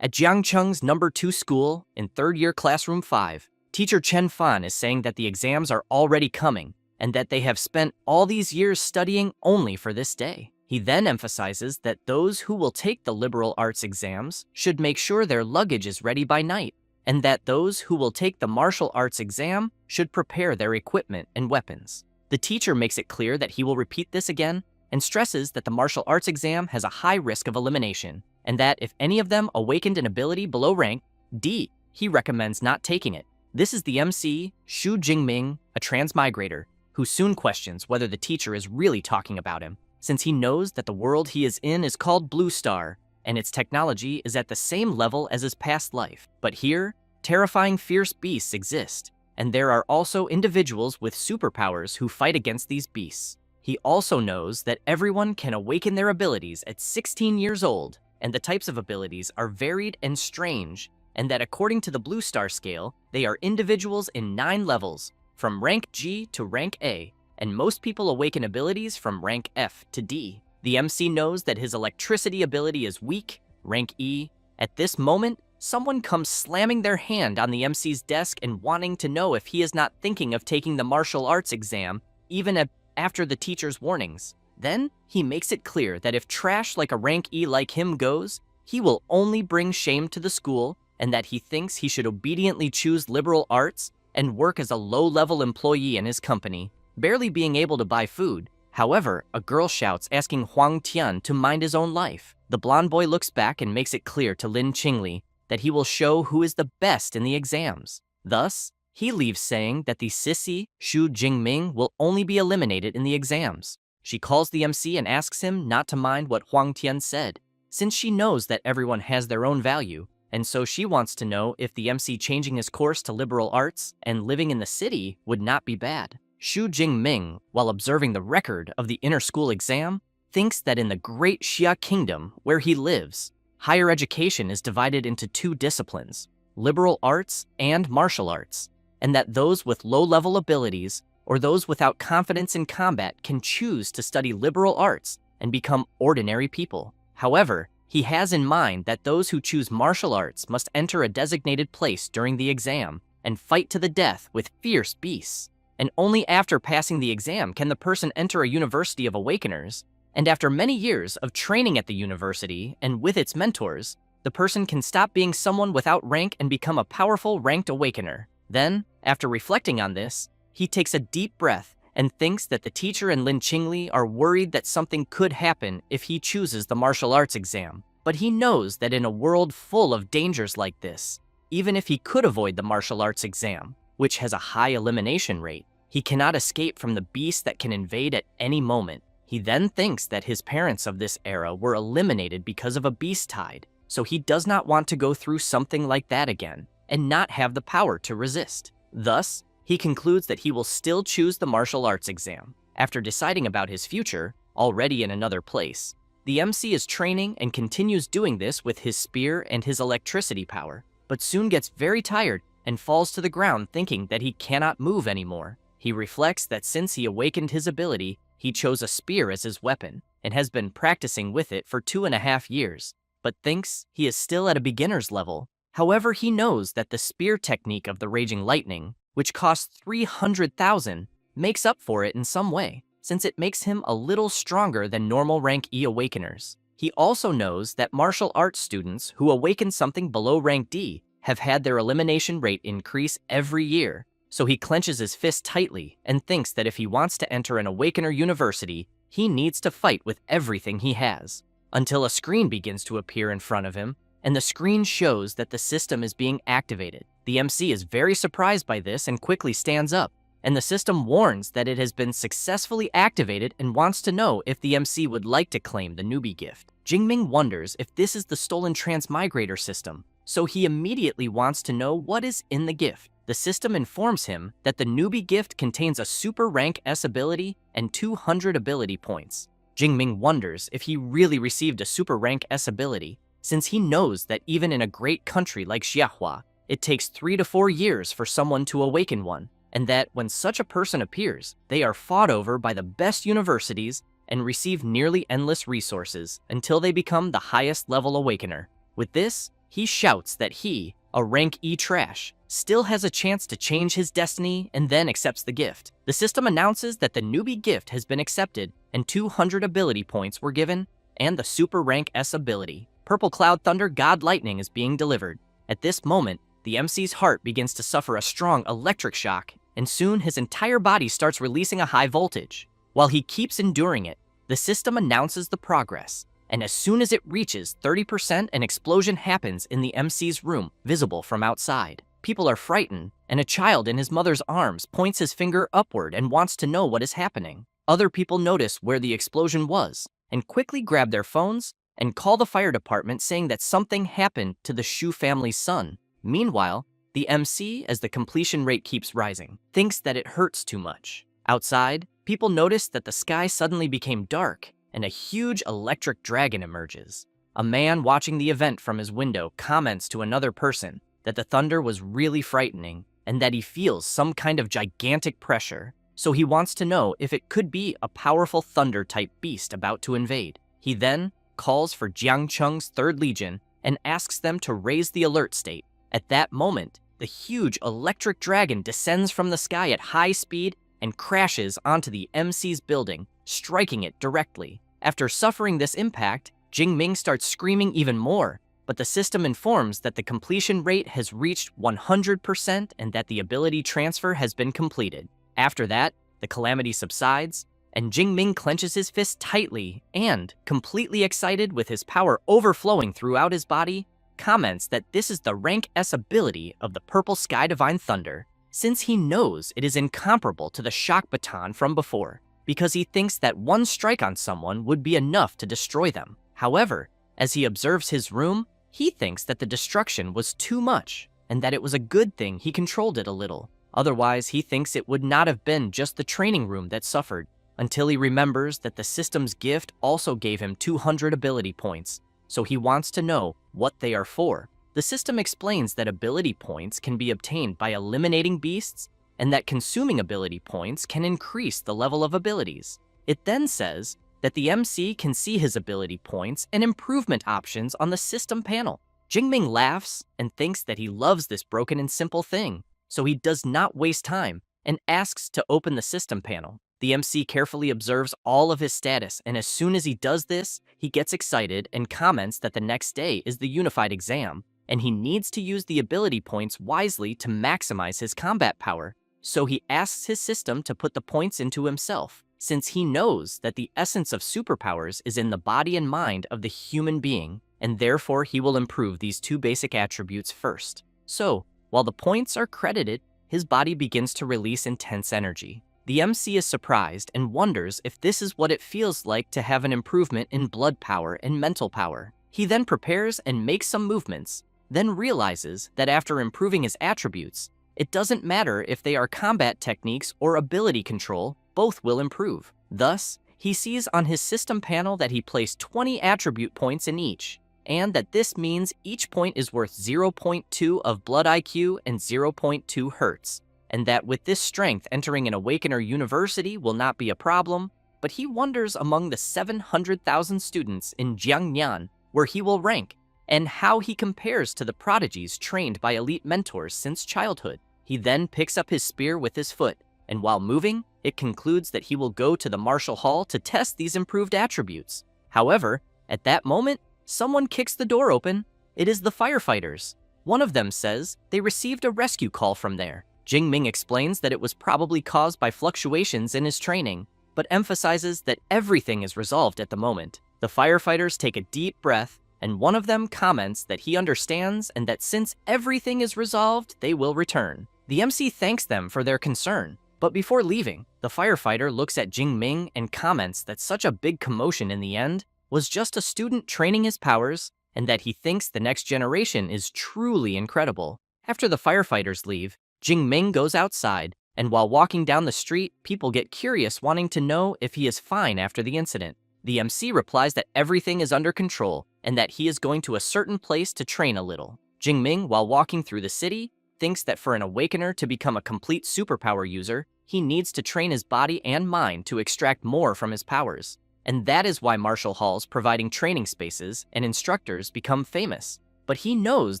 At Jiangcheng's number 2 school, in 3rd year classroom 5, teacher Chen Fan is saying that the exams are already coming and that they have spent all these years studying only for this day. He then emphasizes that those who will take the liberal arts exams should make sure their luggage is ready by night, and that those who will take the martial arts exam should prepare their equipment and weapons. The teacher makes it clear that he will repeat this again and stresses that the martial arts exam has a high risk of elimination, and that if any of them awakened an ability below rank D, he recommends not taking it. This is the MC, Xu Jingming, a transmigrator, who soon questions whether the teacher is really talking about him, since he knows that the world he is in is called Blue Star, and its technology is at the same level as his past life. But here, terrifying fierce beasts exist, and there are also individuals with superpowers who fight against these beasts. He also knows that everyone can awaken their abilities at 16 years old, and the types of abilities are varied and strange, and that according to the Blue Star scale, they are individuals in 9 levels, from rank G to rank A, and most people awaken abilities from rank F to D. The MC knows that his electricity ability is weak, rank E. At this moment, someone comes slamming their hand on the MC's desk and wanting to know if he is not thinking of taking the martial arts exam, even after the teacher's warnings. Then, he makes it clear that if trash like a rank E like him goes, he will only bring shame to the school, and that he thinks he should obediently choose liberal arts and work as a low-level employee in his company, barely being able to buy food. However, a girl shouts asking Huang Tian to mind his own life. The blonde boy looks back and makes it clear to Lin Qingli that he will show who is the best in the exams. Thus, he leaves saying that the sissy, Xu Jingming, will only be eliminated in the exams. She calls the MC and asks him not to mind what Huang Tian said, since she knows that everyone has their own value, and so she wants to know if the MC changing his course to liberal arts and living in the city would not be bad. Xu Jingming, while observing the record of the inter-school exam, thinks that in the Great Xia Kingdom, where he lives, higher education is divided into 2 disciplines, liberal arts and martial arts, and that those with low-level abilities or those without confidence in combat can choose to study liberal arts and become ordinary people. However, he has in mind that those who choose martial arts must enter a designated place during the exam and fight to the death with fierce beasts. And only after passing the exam can the person enter a university of awakeners, and after many years of training at the university and with its mentors, the person can stop being someone without rank and become a powerful ranked awakener. Then, after reflecting on this, he takes a deep breath and thinks that the teacher and Lin Qingli are worried that something could happen if he chooses the martial arts exam. But he knows that in a world full of dangers like this, even if he could avoid the martial arts exam, which has a high elimination rate, he cannot escape from the beast that can invade at any moment. He then thinks that his parents of this era were eliminated because of a beast tide, so he does not want to go through something like that again and not have the power to resist. Thus, he concludes that he will still choose the martial arts exam. After deciding about his future, already in another place, the MC is training and continues doing this with his spear and his electricity power, but soon gets very tired and falls to the ground thinking that he cannot move anymore. He reflects that since he awakened his ability, he chose a spear as his weapon and has been practicing with it for 2.5 years, but thinks he is still at a beginner's level. However, he knows that the spear technique of the Raging Lightning, which costs 300,000, makes up for it in some way, since it makes him a little stronger than normal rank E awakeners. He also knows that martial arts students who awaken something below rank D have had their elimination rate increase every year, so he clenches his fist tightly and thinks that if he wants to enter an awakener university, he needs to fight with everything he has, until a screen begins to appear in front of him, and the screen shows that the system is being activated. The MC is very surprised by this and quickly stands up, and the system warns that it has been successfully activated and wants to know if the MC would like to claim the newbie gift. Jingming wonders if this is the stolen transmigrator system, so he immediately wants to know what is in the gift. The system informs him that the newbie gift contains a super rank S ability and 200 ability points. Jingming wonders if he really received a super rank S ability, since he knows that even in a great country like Xiahua, it takes 3 to 4 years for someone to awaken one, and that when such a person appears, they are fought over by the best universities and receive nearly endless resources until they become the highest level awakener. With this, he shouts that he, a rank E trash, still has a chance to change his destiny and then accepts the gift. The system announces that the newbie gift has been accepted and 200 ability points were given, and the Super Rank S ability, Purple Cloud Thunder God Lightning, is being delivered. At this moment, the MC's heart begins to suffer a strong electric shock, and soon his entire body starts releasing a high voltage. While he keeps enduring it, the system announces the progress, and as soon as it reaches 30%, an explosion happens in the MC's room, visible from outside. People are frightened, and a child in his mother's arms points his finger upward and wants to know what is happening. Other people notice where the explosion was, and quickly grab their phones and call the fire department saying that something happened to the Shu family's son. Meanwhile, the MC, as the completion rate keeps rising, thinks that it hurts too much. Outside, people notice that the sky suddenly became dark, and a huge electric dragon emerges. A man watching the event from his window comments to another person that the thunder was really frightening and that he feels some kind of gigantic pressure, so he wants to know if it could be a powerful thunder-type beast about to invade. He then calls for Jiang Cheng's 3rd Legion and asks them to raise the alert state. At that moment, the huge electric dragon descends from the sky at high speed and crashes onto the MC's building, striking it directly. After suffering this impact, Jingming starts screaming even more, but the system informs that the completion rate has reached 100% and that the ability transfer has been completed. After that, the calamity subsides, and Jingming clenches his fist tightly and, completely excited with his power overflowing throughout his body, comments that this is the rank S ability of the Purple Sky Divine Thunder, since he knows it is incomparable to the shock baton from before, because he thinks that one strike on someone would be enough to destroy them. However, as he observes his room, he thinks that the destruction was too much, and that it was a good thing he controlled it a little. Otherwise, he thinks it would not have been just the training room that suffered, until he remembers that the system's gift also gave him 200 ability points, so he wants to know what they are for. The system explains that ability points can be obtained by eliminating beasts, and that consuming ability points can increase the level of abilities. It then says that the MC can see his ability points and improvement options on the system panel. Jingming laughs and thinks that he loves this broken and simple thing, so he does not waste time and asks to open the system panel. The MC carefully observes all of his status, and as soon as he does this, he gets excited and comments that the next day is the unified exam, and he needs to use the ability points wisely to maximize his combat power. So he asks his system to put the points into himself, since he knows that the essence of superpowers is in the body and mind of the human being, and therefore he will improve these 2 basic attributes first. So, while the points are credited, his body begins to release intense energy. The MC is surprised and wonders if this is what it feels like to have an improvement in blood power and mental power. He then prepares and makes some movements, then realizes that after improving his attributes, it doesn't matter if they are combat techniques or ability control, both will improve. Thus, he sees on his system panel that he placed 20 attribute points in each, and that this means each point is worth 0.2 of blood IQ and 0.2 hertz, and that with this strength entering an Awakener University will not be a problem, but he wonders among the 700,000 students in Jiangnan where he will rank, and how he compares to the prodigies trained by elite mentors since childhood. He then picks up his spear with his foot, and while moving, it concludes that he will go to the Martial Hall to test these improved attributes. However, at that moment, someone kicks the door open. It is the firefighters. One of them says they received a rescue call from there. Jingming explains that it was probably caused by fluctuations in his training, but emphasizes that everything is resolved at the moment. The firefighters take a deep breath, and one of them comments that he understands and that since everything is resolved, they will return. The MC thanks them for their concern, but before leaving, the firefighter looks at Jingming and comments that such a big commotion in the end was just a student training his powers, and that he thinks the next generation is truly incredible. After the firefighters leave, Jingming goes outside, and while walking down the street, people get curious wanting to know if he is fine after the incident. The MC replies that everything is under control, and that he is going to a certain place to train a little. Jingming, while walking through the city, thinks that for an Awakener to become a complete superpower user, he needs to train his body and mind to extract more from his powers. And that is why martial halls providing training spaces and instructors become famous. but he knows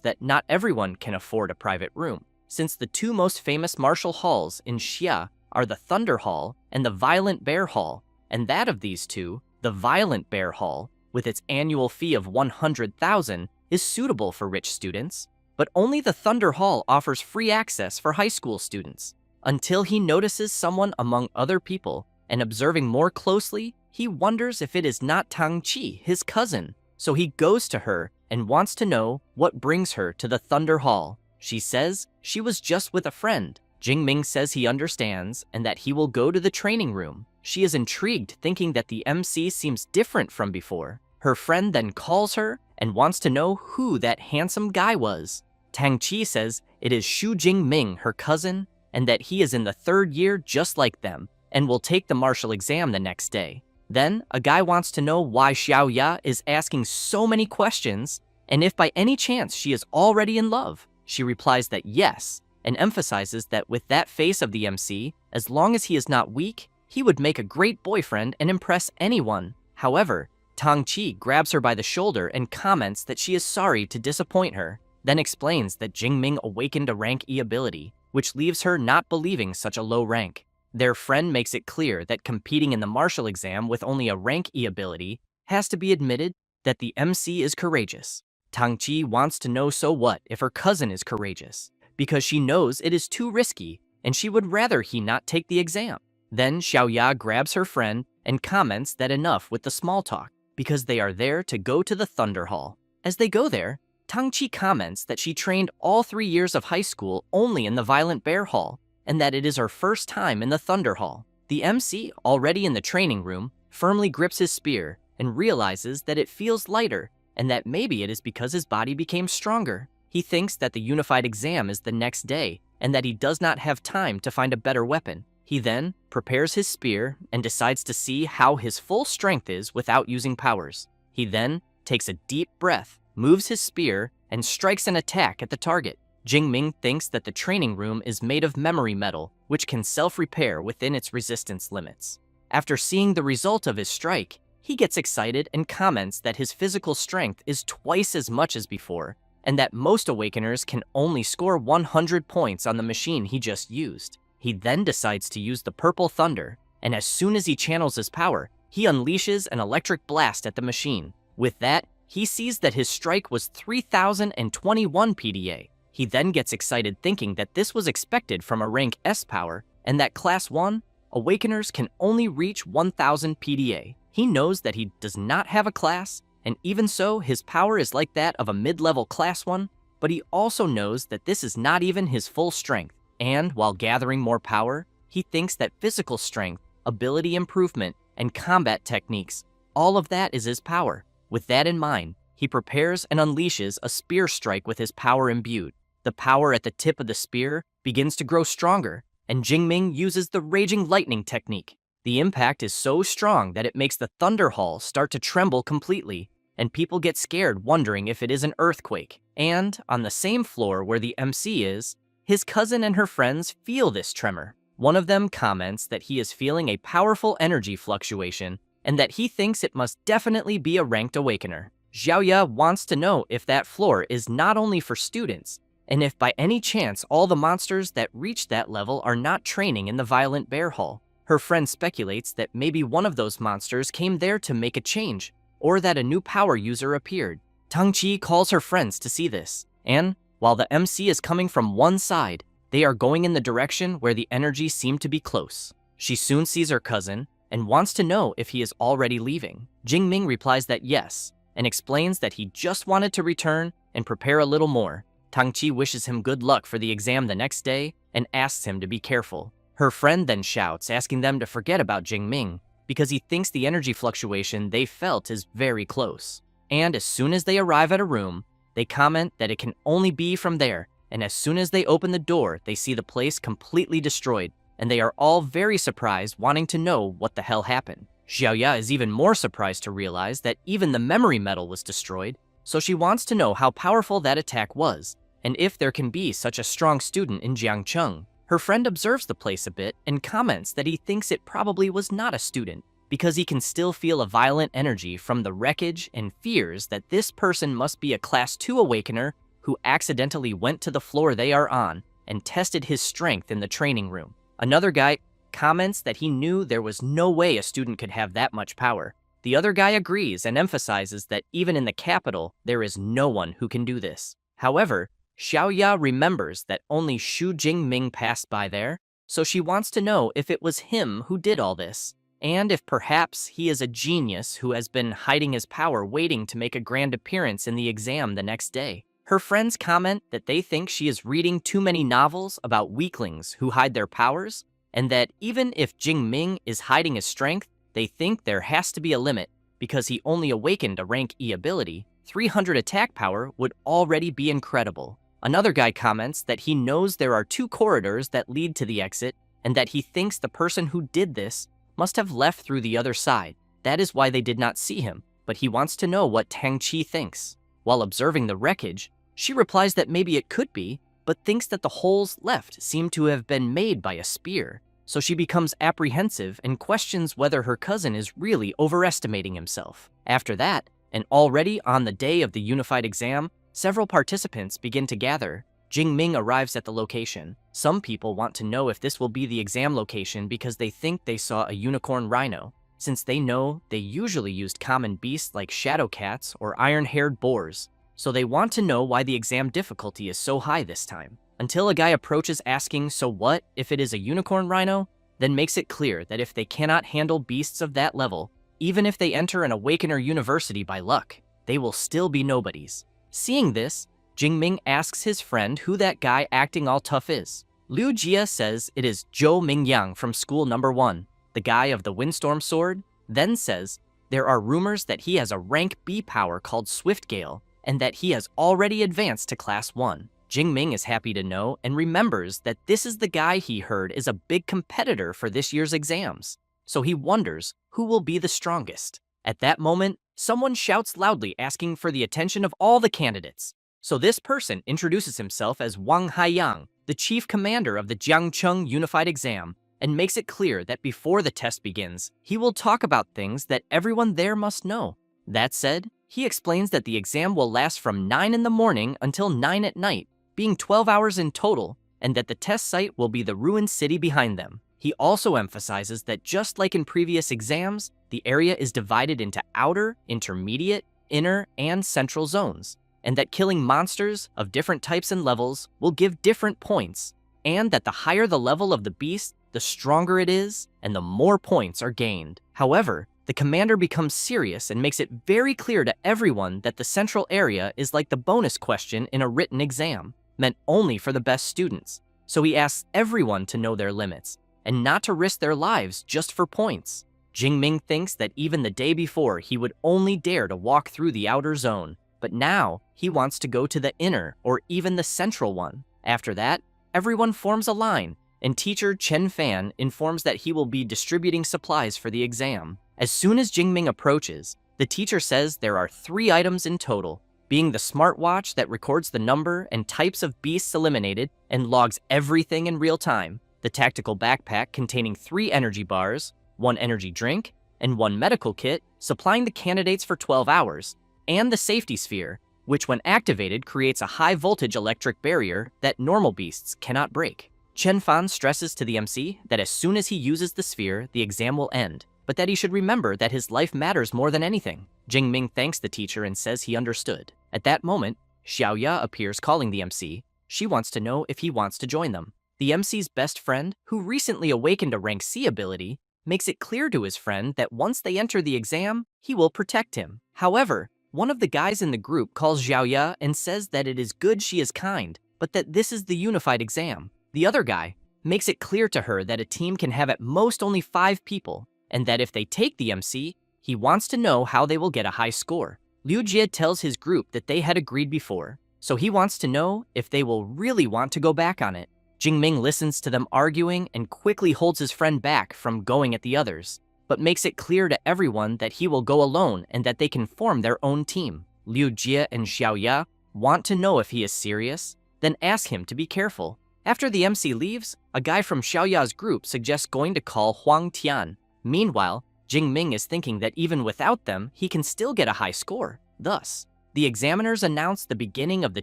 that not everyone can afford a private room, since the two most famous martial halls in Xia are the Thunder Hall and the Violent Bear Hall, and that of these two, the Violent Bear Hall, with its annual fee of 100,000, is suitable for rich students, but only the Thunder Hall offers free access for high school students. Until he notices someone among other people, and observing more closely, he wonders if it is not Tang Qi, his cousin. So he goes to her and wants to know what brings her to the Thunder Hall. She says she was just with a friend. Jingming says he understands and that he will go to the training room. She is intrigued, thinking that the MC seems different from before. Her friend then calls her and wants to know who that handsome guy was. Tang Qi says it is Xu Jingming, her cousin, and that he is in the 3rd year just like them and will take the martial exam the next day. Then, a guy wants to know why Xiao Ya is asking so many questions and if by any chance she is already in love. She replies that yes, and emphasizes that with that face of the MC, as long as he is not weak, he would make a great boyfriend and impress anyone. However, Tang Qi grabs her by the shoulder and comments that she is sorry to disappoint her, then explains that Jingming awakened a rank E ability, which leaves her not believing such a low rank. Their friend makes it clear that competing in the martial exam with only a rank E ability has to be admitted that the MC is courageous. Tang Qi wants to know so what if her cousin is courageous, because she knows it is too risky and she would rather he not take the exam. Then Xiao Ya grabs her friend and comments that enough with the small talk, because they are there to go to the Thunder Hall. As they go there, Tang Qi comments that she trained all 3 years of high school only in the Violent Bear Hall, and that it is her first time in the Thunder Hall. The MC, already in the training room, firmly grips his spear and realizes that it feels lighter, and that maybe it is because his body became stronger. He thinks that the unified exam is the next day, and that he does not have time to find a better weapon. He then prepares his spear and decides to see how his full strength is without using powers. He then takes a deep breath, moves his spear, and strikes an attack at the target. Jingming thinks that the training room is made of memory metal, which can self-repair within its resistance limits. After seeing the result of his strike, he gets excited and comments that his physical strength is twice as much as before, and that most Awakeners can only score 100 points on the machine he just used. He then decides to use the Purple Thunder, and as soon as he channels his power, he unleashes an electric blast at the machine. With that, he sees that his strike was 3,021 PDA. He then gets excited, thinking that this was expected from a rank S power, and that Class 1 Awakeners can only reach 1,000 PDA. He knows that he does not have a class, and even so, his power is like that of a mid-level Class 1, but he also knows that this is not even his full strength. And while gathering more power, he thinks that physical strength, ability improvement, and combat techniques, all of that is his power. With that in mind, he prepares and unleashes a spear strike with his power imbued. The power at the tip of the spear begins to grow stronger, and Jingming uses the Raging Lightning technique. The impact is so strong that it makes the Thunder Hall start to tremble completely, and people get scared, wondering if it is an earthquake. And on the same floor where the MC is, his cousin and her friends feel this tremor. One of them comments that he is feeling a powerful energy fluctuation and that he thinks it must definitely be a ranked Awakener. Xiaoya wants to know if that floor is not only for students, and if by any chance all the monsters that reach that level are not training in the Violent Bear Hall. Her friend speculates that maybe one of those monsters came there to make a change, or that a new power user appeared. Tang Qi calls her friends to see this, and while the MC is coming from one side, they are going in the direction where the energy seemed to be close. She soon sees her cousin and wants to know if he is already leaving. Jingming replies that yes, and explains that he just wanted to return and prepare a little more. Tang Qi wishes him good luck for the exam the next day and asks him to be careful. Her friend then shouts, asking them to forget about Jingming because he thinks the energy fluctuation they felt is very close. And as soon as they arrive at a room, they comment that it can only be from there, and as soon as they open the door, they see the place completely destroyed, and they are all very surprised, wanting to know what the hell happened. Xiaoya is even more surprised to realize that even the memory metal was destroyed, so she wants to know how powerful that attack was, and if there can be such a strong student in Jiangcheng. Her friend observes the place a bit and comments that he thinks it probably was not a student, because he can still feel a violent energy from the wreckage and fears that this person must be a Class 2 Awakener who accidentally went to the floor they are on and tested his strength in the training room. Another guy comments that he knew there was no way a student could have that much power. The other guy agrees and emphasizes that even in the capital, there is no one who can do this. However, Xiaoya remembers that only Xu Jingming passed by there, so she wants to know if it was him who did all this, and if perhaps he is a genius who has been hiding his power waiting to make a grand appearance in the exam the next day. Her friends comment that they think she is reading too many novels about weaklings who hide their powers, and that even if Jingming is hiding his strength, they think there has to be a limit because he only awakened a rank E ability. 300 attack power would already be incredible. Another guy comments that he knows there are 2 corridors that lead to the exit and that he thinks the person who did this must have left through the other side. That is why they did not see him, but he wants to know what Tang Qi thinks. While observing the wreckage, she replies that maybe it could be, but thinks that the holes left seem to have been made by a spear. So she becomes apprehensive and questions whether her cousin is really overestimating himself. After that, and already on the day of the unified exam, several participants begin to gather. Jingming arrives at the location. Some people want to know if this will be the exam location because they think they saw a unicorn rhino, since they know they usually used common beasts like shadow cats or iron-haired boars. So they want to know why the exam difficulty is so high this time. Until a guy approaches asking, so what if it is a unicorn rhino? Then makes it clear that if they cannot handle beasts of that level, even if they enter an Awakener university by luck, they will still be nobodies. Seeing this, Jingming asks his friend who that guy acting all tough is. Liu Jia says it is Zhou Mingyang from school number 1, the guy of the Windstorm sword, then says there are rumors that he has a rank B power called Swift Gale, and that he has already advanced to Class 1. Jingming is happy to know and remembers that this is the guy he heard is a big competitor for this year's exams. So he wonders who will be the strongest. At that moment, someone shouts loudly asking for the attention of all the candidates. So this person introduces himself as Wang Haiyang, the chief commander of the Jiangcheng Unified Exam, and makes it clear that before the test begins, he will talk about things that everyone there must know. That said, he explains that the exam will last from 9 in the morning until 9 at night, being 12 hours in total, and that the test site will be the ruined city behind them. He also emphasizes that just like in previous exams, the area is divided into outer, intermediate, inner, and central zones, and that killing monsters of different types and levels will give different points, and that the higher the level of the beast, the stronger it is, and the more points are gained. However, the commander becomes serious and makes it very clear to everyone that the central area is like the bonus question in a written exam, meant only for the best students. So he asks everyone to know their limits, and not to risk their lives just for points. Jingming thinks that even the day before he would only dare to walk through the outer zone, but now he wants to go to the inner or even the central one. After that, everyone forms a line, and teacher Chen Fan informs that he will be distributing supplies for the exam. As soon as Jingming approaches, the teacher says there are 3 items in total, being the smartwatch that records the number and types of beasts eliminated and logs everything in real time, the tactical backpack containing 3 energy bars, 1 energy drink, and 1 medical kit, supplying the candidates for 12 hours, and the safety sphere, which when activated creates a high-voltage electric barrier that normal beasts cannot break. Chen Fan stresses to the MC that as soon as he uses the sphere, the exam will end, but that he should remember that his life matters more than anything. Jingming thanks the teacher and says he understood. At that moment, Xiaoya appears calling the MC. She wants to know if he wants to join them. The MC's best friend, who recently awakened a rank C ability, makes it clear to his friend that once they enter the exam, he will protect him. However, one of the guys in the group calls Xiaoya and says that it is good she is kind, but that this is the unified exam. The other guy makes it clear to her that a team can have at most only 5 people, and that if they take the MC, he wants to know how they will get a high score. Liu Jie tells his group that they had agreed before, so he wants to know if they will really want to go back on it. Jingming listens to them arguing and quickly holds his friend back from going at the others, but makes it clear to everyone that he will go alone and that they can form their own team. Liu Jie and Xiaoya want to know if he is serious, then ask him to be careful. After the MC leaves, a guy from Xiaoya's group suggests going to call Huang Tian. Meanwhile, Jingming is thinking that even without them, he can still get a high score. Thus, the examiners announce the beginning of the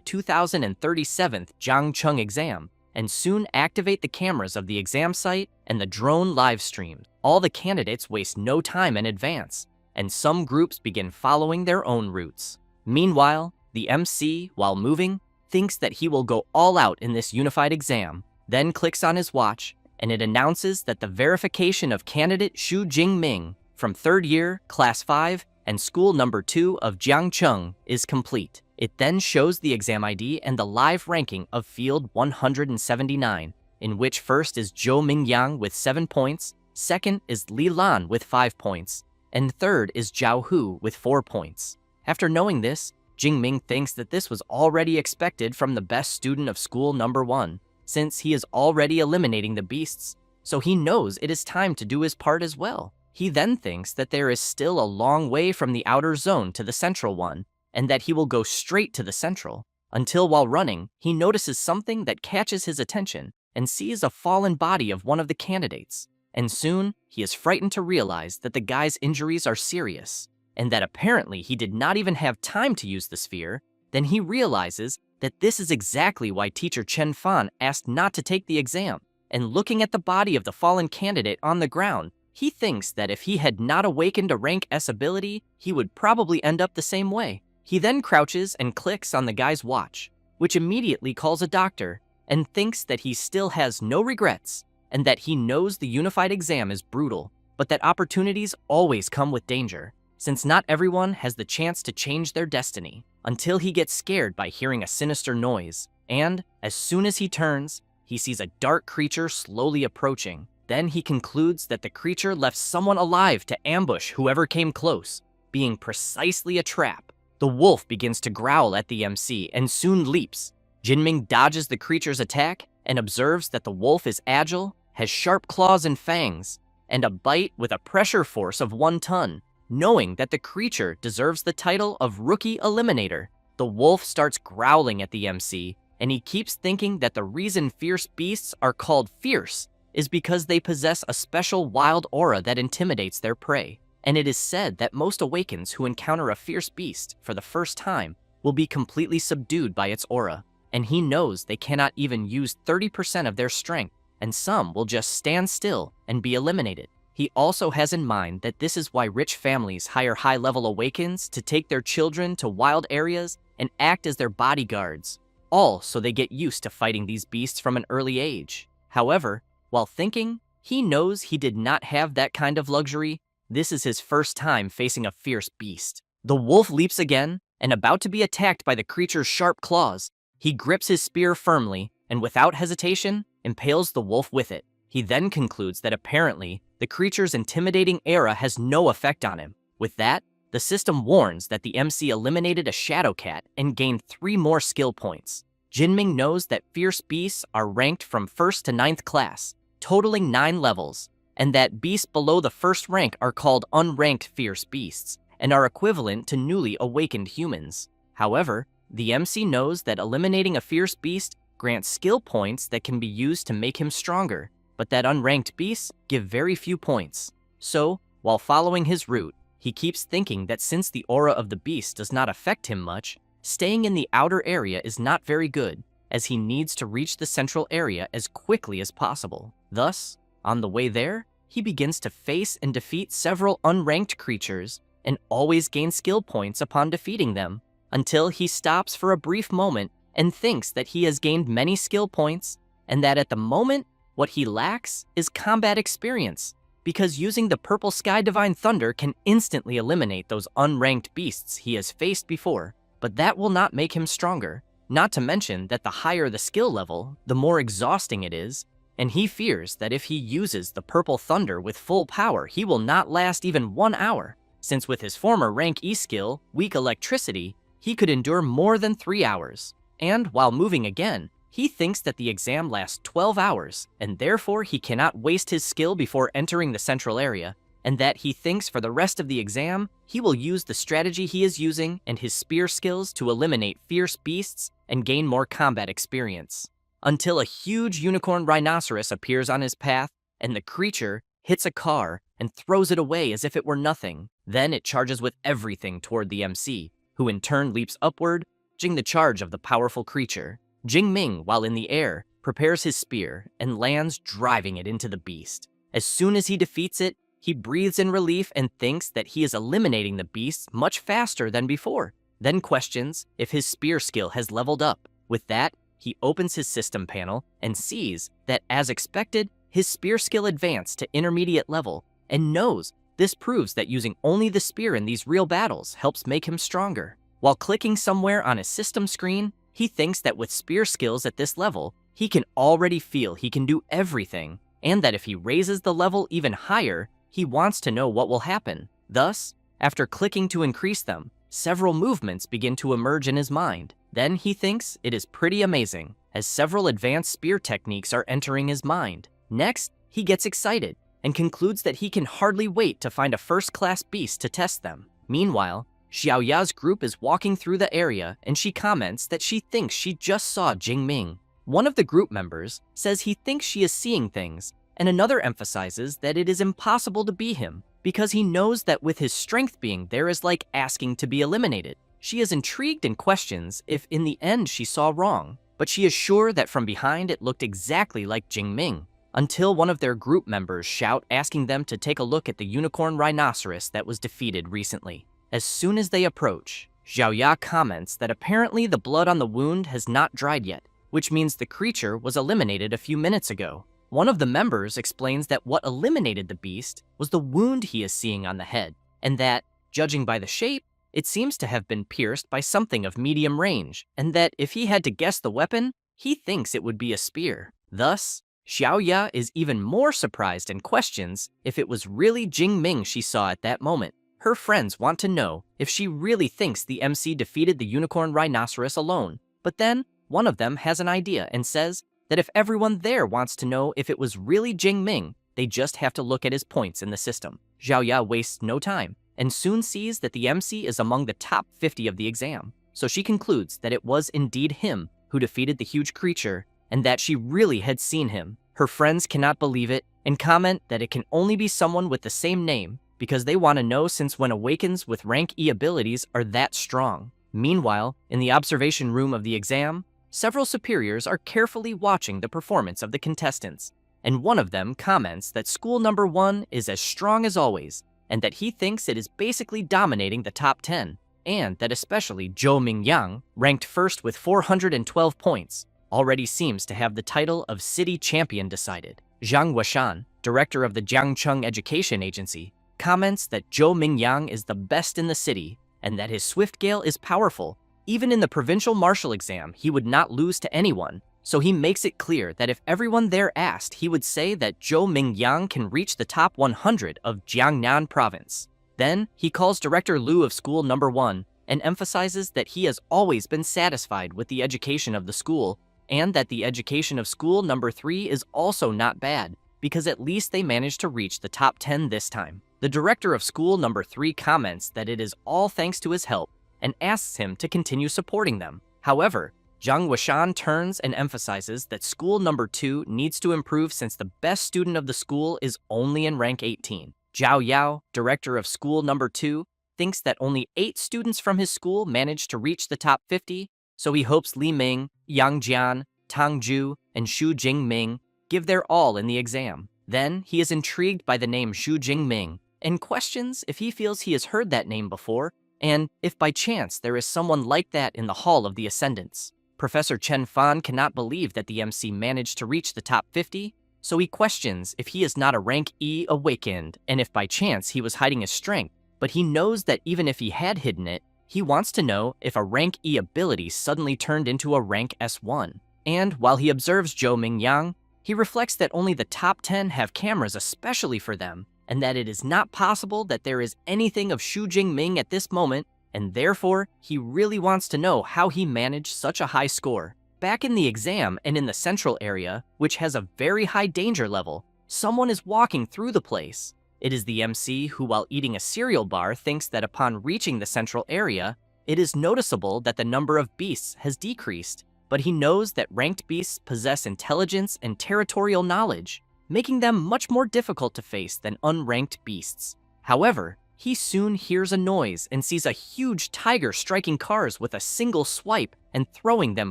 2037th Jiangcheng exam and soon activate the cameras of the exam site and the drone live stream. All the candidates waste no time in advance, and some groups begin following their own routes. Meanwhile, the MC, while moving, thinks that he will go all out in this unified exam, then clicks on his watch, and it announces that the verification of candidate Xu Jingming from 3rd year, Class 5, and School Number 2 of Jiangcheng is complete. It then shows the exam ID and the live ranking of Field 179, in which first is Zhou Mingyang with 7 points, second is Li Lan with 5 points, and third is Zhao Hu with 4 points. After knowing this, Jingming thinks that this was already expected from the best student of School Number 1, since he is already eliminating the beasts, so he knows it is time to do his part as well. He then thinks that there is still a long way from the outer zone to the central one, and that he will go straight to the central, until while running, he notices something that catches his attention and sees a fallen body of one of the candidates. And soon, he is frightened to realize that the guy's injuries are serious, and that apparently he did not even have time to use the sphere. Then he realizes that this is exactly why teacher Chen Fan asked not to take the exam, and looking at the body of the fallen candidate on the ground, he thinks that if he had not awakened a rank S ability, he would probably end up the same way. He then crouches and clicks on the guy's watch, which immediately calls a doctor, and thinks that he still has no regrets, and that he knows the unified exam is brutal, but that opportunities always come with danger, since not everyone has the chance to change their destiny, until he gets scared by hearing a sinister noise, and, as soon as he turns, he sees a dark creature slowly approaching. Then he concludes that the creature left someone alive to ambush whoever came close, being precisely a trap. The wolf begins to growl at the MC and soon leaps. Jinming dodges the creature's attack and observes that the wolf is agile, has sharp claws and fangs, and a bite with a pressure force of 1 ton. Knowing that the creature deserves the title of Rookie Eliminator, the wolf starts growling at the MC, and he keeps thinking that the reason fierce beasts are called fierce is because they possess a special wild aura that intimidates their prey. And it is said that most awakens who encounter a fierce beast for the first time will be completely subdued by its aura, and he knows they cannot even use 30% of their strength, and some will just stand still and be eliminated. He also has in mind that this is why rich families hire high-level awakens to take their children to wild areas and act as their bodyguards, all so they get used to fighting these beasts from an early age. However, while thinking, he knows he did not have that kind of luxury. This is his first time facing a fierce beast. The wolf leaps again, and about to be attacked by the creature's sharp claws, he grips his spear firmly and without hesitation impales the wolf with it. He then concludes that apparently the creature's intimidating aura has no effect on him. With that, the system warns that the MC eliminated a shadow cat and gained 3 more skill points. Jinming knows that fierce beasts are ranked from 1st to 9th class, totaling 9 levels, and that beasts below the 1st rank are called unranked fierce beasts and are equivalent to newly awakened humans. However, the MC knows that eliminating a fierce beast grants skill points that can be used to make him stronger, but that unranked beasts give very few points. So, while following his route, he keeps thinking that since the aura of the beast does not affect him much, staying in the outer area is not very good, as he needs to reach the central area as quickly as possible. Thus, on the way there, he begins to face and defeat several unranked creatures and always gains skill points upon defeating them, until he stops for a brief moment and thinks that he has gained many skill points and that at the moment, what he lacks is combat experience, because using the Purple Sky Divine Thunder can instantly eliminate those unranked beasts he has faced before, but that will not make him stronger, not to mention that the higher the skill level, the more exhausting it is, and he fears that if he uses the Purple Thunder with full power, he will not last even 1 hour, since with his former rank E skill, Weak Electricity, he could endure more than 3 hours. And while moving again, he thinks that the exam lasts 12 hours, and therefore he cannot waste his skill before entering the central area, and that he thinks for the rest of the exam, he will use the strategy he is using and his spear skills to eliminate fierce beasts and gain more combat experience. Until a huge unicorn rhinoceros appears on his path, and the creature hits a car and throws it away as if it were nothing. Then it charges with everything toward the MC, who in turn leaps upward, dodging the charge of the powerful creature. Jingming, while in the air, prepares his spear and lands, driving it into the beast. As soon as he defeats it, he breathes in relief and thinks that he is eliminating the beast much faster than before, then questions if his spear skill has leveled up. With that, he opens his system panel and sees that, as expected, his spear skill advanced to intermediate level, and knows this proves that using only the spear in these real battles helps make him stronger. While clicking somewhere on his system screen, he thinks that with spear skills at this level, he can already feel he can do everything, and that if he raises the level even higher, he wants to know what will happen. Thus, after clicking to increase them, several movements begin to emerge in his mind. Then he thinks it is pretty amazing, as several advanced spear techniques are entering his mind. Next, he gets excited and concludes that he can hardly wait to find a first-class beast to test them. Meanwhile, Xiaoya's group is walking through the area, and she comments that she thinks she just saw Jingming. One of the group members says he thinks she is seeing things, and another emphasizes that it is impossible to be him, because he knows that with his strength being there is like asking to be eliminated. She is intrigued and questions if in the end she saw wrong, but she is sure that from behind it looked exactly like Jingming, until one of their group members shout, asking them to take a look at the unicorn rhinoceros that was defeated recently. As soon as they approach, Xiaoya comments that apparently the blood on the wound has not dried yet, which means the creature was eliminated a few minutes ago. One of the members explains that what eliminated the beast was the wound he is seeing on the head, and that, judging by the shape, it seems to have been pierced by something of medium range, and that if he had to guess the weapon, he thinks it would be a spear. Thus, Xiaoya is even more surprised and questions if it was really Jingming she saw at that moment. Her friends want to know if she really thinks the MC defeated the unicorn rhinoceros alone, but then one of them has an idea and says that if everyone there wants to know if it was really Jingming, they just have to look at his points in the system. Xiaoya wastes no time and soon sees that the MC is among the top 50 of the exam, so she concludes that it was indeed him who defeated the huge creature and that she really had seen him. Her friends cannot believe it and comment that it can only be someone with the same name because they want to know, since when awakens with rank E abilities are that strong. Meanwhile, in the observation room of the exam, several superiors are carefully watching the performance of the contestants, and one of them comments that school number 1 is as strong as always, and that he thinks it is basically dominating the top 10, and that especially Zhou Mingyang, ranked first with 412 points, already seems to have the title of city champion decided. Zhang Washan, director of the Jiangcheng Education Agency, comments that Zhou Mingyang is the best in the city, and that his swift gale is powerful. Even in the provincial martial exam, he would not lose to anyone, so he makes it clear that if everyone there asked, he would say that Zhou Mingyang can reach the top 100 of Jiangnan province. Then, he calls Director Liu of school number 1 and emphasizes that he has always been satisfied with the education of the school, and that the education of school number 3 is also not bad, because at least they managed to reach the top 10 this time. The director of school number 3 comments that it is all thanks to his help, and asks him to continue supporting them. However, Zhang Washan turns and emphasizes that school number 2 needs to improve since the best student of the school is only in rank 18. Zhao Yao, director of school number 2, thinks that only 8 students from his school managed to reach the top 50, so he hopes Li Ming, Yang Jian, Tang Zhu, and Xu Jingming give their all in the exam. Then, he is intrigued by the name Xu Jingming and questions if he feels he has heard that name before, and if by chance there is someone like that in the Hall of the Ascendants. Professor Chen Fan cannot believe that the MC managed to reach the top 50, so he questions if he is not a rank E awakened and if by chance he was hiding his strength, but he knows that even if he had hidden it, he wants to know if a rank E ability suddenly turned into a rank S1. And while he observes Zhou Mingyang, he reflects that only the top 10 have cameras especially for them, and that it is not possible that there is anything of Xu Jingming at this moment, and therefore, he really wants to know how he managed such a high score. Back in the exam and in the central area, which has a very high danger level, someone is walking through the place. It is the MC who, while eating a cereal bar, thinks that upon reaching the central area, it is noticeable that the number of beasts has decreased, but he knows that ranked beasts possess intelligence and territorial knowledge, making them much more difficult to face than unranked beasts. However, he soon hears a noise and sees a huge tiger striking cars with a single swipe and throwing them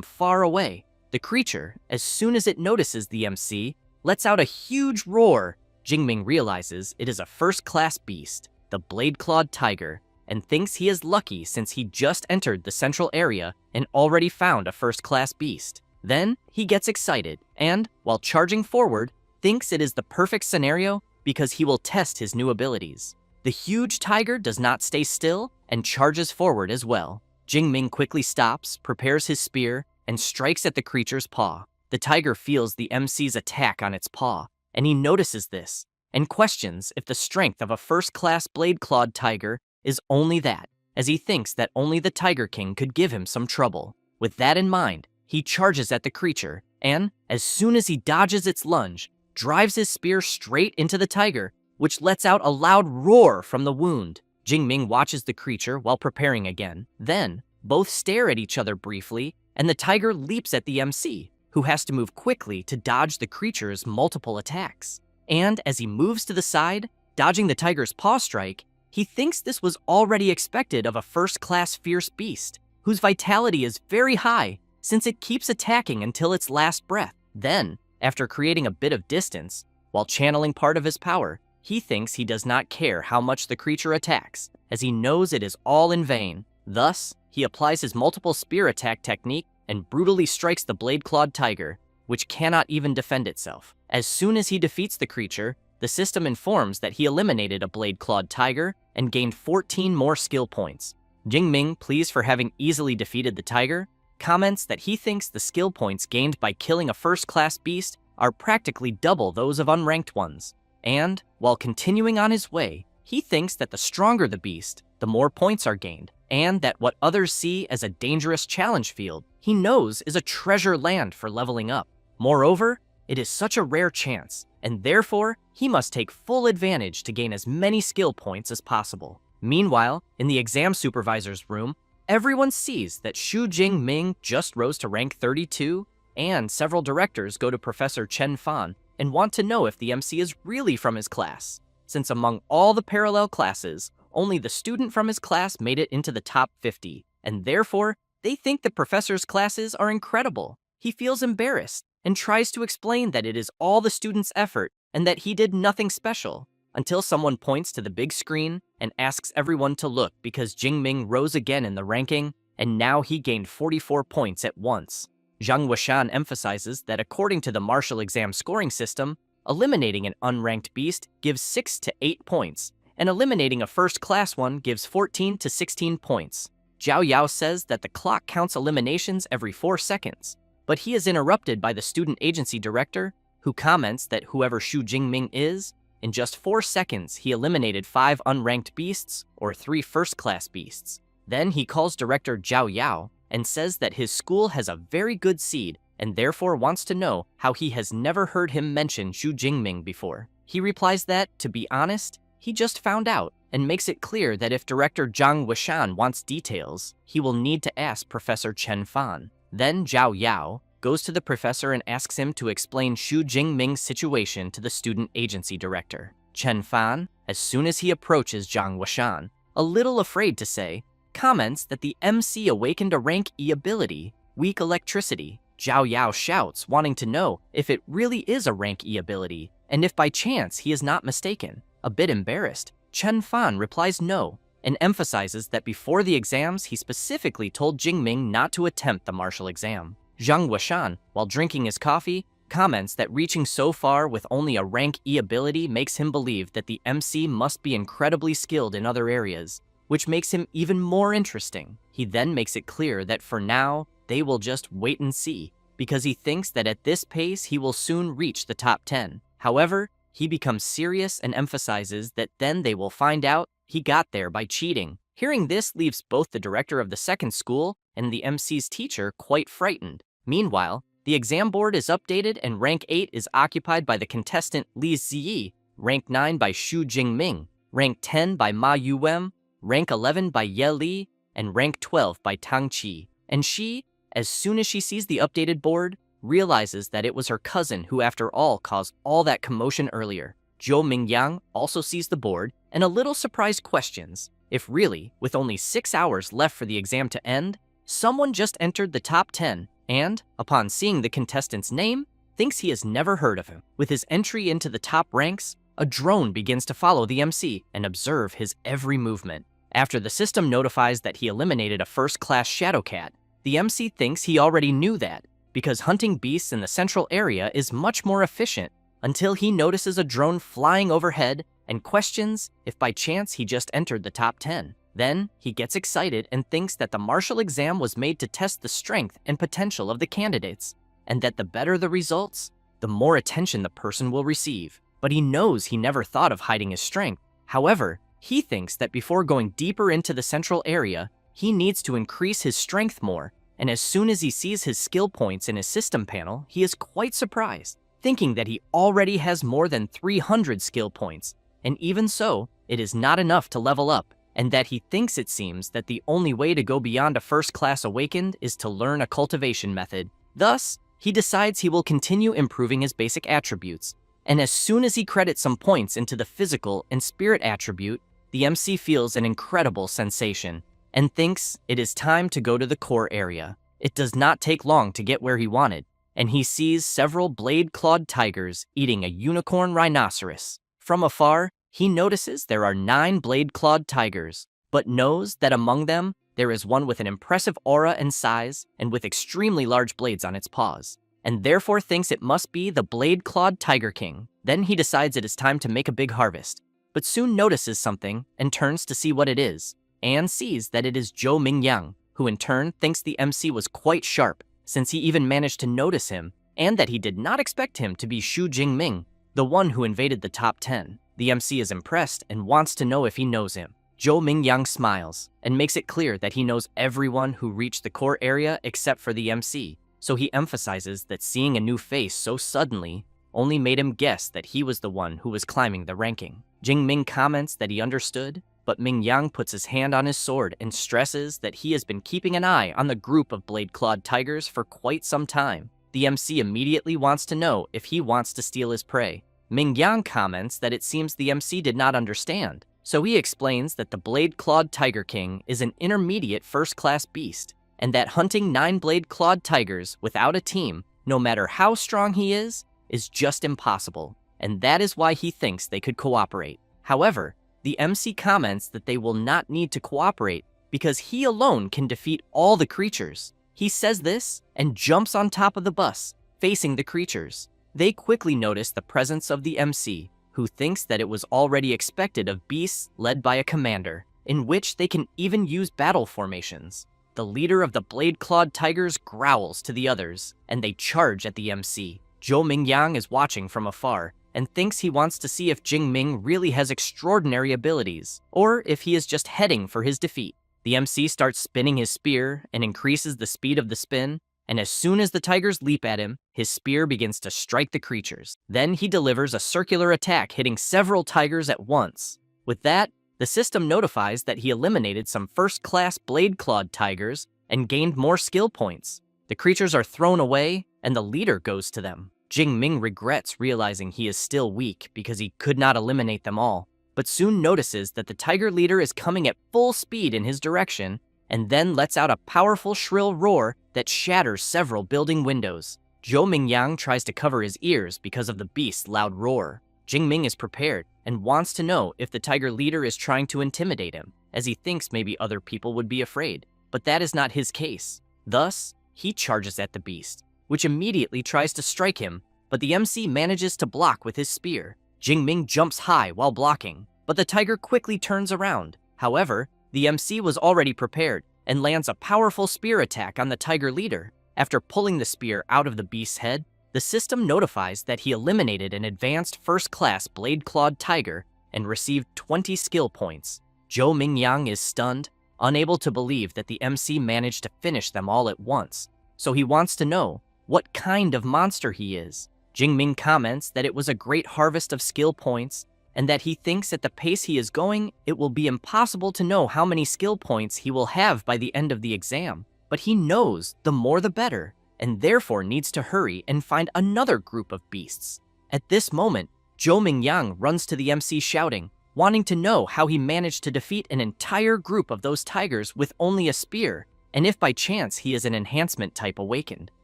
far away. The creature, as soon as it notices the MC, lets out a huge roar. Jingming realizes it is a first-class beast, the blade-clawed tiger, and thinks he is lucky since he just entered the central area and already found a first-class beast. Then he gets excited and, while charging forward, thinks it is the perfect scenario because he will test his new abilities. The huge tiger does not stay still and charges forward as well. Jingming quickly stops, prepares his spear, and strikes at the creature's paw. The tiger feels the MC's attack on its paw, and he notices this and questions if the strength of a first-class blade-clawed tiger is only that, as he thinks that only the Tiger King could give him some trouble. With that in mind, he charges at the creature, and, as soon as he dodges its lunge, drives his spear straight into the tiger, which lets out a loud roar from the wound. Jingming watches the creature while preparing again. Then, both stare at each other briefly, and the tiger leaps at the MC, who has to move quickly to dodge the creature's multiple attacks. And as he moves to the side, dodging the tiger's paw strike, he thinks this was already expected of a first-class fierce beast, whose vitality is very high since it keeps attacking until its last breath. Then, after creating a bit of distance, while channeling part of his power, he thinks he does not care how much the creature attacks, as he knows it is all in vain. Thus, he applies his multiple spear attack technique and brutally strikes the blade-clawed tiger, which cannot even defend itself. As soon as he defeats the creature, the system informs that he eliminated a blade-clawed tiger and gained 14 more skill points. Jingming, pleased for having easily defeated the tiger, comments that he thinks the skill points gained by killing a first-class beast are practically double those of unranked ones. And, while continuing on his way, he thinks that the stronger the beast, the more points are gained, and that what others see as a dangerous challenge field, he knows is a treasure land for leveling up. Moreover, it is such a rare chance, and therefore, he must take full advantage to gain as many skill points as possible. Meanwhile, in the exam supervisor's room, everyone sees that Xu Jingming just rose to rank 32, and several directors go to Professor Chen Fan and want to know if the MC is really from his class, since among all the parallel classes, only the student from his class made it into the top 50, and therefore, they think the professor's classes are incredible. He feels embarrassed and tries to explain that it is all the student's effort and that he did nothing special, until someone points to the big screen and asks everyone to look because Jingming rose again in the ranking, and now he gained 44 points at once. Zhang Wuxian emphasizes that according to the martial exam scoring system, eliminating an unranked beast gives 6 to 8 points, and eliminating a first-class one gives 14 to 16 points. Zhao Yao says that the clock counts eliminations every 4 seconds, but he is interrupted by the student agency director, who comments that whoever Xu Jingming is, in just 4 seconds he eliminated 5 unranked beasts or 3 first-class beasts. Then he calls director Zhao Yao and says that his school has a very good seed and therefore wants to know how he has never heard him mention Xu Jingming before. He replies that, to be honest, he just found out, and makes it clear that if director Zhang Wuxian wants details, he will need to ask Professor Chen Fan. Then Zhao Yao goes to the professor and asks him to explain Xu Jingming's situation to the student agency director. Chen Fan, as soon as he approaches Zhang Wuxian, a little afraid to say, comments that the MC awakened a rank E ability, weak electricity. Zhao Yao shouts, wanting to know if it really is a rank E ability, and if by chance he is not mistaken. A bit embarrassed, Chen Fan replies no, and emphasizes that before the exams he specifically told Jingming not to attempt the martial exam. Zhang Wuxian, while drinking his coffee, comments that reaching so far with only a rank E ability makes him believe that the MC must be incredibly skilled in other areas, which makes him even more interesting. He then makes it clear that for now, they will just wait and see, because he thinks that at this pace he will soon reach the top 10. However, he becomes serious and emphasizes that then they will find out he got there by cheating. Hearing this leaves both the director of the second school and the MC's teacher quite frightened. Meanwhile, the exam board is updated and rank 8 is occupied by the contestant Li Ziyi, rank 9 by Xu Jingming, rank 10 by Ma Yuwem, rank 11 by Ye Li, and rank 12 by Tang Qi. And she, as soon as she sees the updated board, realizes that it was her cousin who after all caused all that commotion earlier. Jo Mingyang also sees the board and a little surprised questions if really, with only 6 hours left for the exam to end, someone just entered the top 10 and, upon seeing the contestant's name, thinks he has never heard of him. With his entry into the top ranks, a drone begins to follow the MC and observe his every movement. After the system notifies that he eliminated a first-class shadow cat, the MC thinks he already knew that, because hunting beasts in the central area is much more efficient, until he notices a drone flying overhead and questions if by chance he just entered the top 10. Then, he gets excited and thinks that the martial exam was made to test the strength and potential of the candidates, and that the better the results, the more attention the person will receive. But he knows he never thought of hiding his strength. However, he thinks that before going deeper into the central area, he needs to increase his strength more, and as soon as he sees his skill points in his system panel, he is quite surprised, thinking that he already has more than 300 skill points, and even so, it is not enough to level up, and that he thinks it seems that the only way to go beyond a first-class awakened is to learn a cultivation method. Thus, he decides he will continue improving his basic attributes, and as soon as he credits some points into the physical and spirit attribute, the MC feels an incredible sensation, and thinks it is time to go to the core area. It does not take long to get where he wanted, and he sees several blade-clawed tigers eating a unicorn rhinoceros. From afar, he notices there are 9 blade-clawed tigers, but knows that among them, there is one with an impressive aura and size and with extremely large blades on its paws, and therefore thinks it must be the blade-clawed tiger king. Then he decides it is time to make a big harvest, but soon notices something and turns to see what it is, and sees that it is Jo Mingyang, who in turn thinks the MC was quite sharp, since he even managed to notice him, and that he did not expect him to be Xu Jingming, the one who invaded the top 10. The MC is impressed and wants to know if he knows him. Jo Mingyang smiles and makes it clear that he knows everyone who reached the core area except for the MC, so he emphasizes that seeing a new face so suddenly only made him guess that he was the one who was climbing the ranking. Jingming comments that he understood, but Mingyang puts his hand on his sword and stresses that he has been keeping an eye on the group of blade-clawed tigers for quite some time. The MC immediately wants to know if he wants to steal his prey. Mingyang comments that it seems the MC did not understand, so he explains that the blade-clawed tiger king is an intermediate first-class beast, and that hunting 9 blade-clawed tigers without a team, no matter how strong he is just impossible, and that is why he thinks they could cooperate. However, the MC comments that they will not need to cooperate because he alone can defeat all the creatures. He says this and jumps on top of the bus, facing the creatures. They quickly notice the presence of the MC, who thinks that it was already expected of beasts led by a commander, in which they can even use battle formations. The leader of the blade-clawed tigers growls to the others, and they charge at the MC. Jo Mingyang is watching from afar, and thinks he wants to see if Jingming really has extraordinary abilities, or if he is just heading for his defeat. The MC starts spinning his spear and increases the speed of the spin, and as soon as the tigers leap at him, his spear begins to strike the creatures. Then he delivers a circular attack hitting several tigers at once. With that, the system notifies that he eliminated some first-class blade-clawed tigers and gained more skill points. The creatures are thrown away, and the leader goes to them. Jingming regrets realizing he is still weak because he could not eliminate them all, but soon notices that the tiger leader is coming at full speed in his direction, and then lets out a powerful shrill roar that shatters several building windows. Jo Mingyang tries to cover his ears because of the beast's loud roar. Jingming is prepared and wants to know if the tiger leader is trying to intimidate him, as he thinks maybe other people would be afraid, but that is not his case. Thus, he charges at the beast, which immediately tries to strike him, but the MC manages to block with his spear. Jingming jumps high while blocking, but the tiger quickly turns around. However, the MC was already prepared and lands a powerful spear attack on the tiger leader. After pulling the spear out of the beast's head, the system notifies that he eliminated an advanced first-class blade-clawed tiger and received 20 skill points. Jo Mingyang is stunned, unable to believe that the MC managed to finish them all at once, so he wants to know what kind of monster he is. Jingming comments that it was a great harvest of skill points, and that he thinks at the pace he is going, it will be impossible to know how many skill points he will have by the end of the exam. But he knows the more the better, and therefore needs to hurry and find another group of beasts. At this moment, Zhou Mingyang runs to the MC shouting, wanting to know how he managed to defeat an entire group of those tigers with only a spear, and if by chance he is an enhancement type awakened.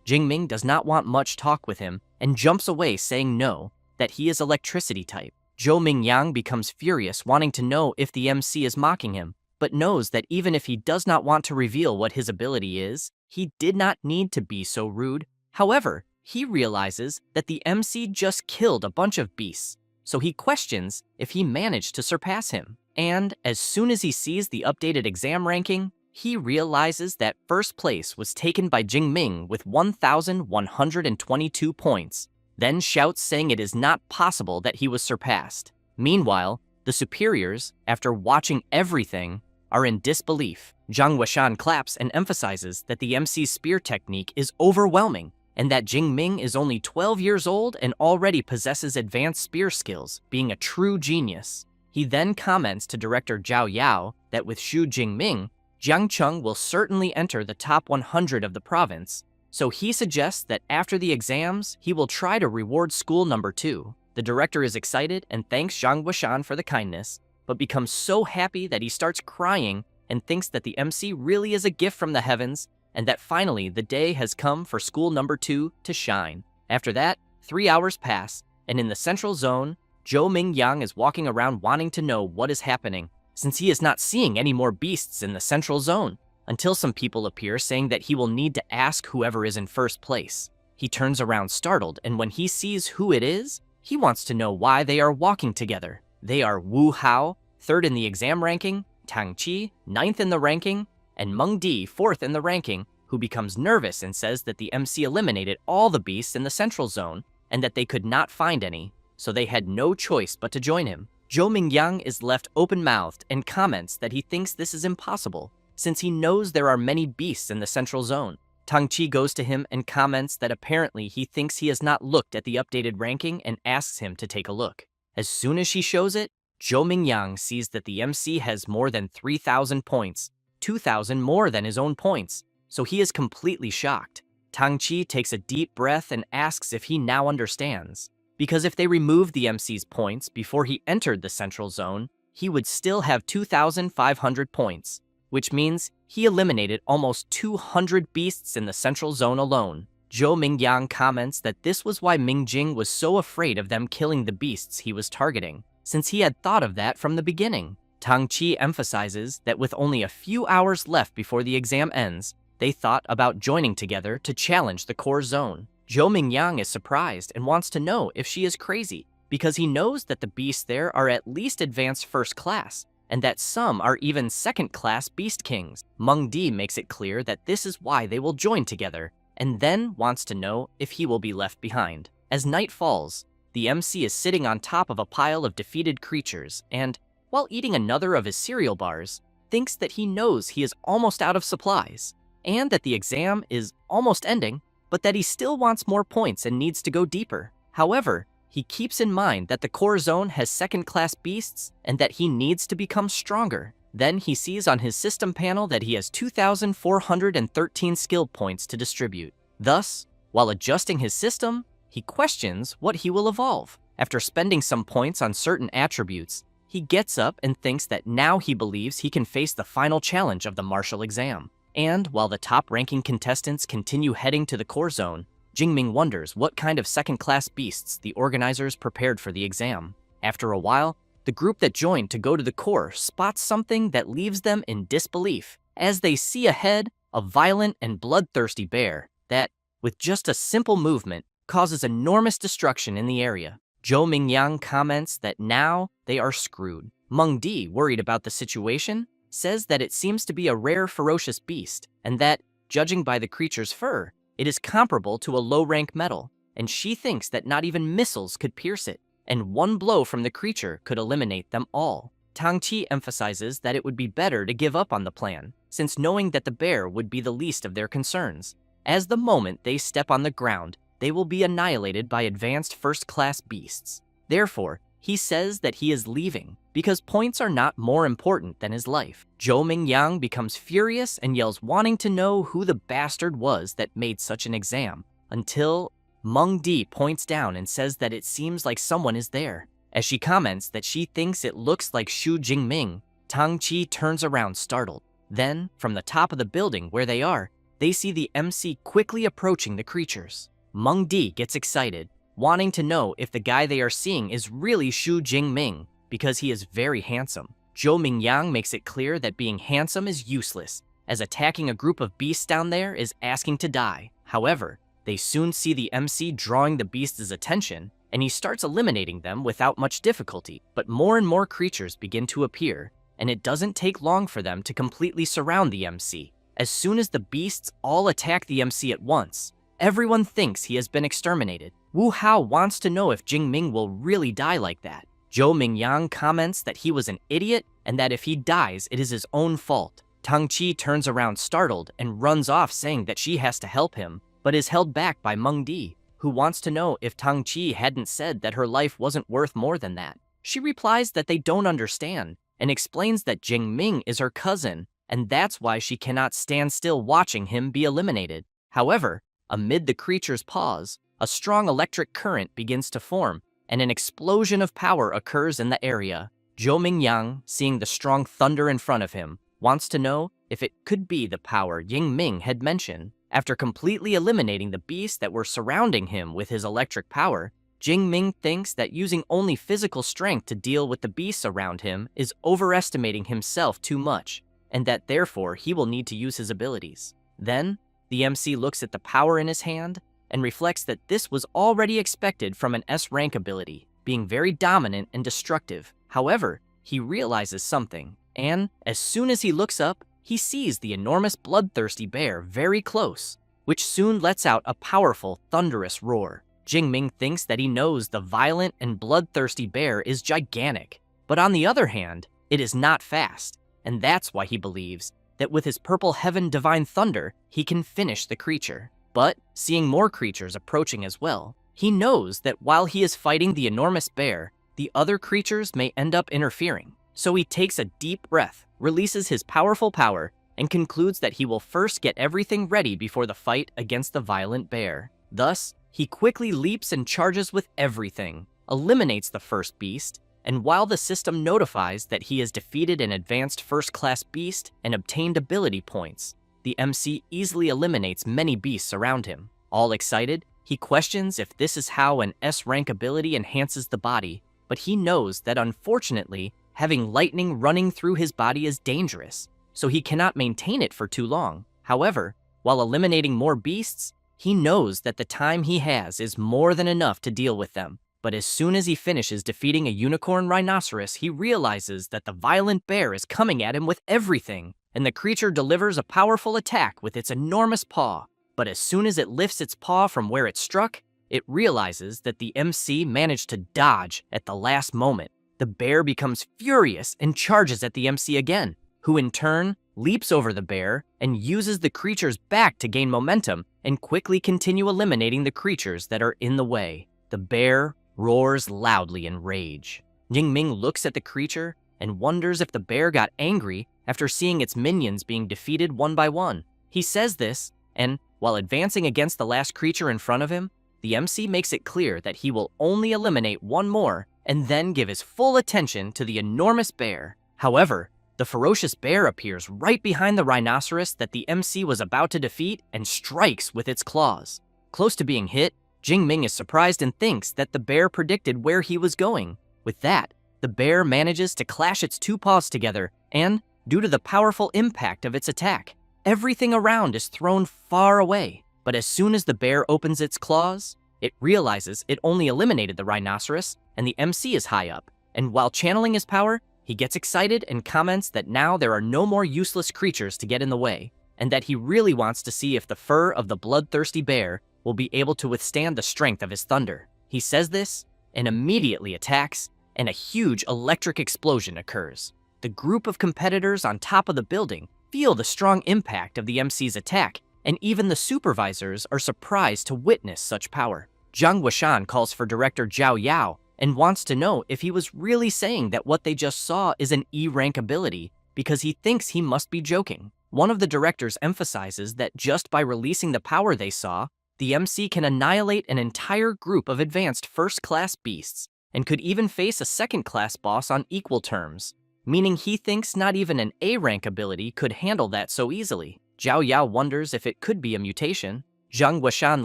Jingming does not want much talk with him and jumps away saying no, that he is electricity type. Zhou Mingyang becomes furious, wanting to know if the MC is mocking him, but knows that even if he does not want to reveal what his ability is, he did not need to be so rude. However, he realizes that the MC just killed a bunch of beasts, so he questions if he managed to surpass him. And as soon as he sees the updated exam ranking, he realizes that first place was taken by Jingming with 1,122 points, then shouts saying it is not possible that he was surpassed. Meanwhile, the superiors, after watching everything, are in disbelief. Zhang Weishan claps and emphasizes that the MC's spear technique is overwhelming, and that Jingming is only 12 years old and already possesses advanced spear skills, being a true genius. He then comments to director Zhao Yao that with Xu Jingming, Jiang Cheng will certainly enter the top 100 of the province, so he suggests that after the exams, he will try to reward school number 2. The director is excited and thanks Zhang Weishan for the kindness, but becomes so happy that he starts crying and thinks that the MC really is a gift from the heavens, and that finally the day has come for school number 2 to shine. After that, 3 hours pass, and in the central zone, Zhou Mingyang is walking around wanting to know what is happening, since he is not seeing any more beasts in the central zone, until some people appear saying that he will need to ask whoever is in first place. He turns around startled, and when he sees who it is, he wants to know why they are walking together. They are Wu Hao, 3rd in the exam ranking, Tang Qi, 9th in the ranking, and Meng Di, 4th in the ranking, who becomes nervous and says that the MC eliminated all the beasts in the central zone and that they could not find any, so they had no choice but to join him. Zhou Mingyang is left open-mouthed and comments that he thinks this is impossible, since he knows there are many beasts in the central zone. Tang Qi goes to him and comments that apparently he thinks he has not looked at the updated ranking and asks him to take a look. As soon as she shows it, Zhou Mingyang sees that the MC has more than 3,000 points, 2,000 more than his own points, so he is completely shocked. Tang Qi takes a deep breath and asks if he now understands, because if they removed the MC's points before he entered the central zone, he would still have 2,500 points, which means he eliminated almost 200 beasts in the central zone alone. Zhou Mingyang comments that this was why Mingjing was so afraid of them killing the beasts he was targeting, since he had thought of that from the beginning. Tang Qi emphasizes that with only a few hours left before the exam ends, they thought about joining together to challenge the core zone. Zhou Mingyang is surprised and wants to know if she is crazy, because he knows that the beasts there are at least advanced first class, and that some are even second-class beast kings. Meng Di makes it clear that this is why they will join together, and then wants to know if he will be left behind. As night falls, the MC is sitting on top of a pile of defeated creatures and, while eating another of his cereal bars, thinks that he knows he is almost out of supplies, and that the exam is almost ending, but that he still wants more points and needs to go deeper. However, he keeps in mind that the core zone has second-class beasts and that he needs to become stronger. Then he sees on his system panel that he has 2,413 skill points to distribute. Thus, while adjusting his system, he questions what he will evolve. After spending some points on certain attributes, he gets up and thinks that now he believes he can face the final challenge of the martial exam. And while the top-ranking contestants continue heading to the core zone, Jingming wonders what kind of second-class beasts the organizers prepared for the exam. After a while, the group that joined to go to the core spots something that leaves them in disbelief, as they see ahead a violent and bloodthirsty bear that, with just a simple movement, causes enormous destruction in the area. Zhou Mingyang comments that now they are screwed. Meng Di, worried about the situation, says that it seems to be a rare ferocious beast, and that, judging by the creature's fur, it is comparable to a low-rank metal, and she thinks that not even missiles could pierce it, and one blow from the creature could eliminate them all. Tang Qi emphasizes that it would be better to give up on the plan, since knowing that the bear would be the least of their concerns, as the moment they step on the ground, they will be annihilated by advanced first-class beasts. Therefore, he says that he is leaving because points are not more important than his life. Zhou Mingyang becomes furious and yells, wanting to know who the bastard was that made such an exam, until Meng Di points down and says that it seems like someone is there. As she comments that she thinks it looks like Xu Jingming, Tang Qi turns around startled. Then, from the top of the building where they are, they see the MC quickly approaching the creatures. Meng Di gets excited, wanting to know if the guy they are seeing is really Xu Jingming, because he is very handsome. Zhou Mingyang makes it clear that being handsome is useless, as attacking a group of beasts down there is asking to die. However, they soon see the MC drawing the beasts' attention, and he starts eliminating them without much difficulty. But more and more creatures begin to appear, and it doesn't take long for them to completely surround the MC. As soon as the beasts all attack the MC at once, everyone thinks he has been exterminated. Wu Hao wants to know if Jingming will really die like that. Zhou Mingyang comments that he was an idiot and that if he dies, it is his own fault. Tang Qi turns around startled and runs off saying that she has to help him, but is held back by Meng Di, who wants to know if Tang Qi hadn't said that her life wasn't worth more than that. She replies that they don't understand, and explains that Jingming is her cousin, and that's why she cannot stand still watching him be eliminated. However, amid the creature's pause, a strong electric current begins to form, and an explosion of power occurs in the area. Zhou Mingyang, seeing the strong thunder in front of him, wants to know if it could be the power Yingming had mentioned. After completely eliminating the beasts that were surrounding him with his electric power, Jingming thinks that using only physical strength to deal with the beasts around him is overestimating himself too much, and that therefore he will need to use his abilities. Then, the MC looks at the power in his hand and reflects that this was already expected from an S-rank ability, being very dominant and destructive. However, he realizes something, and as soon as he looks up, he sees the enormous bloodthirsty bear very close, which soon lets out a powerful, thunderous roar. Jingming thinks that he knows the violent and bloodthirsty bear is gigantic, but on the other hand, it is not fast, and that's why he believes that with his purple heaven divine thunder, he can finish the creature. But, seeing more creatures approaching as well, he knows that while he is fighting the enormous bear, the other creatures may end up interfering. So he takes a deep breath, releases his powerful power, and concludes that he will first get everything ready before the fight against the violent bear. Thus, he quickly leaps and charges with everything, eliminates the first beast, and while the system notifies that he has defeated an advanced first-class beast and obtained ability points, the MC easily eliminates many beasts around him. All excited, he questions if this is how an S-rank ability enhances the body, but he knows that unfortunately, having lightning running through his body is dangerous, so he cannot maintain it for too long. However, while eliminating more beasts, he knows that the time he has is more than enough to deal with them. But as soon as he finishes defeating a unicorn rhinoceros, he realizes that the violent bear is coming at him with everything, and the creature delivers a powerful attack with its enormous paw. But as soon as it lifts its paw from where it struck, it realizes that the MC managed to dodge at the last moment. The bear becomes furious and charges at the MC again, who in turn leaps over the bear and uses the creature's back to gain momentum and quickly continue eliminating the creatures that are in the way. The bear roars loudly in rage. Jingming looks at the creature and wonders if the bear got angry after seeing its minions being defeated one by one. He says this, and while advancing against the last creature in front of him, the MC makes it clear that he will only eliminate one more and then give his full attention to the enormous bear. However, the ferocious bear appears right behind the rhinoceros that the MC was about to defeat and strikes with its claws. Close to being hit, Jingming is surprised and thinks that the bear predicted where he was going. With that, the bear manages to clash its two paws together, and, due to the powerful impact of its attack, everything around is thrown far away. But as soon as the bear opens its claws, it realizes it only eliminated the rhinoceros, and the MC is high up. And while channeling his power, he gets excited and comments that now there are no more useless creatures to get in the way, and that he really wants to see if the fur of the bloodthirsty bear will be able to withstand the strength of his thunder. He says this, and immediately attacks, and a huge electric explosion occurs. The group of competitors on top of the building feel the strong impact of the MC's attack, and even the supervisors are surprised to witness such power. Zhang Wuxian calls for director Zhao Yao and wants to know if he was really saying that what they just saw is an E-rank ability because he thinks he must be joking. One of the directors emphasizes that just by releasing the power they saw, the MC can annihilate an entire group of advanced first-class beasts and could even face a second-class boss on equal terms, meaning he thinks not even an A-rank ability could handle that so easily. Zhao Yao wonders if it could be a mutation. Zhang Guoshan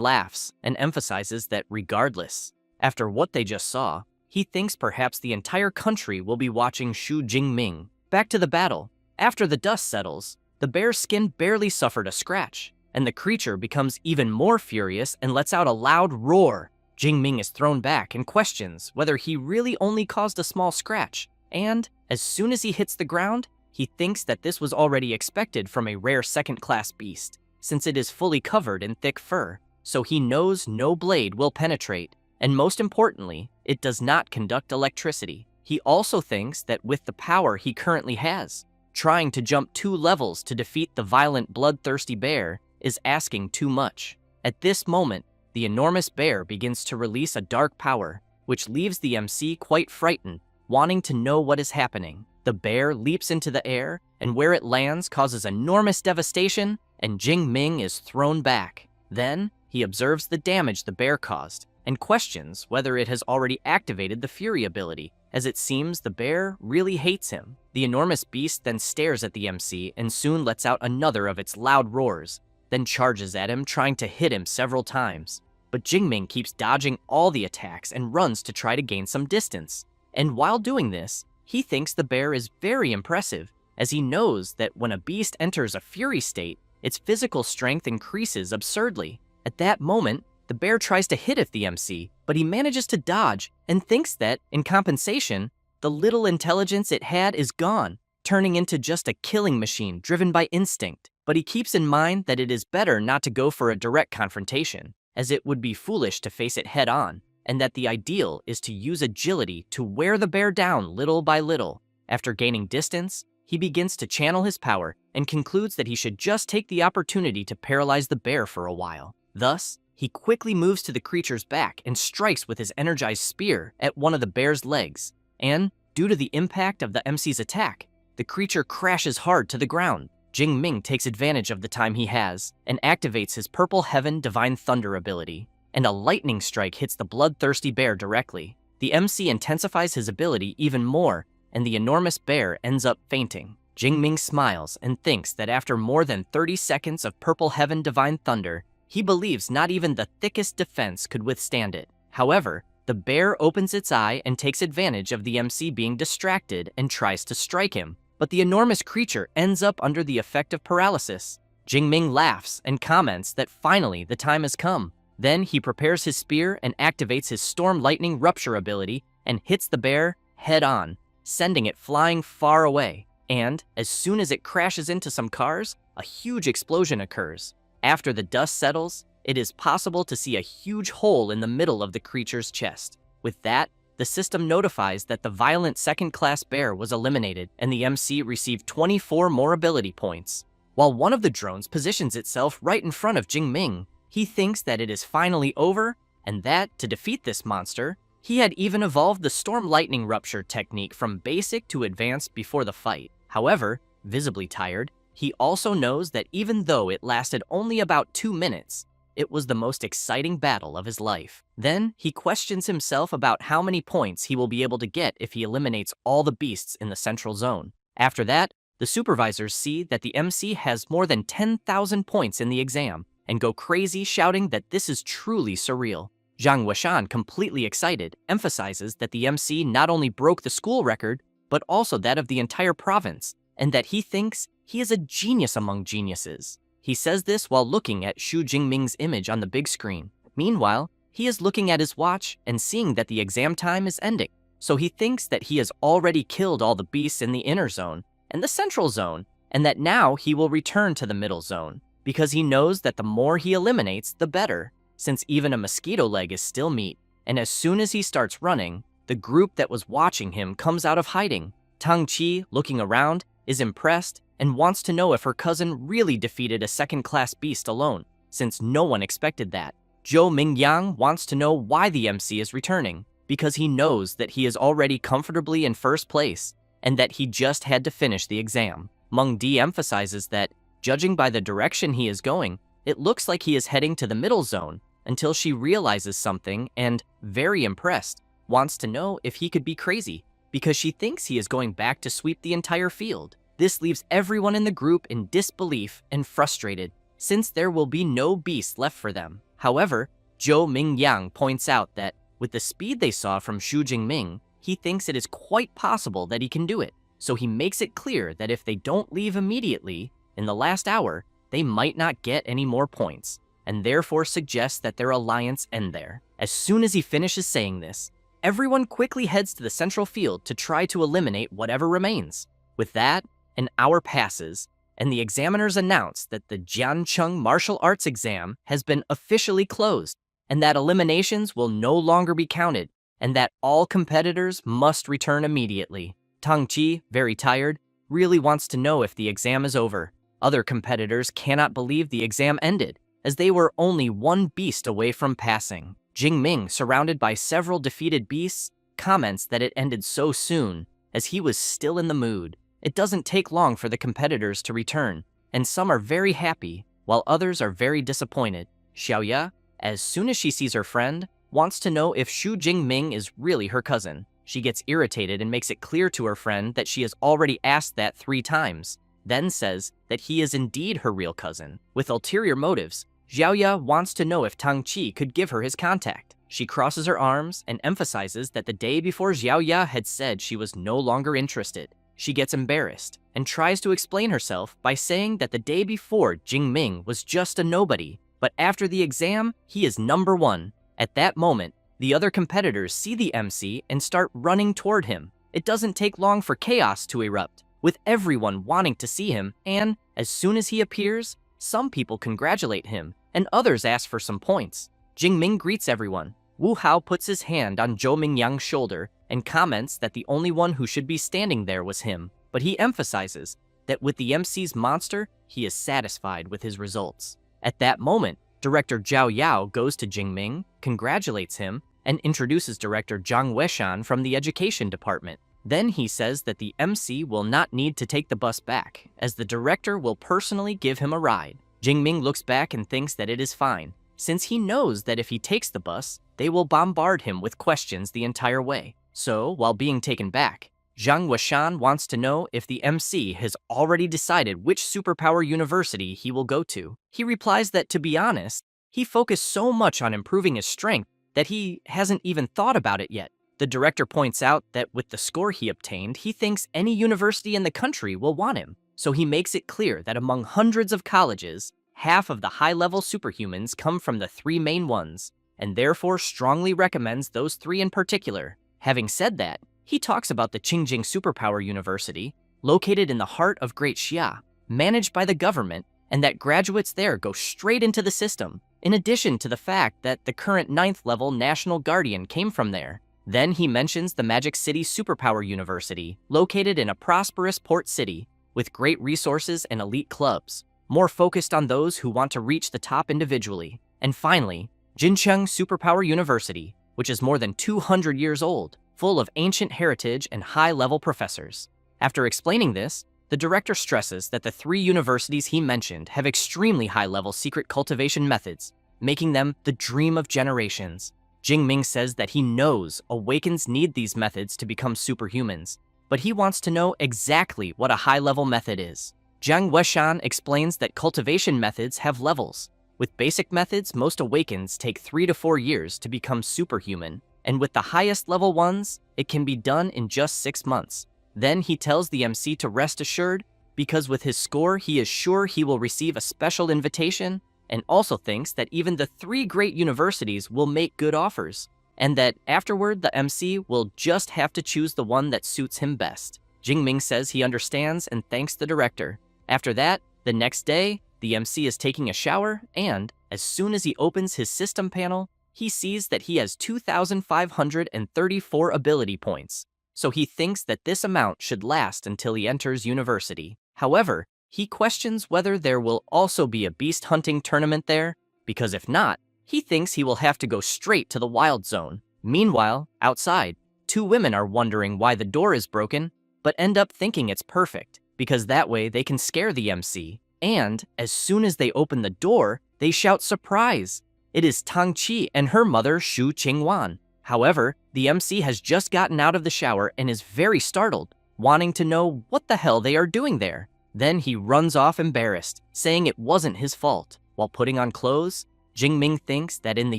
laughs and emphasizes that regardless, after what they just saw, he thinks perhaps the entire country will be watching Xu Jingming. Back to the battle. After the dust settles, the bear's skin barely suffered a scratch, and the creature becomes even more furious and lets out a loud roar. Jingming is thrown back and questions whether he really only caused a small scratch, and as soon as he hits the ground, he thinks that this was already expected from a rare second-class beast, since it is fully covered in thick fur, so he knows no blade will penetrate, and most importantly, it does not conduct electricity. He also thinks that with the power he currently has, trying to jump 2 levels to defeat the violent bloodthirsty bear is asking too much. At this moment, the enormous bear begins to release a dark power, which leaves the MC quite frightened, wanting to know what is happening. The bear leaps into the air, and where it lands causes enormous devastation, and Jingming is thrown back. Then, he observes the damage the bear caused, and questions whether it has already activated the Fury ability, as it seems the bear really hates him. The enormous beast then stares at the MC and soon lets out another of its loud roars, then charges at him, trying to hit him several times. But Jingming keeps dodging all the attacks and runs to try to gain some distance. And while doing this, he thinks the bear is very impressive, as he knows that when a beast enters a fury state, its physical strength increases absurdly. At that moment, the bear tries to hit at the MC, but he manages to dodge and thinks that, in compensation, the little intelligence it had is gone, turning into just a killing machine driven by instinct. But he keeps in mind that it is better not to go for a direct confrontation, as it would be foolish to face it head-on, and that the ideal is to use agility to wear the bear down little by little. After gaining distance, he begins to channel his power and concludes that he should just take the opportunity to paralyze the bear for a while. Thus, he quickly moves to the creature's back and strikes with his energized spear at one of the bear's legs, and, due to the impact of the MC's attack, the creature crashes hard to the ground. Jingming takes advantage of the time he has and activates his Purple Heaven Divine Thunder ability, and a lightning strike hits the bloodthirsty bear directly. The MC intensifies his ability even more, and the enormous bear ends up fainting. Jingming smiles and thinks that after more than 30 seconds of Purple Heaven Divine Thunder, he believes not even the thickest defense could withstand it. However, the bear opens its eye and takes advantage of the MC being distracted and tries to strike him, but the enormous creature ends up under the effect of paralysis. Jingming laughs and comments that finally the time has come. Then he prepares his spear and activates his Storm Lightning Rupture ability and hits the bear head-on, sending it flying far away. And, as soon as it crashes into some cars, a huge explosion occurs. After the dust settles, it is possible to see a huge hole in the middle of the creature's chest. With that, the system notifies that the violent second-class bear was eliminated, and the MC received 24 more ability points. While one of the drones positions itself right in front of Jingming, he thinks that it is finally over, and that, to defeat this monster, he had even evolved the Storm Lightning Rupture technique from basic to advanced before the fight. However, visibly tired, he also knows that even though it lasted only about 2 minutes, it was the most exciting battle of his life. Then, he questions himself about how many points he will be able to get if he eliminates all the beasts in the central zone. After that, the supervisors see that the MC has more than 10,000 points in the exam, and go crazy shouting that this is truly surreal. Zhang Guoshan, completely excited, emphasizes that the MC not only broke the school record, but also that of the entire province, and that he thinks he is a genius among geniuses. He says this while looking at Xu Jingming's image on the big screen. Meanwhile, he is looking at his watch and seeing that the exam time is ending, so he thinks that he has already killed all the beasts in the inner zone and the central zone, and that now he will return to the middle zone, because he knows that the more he eliminates, the better, since even a mosquito leg is still meat. And as soon as he starts running, the group that was watching him comes out of hiding. Tang Qi, looking around, is impressed and wants to know if her cousin really defeated a second-class beast alone, since no one expected that. Zhou Mingyang wants to know why the MC is returning. because he knows that he is already comfortably in first place and that he just had to finish the exam. Mung Di emphasizes that, judging by the direction he is going, it looks like he is heading to the middle zone until she realizes something and, very impressed, wants to know if he could be crazy because she thinks he is going back to sweep the entire field. This leaves everyone in the group in disbelief and frustrated, since there will be no beast left for them. However, Zhou Mingyang points out that with the speed they saw from Xu Jingming, he thinks it is quite possible that he can do it. So he makes it clear that if they don't leave immediately, in the last hour, they might not get any more points, and therefore suggests that their alliance end there. As soon as he finishes saying this, everyone quickly heads to the central field to try to eliminate whatever remains. With that, an hour passes, and the examiners announce that the Jiancheng martial arts exam has been officially closed, and that eliminations will no longer be counted, and that all competitors must return immediately. Tang Qi, very tired, really wants to know if the exam is over. Other competitors cannot believe the exam ended, as they were only one beast away from passing. Jingming, surrounded by several defeated beasts, comments that it ended so soon, as he was still in the mood. It doesn't take long for the competitors to return, and some are very happy, while others are very disappointed. Xiaoya, as soon as she sees her friend, wants to know if Xu Jingming is really her cousin. She gets irritated and makes it clear to her friend that she has already asked that 3 times, then says that he is indeed her real cousin. With ulterior motives, Xiaoya wants to know if Tang Qi could give her his contact. She crosses her arms and emphasizes that the day before Xiaoya had said she was no longer interested. She gets embarrassed and tries to explain herself by saying that the day before Jingming was just a nobody, but after the exam, he is number 1. At that moment, the other competitors see the MC and start running toward him. It doesn't take long for chaos to erupt, with everyone wanting to see him, and as soon as he appears, some people congratulate him, and others ask for some points. Jingming greets everyone. Wu Hao puts his hand on Zhou Mingyang's shoulder and comments that the only one who should be standing there was him, but he emphasizes that with the MC's monster, he is satisfied with his results. At that moment, Director Zhao Yao goes to Jingming, congratulates him, and introduces Director Zhang Weishan from the Education Department. Then he says that the MC will not need to take the bus back, as the director will personally give him a ride. Jingming looks back and thinks that it is fine, since he knows that if he takes the bus, they will bombard him with questions the entire way. So, while being taken back, Zhang Weishan wants to know if the MC has already decided which superpower university he will go to. He replies that, to be honest, he focused so much on improving his strength that he hasn't even thought about it yet. The director points out that with the score he obtained, he thinks any university in the country will want him. So he makes it clear that among hundreds of colleges, half of the high-level superhumans come from the 3 main ones, and therefore strongly recommends those 3 in particular. Having said that, he talks about the Qingjing Superpower University, located in the heart of Great Xia, managed by the government, and that graduates there go straight into the system, in addition to the fact that the current 9th level National Guardian came from there. Then he mentions the Magic City Superpower University, located in a prosperous port city, with great resources and elite clubs, more focused on those who want to reach the top individually. And finally, Jincheng Superpower University, which is more than 200 years old, full of ancient heritage and high-level professors. After explaining this, the director stresses that the 3 universities he mentioned have extremely high-level secret cultivation methods, making them the dream of generations. Jingming says that he knows Awakens need these methods to become superhumans, but he wants to know exactly what a high-level method is. Zhang Weishan explains that cultivation methods have levels. With basic methods, most Awakens take 3 to 4 years to become superhuman, and with the highest level ones, it can be done in just 6 months. Then he tells the MC to rest assured, because with his score he is sure he will receive a special invitation, and also thinks that even the 3 great universities will make good offers, and that afterward the MC will just have to choose the one that suits him best. Jingming says he understands and thanks the director. After that, the next day, the MC is taking a shower, and as soon as he opens his system panel, he sees that he has 2,534 ability points. So he thinks that this amount should last until he enters university. However, he questions whether there will also be a beast hunting tournament there, because if not, he thinks he will have to go straight to the wild zone. Meanwhile, outside, two women are wondering why the door is broken, but end up thinking it's perfect, because that way they can scare the MC. And, as soon as they open the door, they shout surprise! It is Tang Chi and her mother Shu Qingwan. However, the MC has just gotten out of the shower and is very startled, wanting to know what the hell they are doing there. Then he runs off embarrassed, saying it wasn't his fault. While putting on clothes, Jingming thinks that in the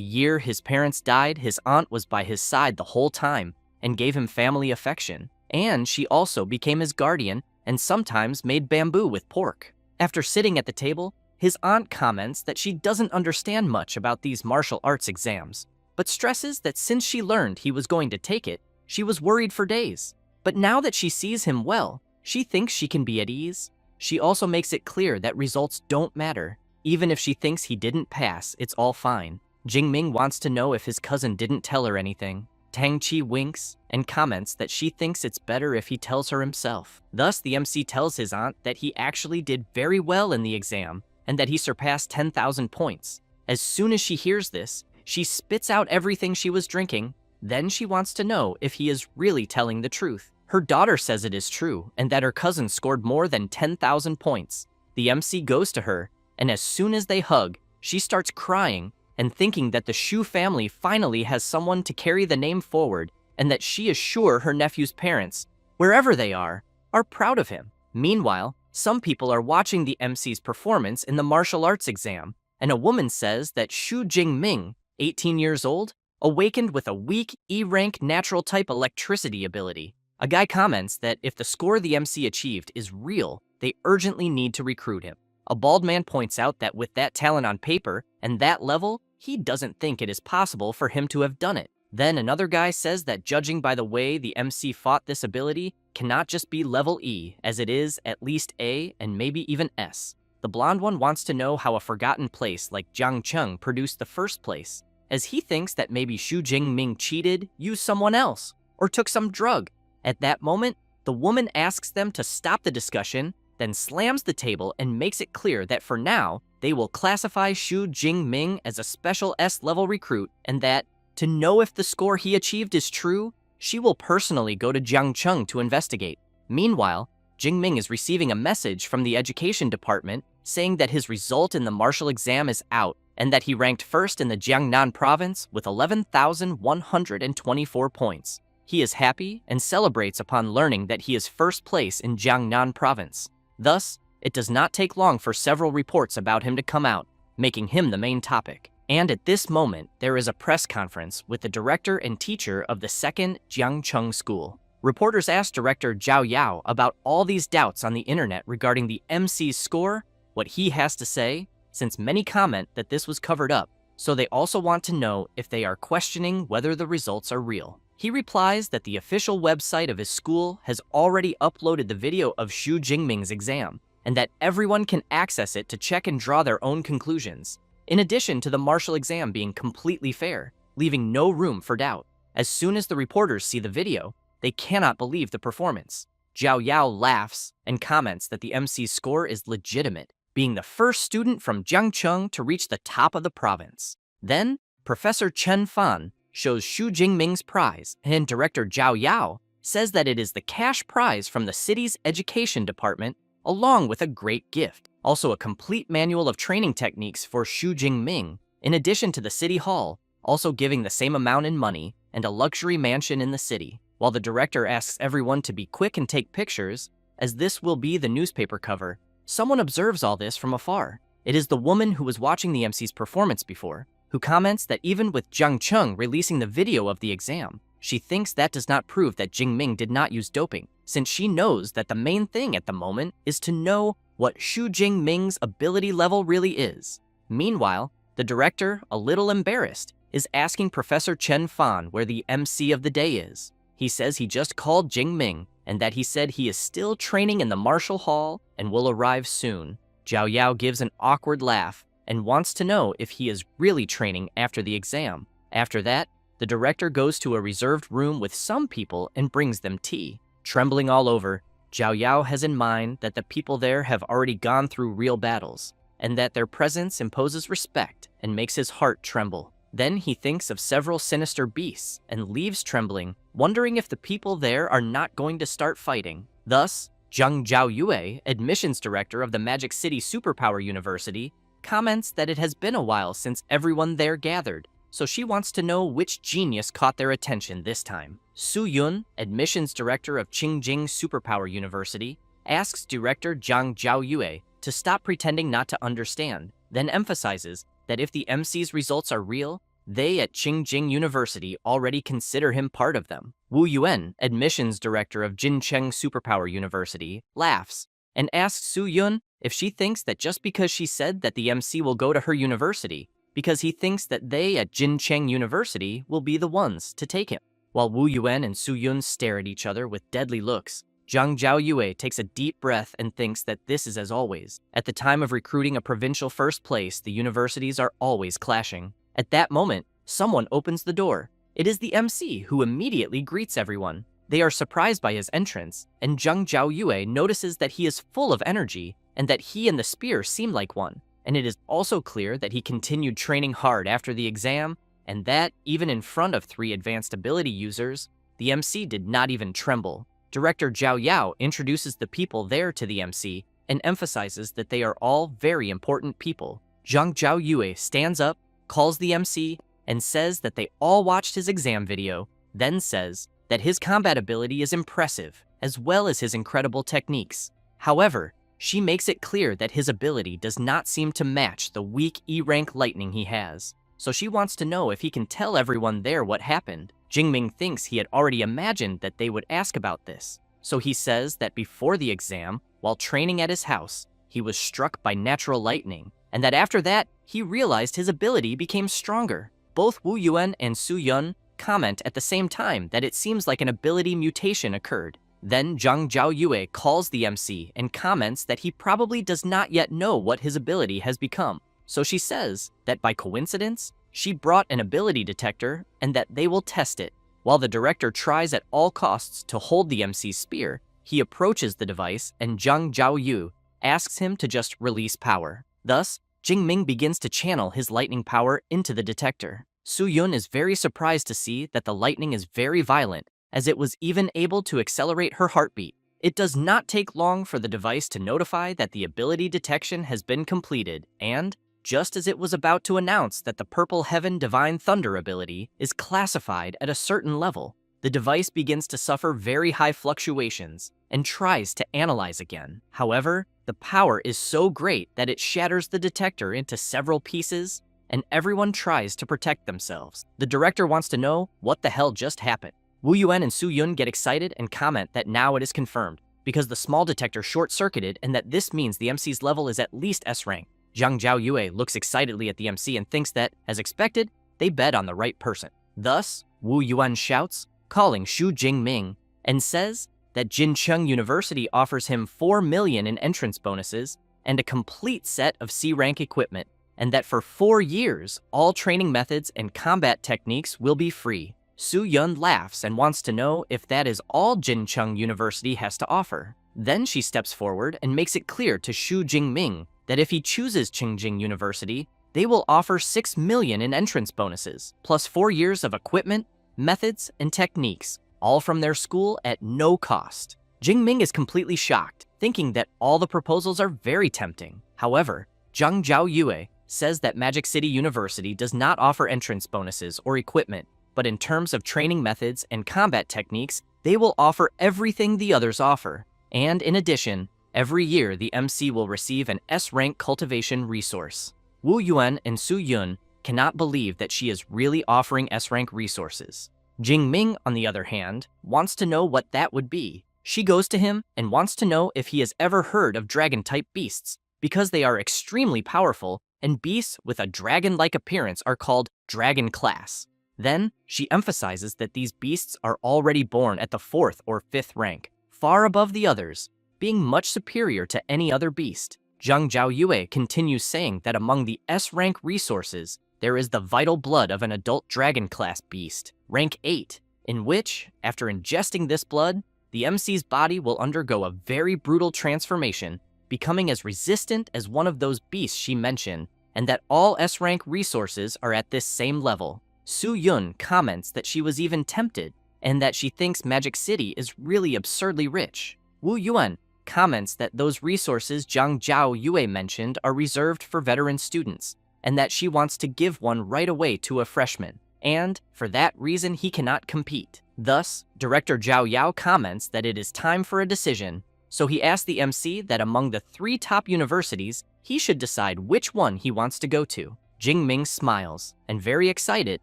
year his parents died, his aunt was by his side the whole time and gave him family affection, and she also became his guardian and sometimes made bamboo with pork. After sitting at the table, his aunt comments that she doesn't understand much about these martial arts exams, but stresses that since she learned he was going to take it, she was worried for days. But now that she sees him well, she thinks she can be at ease. She also makes it clear that results don't matter. Even if she thinks he didn't pass, it's all fine. Jingming wants to know if his cousin didn't tell her anything. Tang Chi winks and comments that she thinks it's better if he tells her himself. Thus, the MC tells his aunt that he actually did very well in the exam and that he surpassed 10,000 points. As soon as she hears this, she spits out everything she was drinking. Then she wants to know if he is really telling the truth. Her daughter says it is true and that her cousin scored more than 10,000 points. The MC goes to her, and as soon as they hug, she starts crying and thinking that the Shu family finally has someone to carry the name forward and that she is sure her nephew's parents, wherever they are proud of him. Meanwhile, some people are watching the MC's performance in the martial arts exam, and a woman says that Shu Jingming, 18 years old, awakened with a weak E-rank natural type electricity ability. A guy comments that if the score the MC achieved is real, they urgently need to recruit him. A bald man points out that with that talent on paper and that level, he doesn't think it is possible for him to have done it. Then another guy says that judging by the way the MC fought this ability cannot just be level E, as it is at least A and maybe even S. The blonde one wants to know how a forgotten place like Jiangcheng produced the first place, as he thinks that maybe Shu Jingming cheated, used someone else, or took some drug. At that moment, the woman asks them to stop the discussion, then slams the table and makes it clear that for now, they will classify Shu Jingming as a special S-level recruit and that, to know if the score he achieved is true, she will personally go to Jiangcheng to investigate. Meanwhile, Jingming is receiving a message from the education department saying that his result in the martial exam is out and that he ranked first in the Jiangnan province with 11,124 points. He is happy and celebrates upon learning that he is first place in Jiangnan province. Thus, it does not take long for several reports about him to come out, making him the main topic. And at this moment, there is a press conference with the director and teacher of the second Jiangcheng school. Reporters ask director Zhao Yao about all these doubts on the internet regarding the MC's score, what he has to say, since many comment that this was covered up, so they also want to know if they are questioning whether the results are real. He replies that the official website of his school has already uploaded the video of Shu Jingming's exam, and that everyone can access it to check and draw their own conclusions, in addition to the martial exam being completely fair, leaving no room for doubt. As soon as the reporters see the video, they cannot believe the performance. Zhao Yao laughs and comments that the MC's score is legitimate, being the first student from Jiangcheng to reach the top of the province. Then, Professor Chen Fan shows Shu Jingming's prize, and director Zhao Yao says that it is the cash prize from the city's education department, along with a great gift. Also a complete manual of training techniques for Shu Jingming, in addition to the city hall, also giving the same amount in money, and a luxury mansion in the city. While the director asks everyone to be quick and take pictures, as this will be the newspaper cover, someone observes all this from afar. It is the woman who was watching the MC's performance before, who comments that even with Jiangcheng releasing the video of the exam, she thinks that does not prove that Jingming did not use doping, since she knows that the main thing at the moment is to know what Shu Jingming's ability level really is. Meanwhile, the director, a little embarrassed, is asking Professor Chen Fan where the MC of the day is. He says he just called Jingming and that he said he is still training in the martial hall and will arrive soon. Zhao Yao gives an awkward laugh and wants to know if he is really training after the exam. After that, the director goes to a reserved room with some people and brings them tea. Trembling all over, Zhao Yao has in mind that the people there have already gone through real battles, and that their presence imposes respect and makes his heart tremble. Then he thinks of several sinister beasts and leaves trembling, wondering if the people there are not going to start fighting. Thus, Zhang Zhaoyue, admissions director of the Magic City Superpower University, comments that it has been a while since everyone there gathered, so she wants to know which genius caught their attention this time. Su Yun, admissions director of Qingjing Superpower University, asks director Zhang Zhaoyue to stop pretending not to understand, then emphasizes that if the MC's results are real, they at Qingjing University already consider him part of them. Wu Yuan, admissions director of Jincheng Superpower University, laughs and asks Su Yun if she thinks that just because she said that the MC will go to her university, because he thinks that they at Jincheng University will be the ones to take him. While Wu Yuan and Su Yun stare at each other with deadly looks, Zhang Zhaoyue takes a deep breath and thinks that this is as always. At the time of recruiting a provincial first place, the universities are always clashing. At that moment, someone opens the door. It is the MC, who immediately greets everyone. They are surprised by his entrance, and Zhang Zhaoyue notices that he is full of energy and that he and the spear seem like one. And it is also clear that he continued training hard after the exam, and that, even in front of 3 advanced ability users, the MC did not even tremble. Director Zhao Yao introduces the people there to the MC and emphasizes that they are all very important people. Zhang Zhaoyue stands up, calls the MC, and says that they all watched his exam video, then says that his combat ability is impressive, as well as his incredible techniques. However, she makes it clear that his ability does not seem to match the weak E-rank lightning he has, so she wants to know if he can tell everyone there what happened. Jingming thinks he had already imagined that they would ask about this, so he says that before the exam, while training at his house, he was struck by natural lightning, and that after that, he realized his ability became stronger. Both Wu Yuan and Su Yun comment at the same time that it seems like an ability mutation occurred. Then Zhang Zhaoyue calls the MC and comments that he probably does not yet know what his ability has become. So she says that by coincidence, she brought an ability detector and that they will test it. While the director tries at all costs to hold the MC's spear, he approaches the device and Zhang Zhaoyu asks him to just release power. Thus, Jingming begins to channel his lightning power into the detector. Su Yun is very surprised to see that the lightning is very violent, as it was even able to accelerate her heartbeat. It does not take long for the device to notify that the ability detection has been completed, and, just as it was about to announce that the Purple Heaven Divine Thunder ability is classified at a certain level, the device begins to suffer very high fluctuations and tries to analyze again. However, the power is so great that it shatters the detector into several pieces, and everyone tries to protect themselves. The director wants to know what the hell just happened. Wu Yuan and Su Yun get excited and comment that now it is confirmed, because the small detector short-circuited and that this means the MC's level is at least S rank. Zhang Zhaoyue looks excitedly at the MC and thinks that, as expected, they bet on the right person. Thus, Wu Yuan shouts, calling Xu Jingming, and says that Jincheng University offers him 4 million in entrance bonuses and a complete set of C-rank equipment, and that for 4 years, all training methods and combat techniques will be free. Su Yun laughs and wants to know if that is all Jincheng University has to offer. Then she steps forward and makes it clear to Xu Jingming that if he chooses Qingjing University, they will offer 6 million in entrance bonuses, plus 4 years of equipment, methods, and techniques, all from their school at no cost. Jingming is completely shocked, thinking that all the proposals are very tempting. However, Zhang Zhaoyue says that Magic City University does not offer entrance bonuses or equipment, but in terms of training methods and combat techniques, they will offer everything the others offer. And in addition, every year the MC will receive an S-rank cultivation resource. Wu Yuan and Su Yun cannot believe that she is really offering S-rank resources. Jingming, on the other hand, wants to know what that would be. She goes to him and wants to know if he has ever heard of dragon-type beasts, because they are extremely powerful, and beasts with a dragon-like appearance are called dragon class. Then, she emphasizes that these beasts are already born at the 4th or 5th rank, far above the others, being much superior to any other beast. Zhang Zhaoyue continues saying that among the S-rank resources, there is the vital blood of an adult dragon class beast, rank 8, in which, after ingesting this blood, the MC's body will undergo a very brutal transformation, becoming as resistant as one of those beasts she mentioned, and that all S-rank resources are at this same level. Su-yun comments that she was even tempted, and that she thinks Magic City is really absurdly rich. Wu-yuan comments that those resources Zhang Zhaoyue mentioned are reserved for veteran students, and that she wants to give one right away to a freshman, and for that reason he cannot compete. Thus, Director Zhao Yao comments that it is time for a decision, so he asked the MC that among the 3 top universities, he should decide which one he wants to go to. Jingming smiles, and very excited,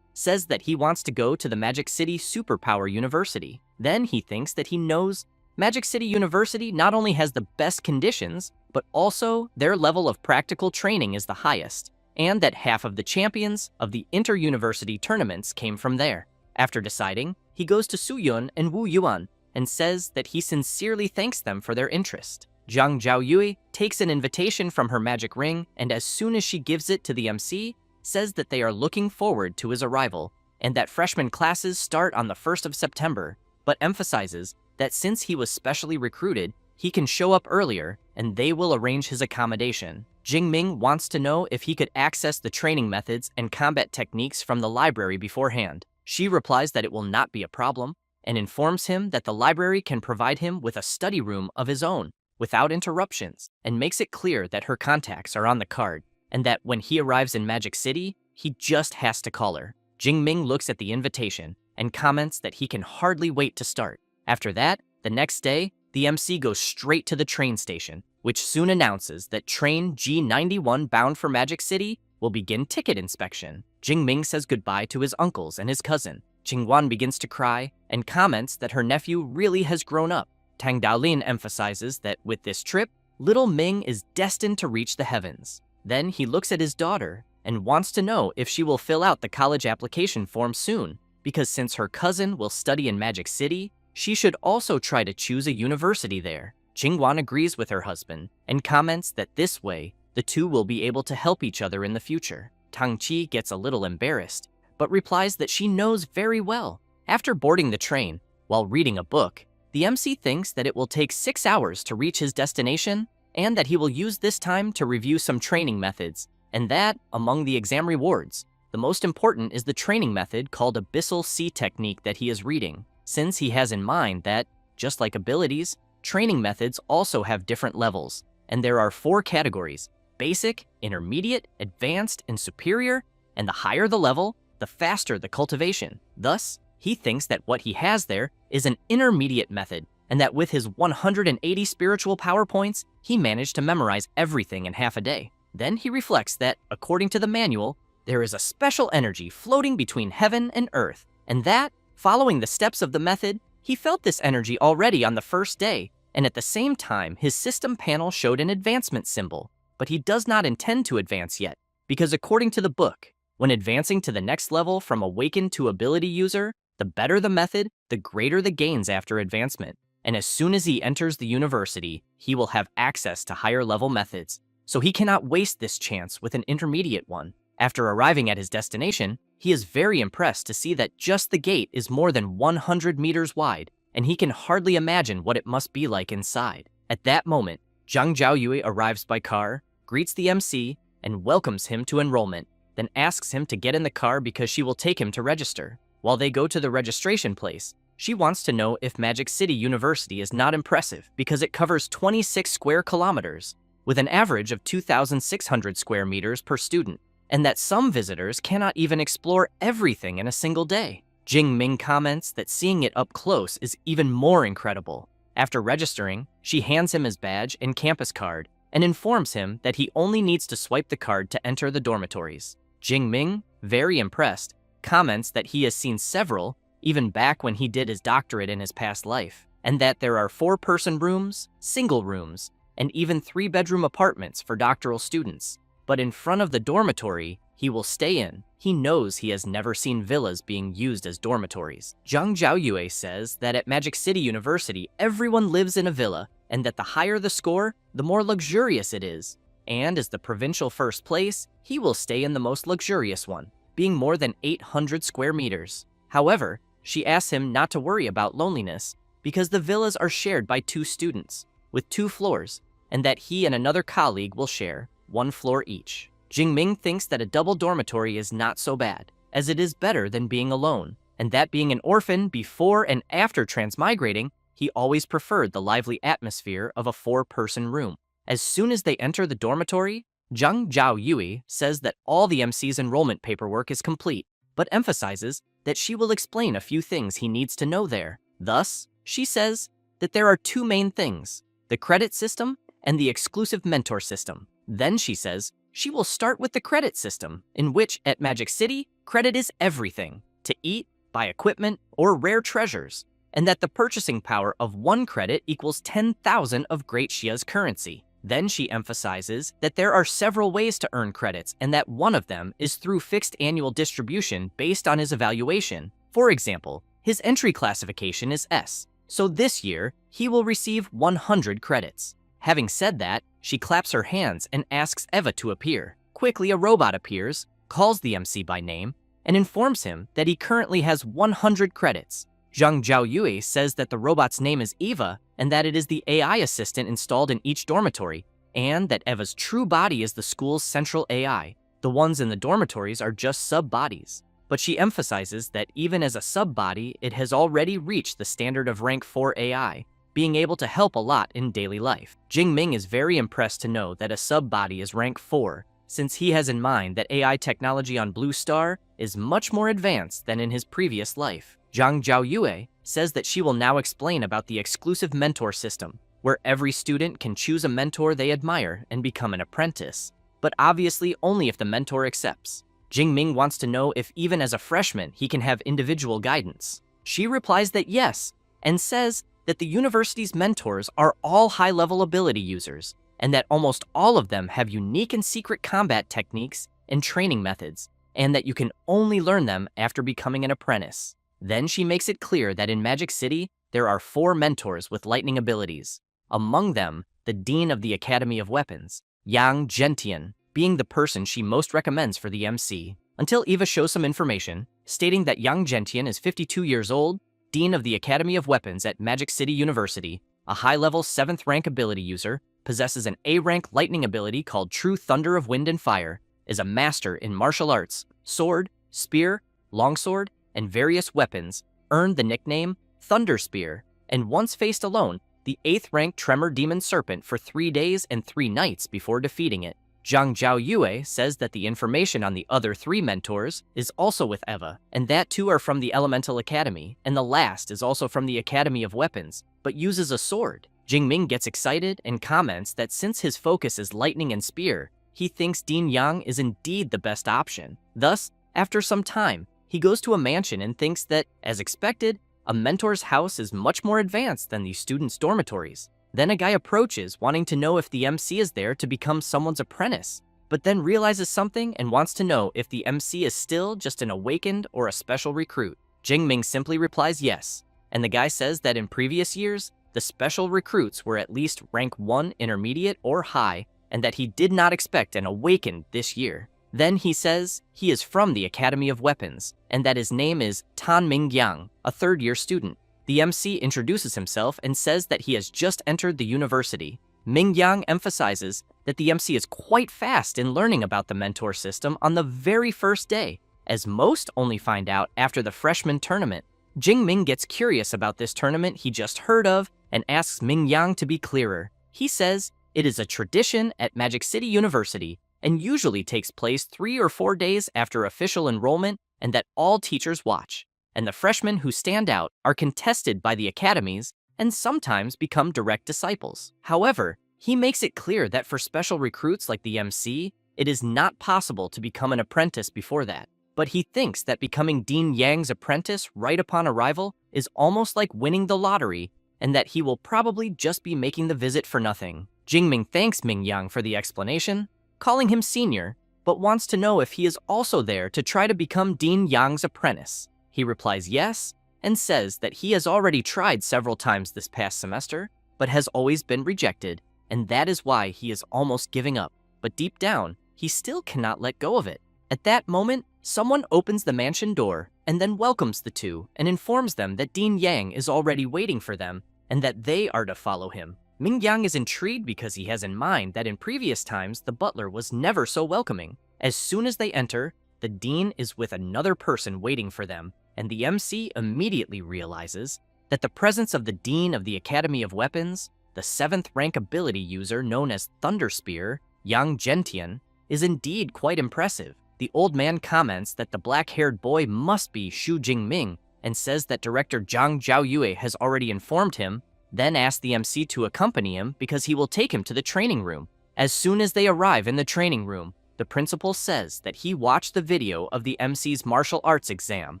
says that he wants to go to the Magic City Superpower University. Then he thinks that he knows Magic City University not only has the best conditions, but also their level of practical training is the highest, and that half of the champions of the inter-university tournaments came from there. After deciding, he goes to Su-yun and Wu-yuan and says that he sincerely thanks them for their interest. Zhang Zhaoyue takes an invitation from her magic ring, and as soon as she gives it to the MC, says that they are looking forward to his arrival, and that freshman classes start on the 1st of September, but emphasizes that since he was specially recruited, he can show up earlier, and they will arrange his accommodation. Jingming wants to know if he could access the training methods and combat techniques from the library beforehand. She replies that it will not be a problem, and informs him that the library can provide him with a study room of his own, without interruptions, and makes it clear that her contacts are on the card, and that when he arrives in Magic City, he just has to call her. Jingming looks at the invitation, and comments that he can hardly wait to start. After that, the next day, the MC goes straight to the train station, which soon announces that train G91 bound for Magic City will begin ticket inspection. Jingming says goodbye to his uncles and his cousin. Qingguan begins to cry and comments that her nephew really has grown up. Tang Daolin emphasizes that with this trip, little Ming is destined to reach the heavens. Then he looks at his daughter and wants to know if she will fill out the college application form soon, because since her cousin will study in Magic City, she should also try to choose a university there. Qingguan agrees with her husband and comments that this way, the two will be able to help each other in the future. Tang Qi gets a little embarrassed, but replies that she knows very well. After boarding the train, while reading a book, the MC thinks that it will take 6 hours to reach his destination, and that he will use this time to review some training methods, and that, among the exam rewards, the most important is the training method called Abyssal Sea Technique that he is reading, since he has in mind that, just like abilities, training methods also have different levels, and there are 4 categories: basic, intermediate, advanced, and superior, and the higher the level, the faster the cultivation. Thus, he thinks that what he has there is an intermediate method, and that with his 180 spiritual power points, he managed to memorize everything in half a day. Then he reflects that, according to the manual, there is a special energy floating between heaven and earth, and that, following the steps of the method, he felt this energy already on the first day, and at the same time, his system panel showed an advancement symbol, but he does not intend to advance yet, because according to the book, when advancing to the next level from awakened to ability user, the better the method, the greater the gains after advancement. And as soon as he enters the university, he will have access to higher level methods, so he cannot waste this chance with an intermediate one. After arriving at his destination, he is very impressed to see that just the gate is more than 100 meters wide, and he can hardly imagine what it must be like inside. At that moment, Zhang Zhaoyue arrives by car, greets the MC, and welcomes him to enrollment, then asks him to get in the car because she will take him to register. While they go to the registration place, she wants to know if Magic City University is not impressive because it covers 26 square kilometers, with an average of 2,600 square meters per student, and that some visitors cannot even explore everything in a single day. Jingming comments that seeing it up close is even more incredible. After registering, she hands him his badge and campus card and informs him that he only needs to swipe the card to enter the dormitories. Jingming, very impressed, comments that he has seen several, even back when he did his doctorate in his past life, and that there are 4-person rooms, single rooms, and even 3-bedroom apartments for doctoral students. But in front of the dormitory he will stay in, he knows he has never seen villas being used as dormitories. Zhang Zhaoyue says that at Magic City University everyone lives in a villa, and that the higher the score, the more luxurious it is. And as the provincial first place, he will stay in the most luxurious one, being more than 800 square meters. However, she asks him not to worry about loneliness, because the villas are shared by 2 students, with 2 floors, and that he and another colleague will share 1 floor each. Jingming thinks that a double dormitory is not so bad, as it is better than being alone, and that being an orphan before and after transmigrating, he always preferred the lively atmosphere of a 4-person room. As soon as they enter the dormitory, Zhang Zhaoyui says that all the MC's enrollment paperwork is complete, but emphasizes that she will explain a few things he needs to know there. Thus, she says that there are 2 main things, the credit system and the exclusive mentor system. Then she says she will start with the credit system, in which at Magic City, credit is everything, to eat, buy equipment, or rare treasures, and that the purchasing power of 1 credit equals 10,000 of Great Xia's currency. Then she emphasizes that there are several ways to earn credits and that one of them is through fixed annual distribution based on his evaluation. For example, his entry classification is S, so this year he will receive 100 credits. Having said that, she claps her hands and asks Eva to appear. Quickly, a robot appears, calls the MC by name, and informs him that he currently has 100 credits. Zhang Zhaoyui says that the robot's name is Eva and that it is the AI assistant installed in each dormitory, and that Eva's true body is the school's central AI. The ones in the dormitories are just sub-bodies. But she emphasizes that even as a sub-body, it has already reached the standard of rank 4 AI, being able to help a lot in daily life. Jingming is very impressed to know that a sub-body is rank 4, since he has in mind that AI technology on Blue Star is much more advanced than in his previous life. Zhang Zhaoyue says that she will now explain about the exclusive mentor system, where every student can choose a mentor they admire and become an apprentice, but obviously only if the mentor accepts. Jingming wants to know if even as a freshman he can have individual guidance. She replies that yes, and says that the university's mentors are all high-level ability users, and that almost all of them have unique and secret combat techniques and training methods, and that you can only learn them after becoming an apprentice. Then she makes it clear that in Magic City, there are 4 mentors with lightning abilities. Among them, the Dean of the Academy of Weapons, Yang Zhentian, being the person she most recommends for the MC, until Eva shows some information, stating that Yang Zhentian is 52 years old, Dean of the Academy of Weapons at Magic City University, a high-level 7th rank ability user, possesses an A-rank lightning ability called True Thunder of Wind and Fire, is a master in martial arts, sword, spear, longsword, and various weapons, earned the nickname Thunder Spear, and once faced alone the 8th rank Tremor Demon Serpent for 3 days and 3 nights before defeating it. Zhang Zhaoyue says that the information on the other 3 mentors is also with Eva, and that 2 are from the Elemental Academy, and the last is also from the Academy of Weapons, but uses a sword. Jingming gets excited and comments that since his focus is lightning and spear, he thinks Dean Yang is indeed the best option. Thus, after some time, he goes to a mansion and thinks that, as expected, a mentor's house is much more advanced than the students' dormitories. Then a guy approaches, wanting to know if the MC is there to become someone's apprentice, but then realizes something and wants to know if the MC is still just an awakened or a special recruit. Jingming simply replies yes, and the guy says that in previous years, the special recruits were at least rank 1 intermediate or high, and that he did not expect an awakened this year. Then he says he is from the Academy of Weapons, and that his name is Tan Mingyang, a 3rd-year student. The MC introduces himself and says that he has just entered the university. Mingyang emphasizes that the MC is quite fast in learning about the mentor system on the very first day, as most only find out after the freshman tournament. Jingming gets curious about this tournament he just heard of and asks Mingyang to be clearer. He says it is a tradition at Magic City University and usually takes place 3 or 4 days after official enrollment, and that all teachers watch, and the freshmen who stand out are contested by the academies and sometimes become direct disciples. However, he makes it clear that for special recruits like the MC, it is not possible to become an apprentice before that. But he thinks that becoming Dean Yang's apprentice right upon arrival is almost like winning the lottery, and that he will probably just be making the visit for nothing. Jingming thanks Mingyang for the explanation, calling him senior, but wants to know if he is also there to try to become Dean Yang's apprentice. He replies yes, and says that he has already tried several times this past semester, but has always been rejected, and that is why he is almost giving up. But deep down, he still cannot let go of it. At that moment, someone opens the mansion door and then welcomes the 2 and informs them that Dean Yang is already waiting for them and that they are to follow him. Mingyang is intrigued because he has in mind that in previous times the butler was never so welcoming. As soon as they enter, the dean is with another person waiting for them, and the MC immediately realizes that the presence of the dean of the Academy of Weapons, the 7th rank ability user known as Thunder Spear, Yang Gentian, is indeed quite impressive. The old man comments that the black-haired boy must be Xu Jingming and says that director Zhang Zhaoyue has already informed him, then asks the MC to accompany him because he will take him to the training room. As soon as they arrive in the training room, the principal says that he watched the video of the MC's martial arts exam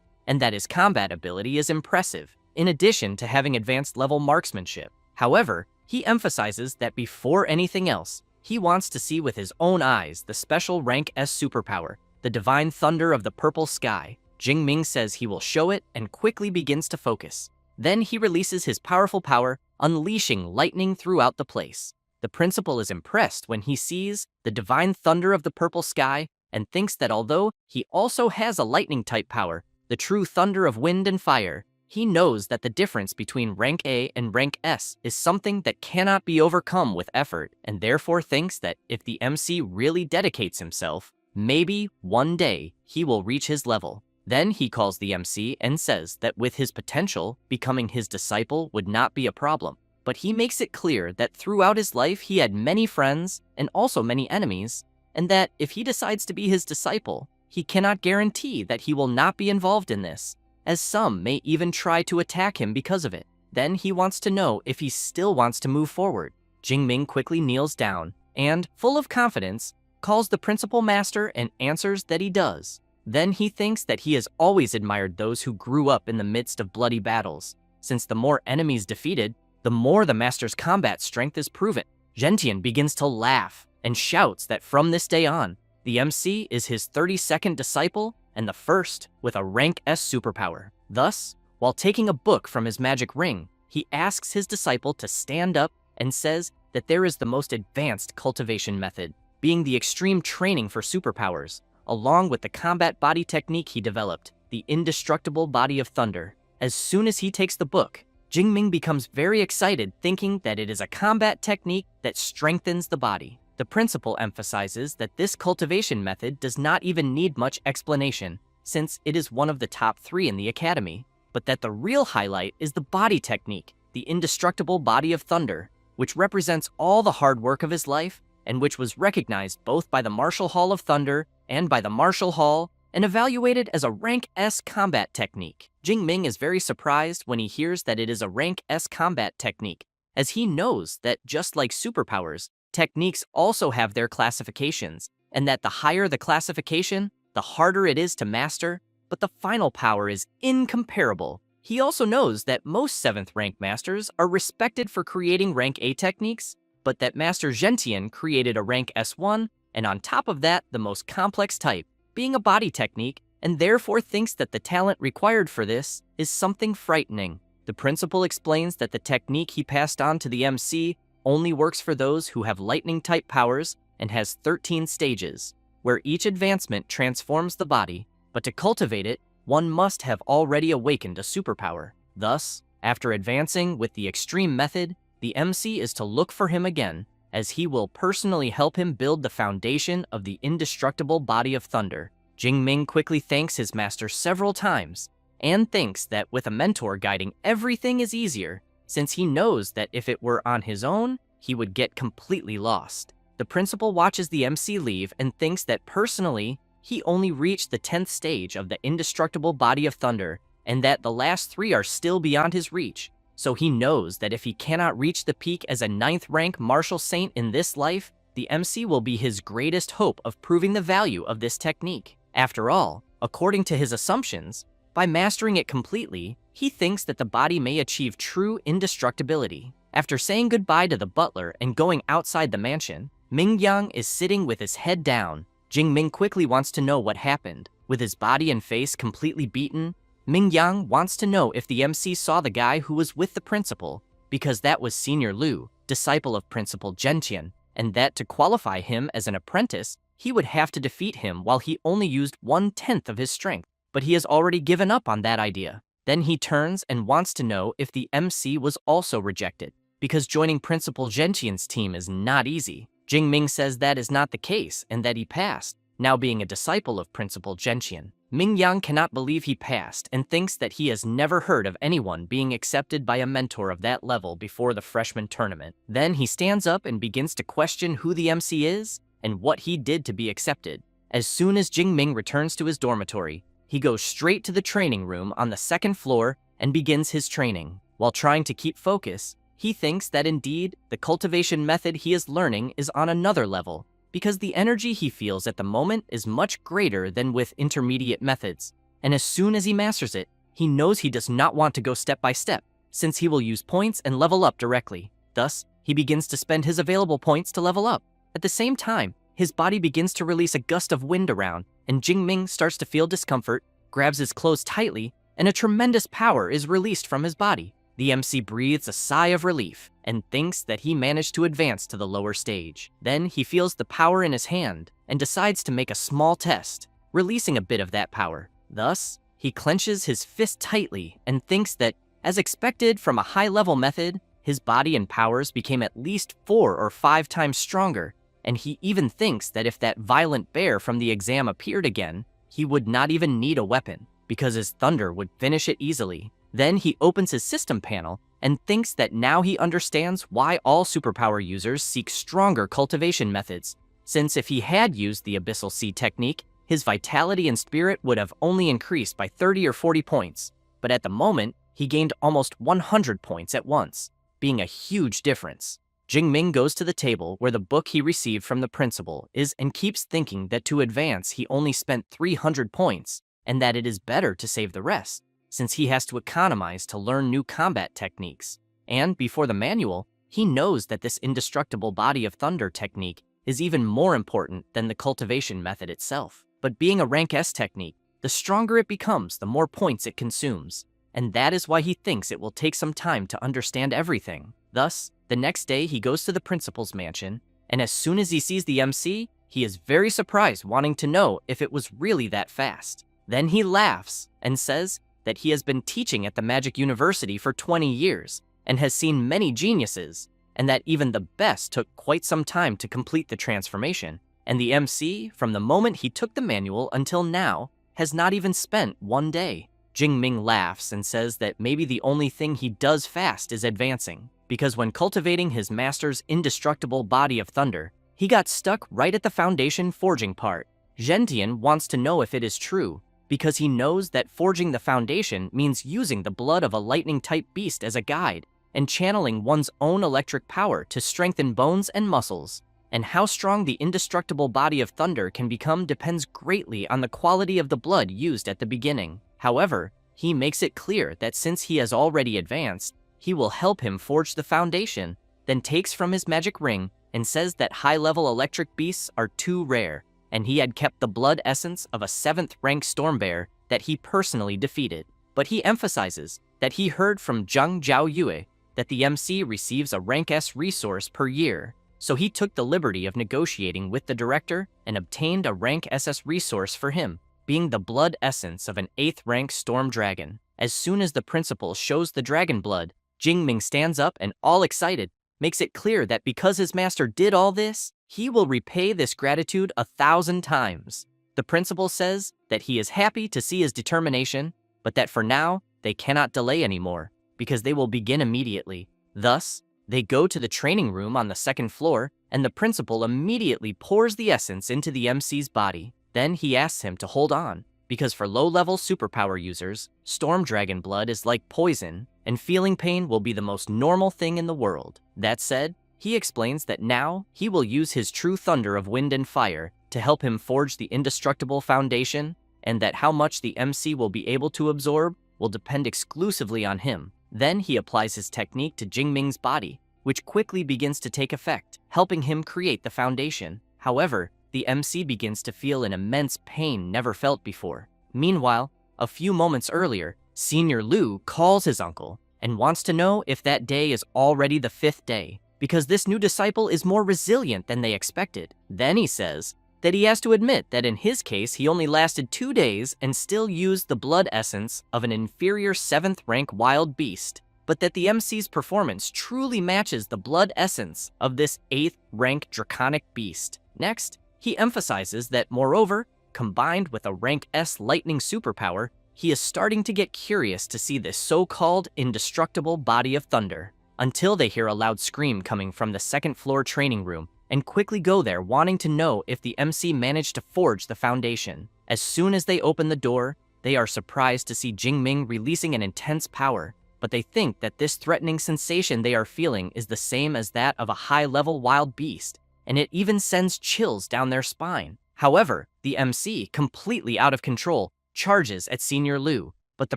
and that his combat ability is impressive, in addition to having advanced level marksmanship. However, he emphasizes that before anything else, he wants to see with his own eyes the special rank S superpower, the divine thunder of the purple sky. Jingming says he will show it and quickly begins to focus. Then he releases his powerful power, unleashing lightning throughout the place. The principal is impressed when he sees the divine thunder of the purple sky and thinks that although he also has a lightning-type power, the true thunder of wind and fire, he knows that the difference between rank A and rank S is something that cannot be overcome with effort, and therefore thinks that if the MC really dedicates himself, maybe one day he will reach his level. Then he calls the MC and says that with his potential, becoming his disciple would not be a problem. But he makes it clear that throughout his life he had many friends and also many enemies, and that if he decides to be his disciple, he cannot guarantee that he will not be involved in this, as some may even try to attack him because of it. Then he wants to know if he still wants to move forward. Jingming quickly kneels down and, full of confidence, calls the principal master and answers that he does. Then he thinks that he has always admired those who grew up in the midst of bloody battles, since the more enemies defeated, the more the master's combat strength is proven. Gentian begins to laugh and shouts that from this day on, the MC is his 32nd disciple and the first with a rank S superpower. Thus, while taking a book from his magic ring, he asks his disciple to stand up and says that there is the most advanced cultivation method, being the extreme training for superpowers, along with the combat body technique he developed, the indestructible body of thunder. As soon as he takes the book, Jingming becomes very excited, thinking that it is a combat technique that strengthens the body. The principal emphasizes that this cultivation method does not even need much explanation, since it is one of the top 3 in the academy, but that the real highlight is the body technique, the indestructible body of thunder, which represents all the hard work of his life and which was recognized both by the Martial Hall of Thunder and by the Martial Hall and evaluated as a rank S combat technique. Jingming is very surprised when he hears that it is a rank S combat technique, as he knows that just like superpowers, techniques also have their classifications, and that the higher the classification, the harder it is to master, but the final power is incomparable. He also knows that most 7th rank masters are respected for creating rank A techniques, but that Master Gentian created a rank S1, and on top of that, the most complex type, being a body technique, and therefore thinks that the talent required for this is something frightening. The principal explains that the technique he passed on to the MC only works for those who have lightning-type powers and has 13 stages, where each advancement transforms the body, but to cultivate it, one must have already awakened a superpower. Thus, after advancing with the extreme method, the MC is to look for him again, as he will personally help him build the foundation of the indestructible body of thunder. Jingming quickly thanks his master several times, and thinks that with a mentor guiding, everything is easier, since he knows that if it were on his own, he would get completely lost. The principal watches the MC leave and thinks that personally, he only reached the 10th stage of the indestructible body of thunder, and that the last 3 are still beyond his reach. So he knows that if he cannot reach the peak as a 9th rank martial saint in this life, the MC will be his greatest hope of proving the value of this technique. After all, according to his assumptions, by mastering it completely, he thinks that the body may achieve true indestructibility. After saying goodbye to the butler and going outside the mansion, Mingyang is sitting with his head down. Jingming quickly wants to know what happened. With his body and face completely beaten, Mingyang wants to know if the MC saw the guy who was with the principal, because that was Senior Liu, disciple of Principal Gentian, and that to qualify him as an apprentice, he would have to defeat him while he only used 1/10 of his strength. But he has already given up on that idea. Then he turns and wants to know if the MC was also rejected, because joining Principal Gentian's team is not easy. Jingming says that is not the case and that he passed. Now being a disciple of Principal Gentian, Mingyang cannot believe he passed and thinks that he has never heard of anyone being accepted by a mentor of that level before the freshman tournament. Then he stands up and begins to question who the MC is and what he did to be accepted. As soon as Jingming returns to his dormitory, he goes straight to the training room on the second floor and begins his training. While trying to keep focus, he thinks that indeed the cultivation method he is learning is on another level, because the energy he feels at the moment is much greater than with intermediate methods. And as soon as he masters it, he knows he does not want to go step by step, since he will use points and level up directly. Thus, he begins to spend his available points to level up. At the same time, his body begins to release a gust of wind around, and Jingming starts to feel discomfort, grabs his clothes tightly, and a tremendous power is released from his body. The MC breathes a sigh of relief and thinks that he managed to advance to the lower stage. Then he feels the power in his hand and decides to make a small test, releasing a bit of that power. Thus, he clenches his fist tightly and thinks that, as expected from a high-level method, his body and powers became at least 4 or 5 times stronger, and he even thinks that if that violent bear from the exam appeared again, he would not even need a weapon, because his thunder would finish it easily. Then he opens his system panel and thinks that now he understands why all superpower users seek stronger cultivation methods, since if he had used the Abyssal Sea technique, his vitality and spirit would have only increased by 30 or 40 points, but at the moment, he gained almost 100 points at once, being a huge difference. Jingming goes to the table where the book he received from the principal is and keeps thinking that to advance he only spent 300 points, and that it is better to save the rest, since he has to economize to learn new combat techniques. And before the manual, he knows that this indestructible body of thunder technique is even more important than the cultivation method itself. But being a rank S technique, the stronger it becomes, the more points it consumes, and that is why he thinks it will take some time to understand everything. Thus, the next day he goes to the principal's mansion, and as soon as he sees the MC, he is very surprised, wanting to know if it was really that fast. Then he laughs and says that he has been teaching at the Magic University for 20 years and has seen many geniuses, and that even the best took quite some time to complete the transformation, and the MC, from the moment he took the manual until now, has not even spent 1 day. Jingming laughs and says that maybe the only thing he does fast is advancing, because when cultivating his master's indestructible body of thunder, he got stuck right at the foundation forging part. Gentian wants to know if it is true, because he knows that forging the foundation means using the blood of a lightning-type beast as a guide and channeling one's own electric power to strengthen bones and muscles. And how strong the indestructible body of thunder can become depends greatly on the quality of the blood used at the beginning. However, he makes it clear that since he has already advanced, he will help him forge the foundation, then takes from his magic ring and says that high-level electric beasts are too rare, and he had kept the blood essence of a 7th-rank storm bear that he personally defeated. But he emphasizes that he heard from Zhang Zhaoyue that the MC receives a rank S resource per year, so he took the liberty of negotiating with the director and obtained a rank SS resource for him, being the blood essence of an 8th-rank storm dragon. As soon as the principal shows the dragon blood, Jingming stands up and, all excited, makes it clear that because his master did all this, he will repay this gratitude 1,000 times. The principal says that he is happy to see his determination, but that for now, they cannot delay anymore, because they will begin immediately. Thus, they go to the training room on the 2nd floor, and the principal immediately pours the essence into the MC's body. Then he asks him to hold on, because for low-level superpower users, storm dragon blood is like poison, and feeling pain will be the most normal thing in the world. That said, he explains that now he will use his true thunder of wind and fire to help him forge the indestructible foundation, and that how much the MC will be able to absorb will depend exclusively on him. Then he applies his technique to Jingming's body, which quickly begins to take effect, helping him create the foundation. However, the MC begins to feel an immense pain never felt before. Meanwhile, a few moments earlier, Senior Liu calls his uncle and wants to know if that day is already the 5th day, because this new disciple is more resilient than they expected. Then he says that he has to admit that in his case he only lasted 2 days and still used the blood essence of an inferior 7th-rank wild beast, but that the MC's performance truly matches the blood essence of this 8th rank draconic beast. Next, he emphasizes that, moreover, combined with a rank S lightning superpower, he is starting to get curious to see this so-called indestructible body of thunder, until they hear a loud scream coming from the second-floor training room and quickly go there wanting to know if the MC managed to forge the foundation. As soon as they open the door, they are surprised to see Jingming releasing an intense power, but they think that this threatening sensation they are feeling is the same as that of a high-level wild beast, and it even sends chills down their spine. However, the MC, completely out of control, charges at Senior Liu, but the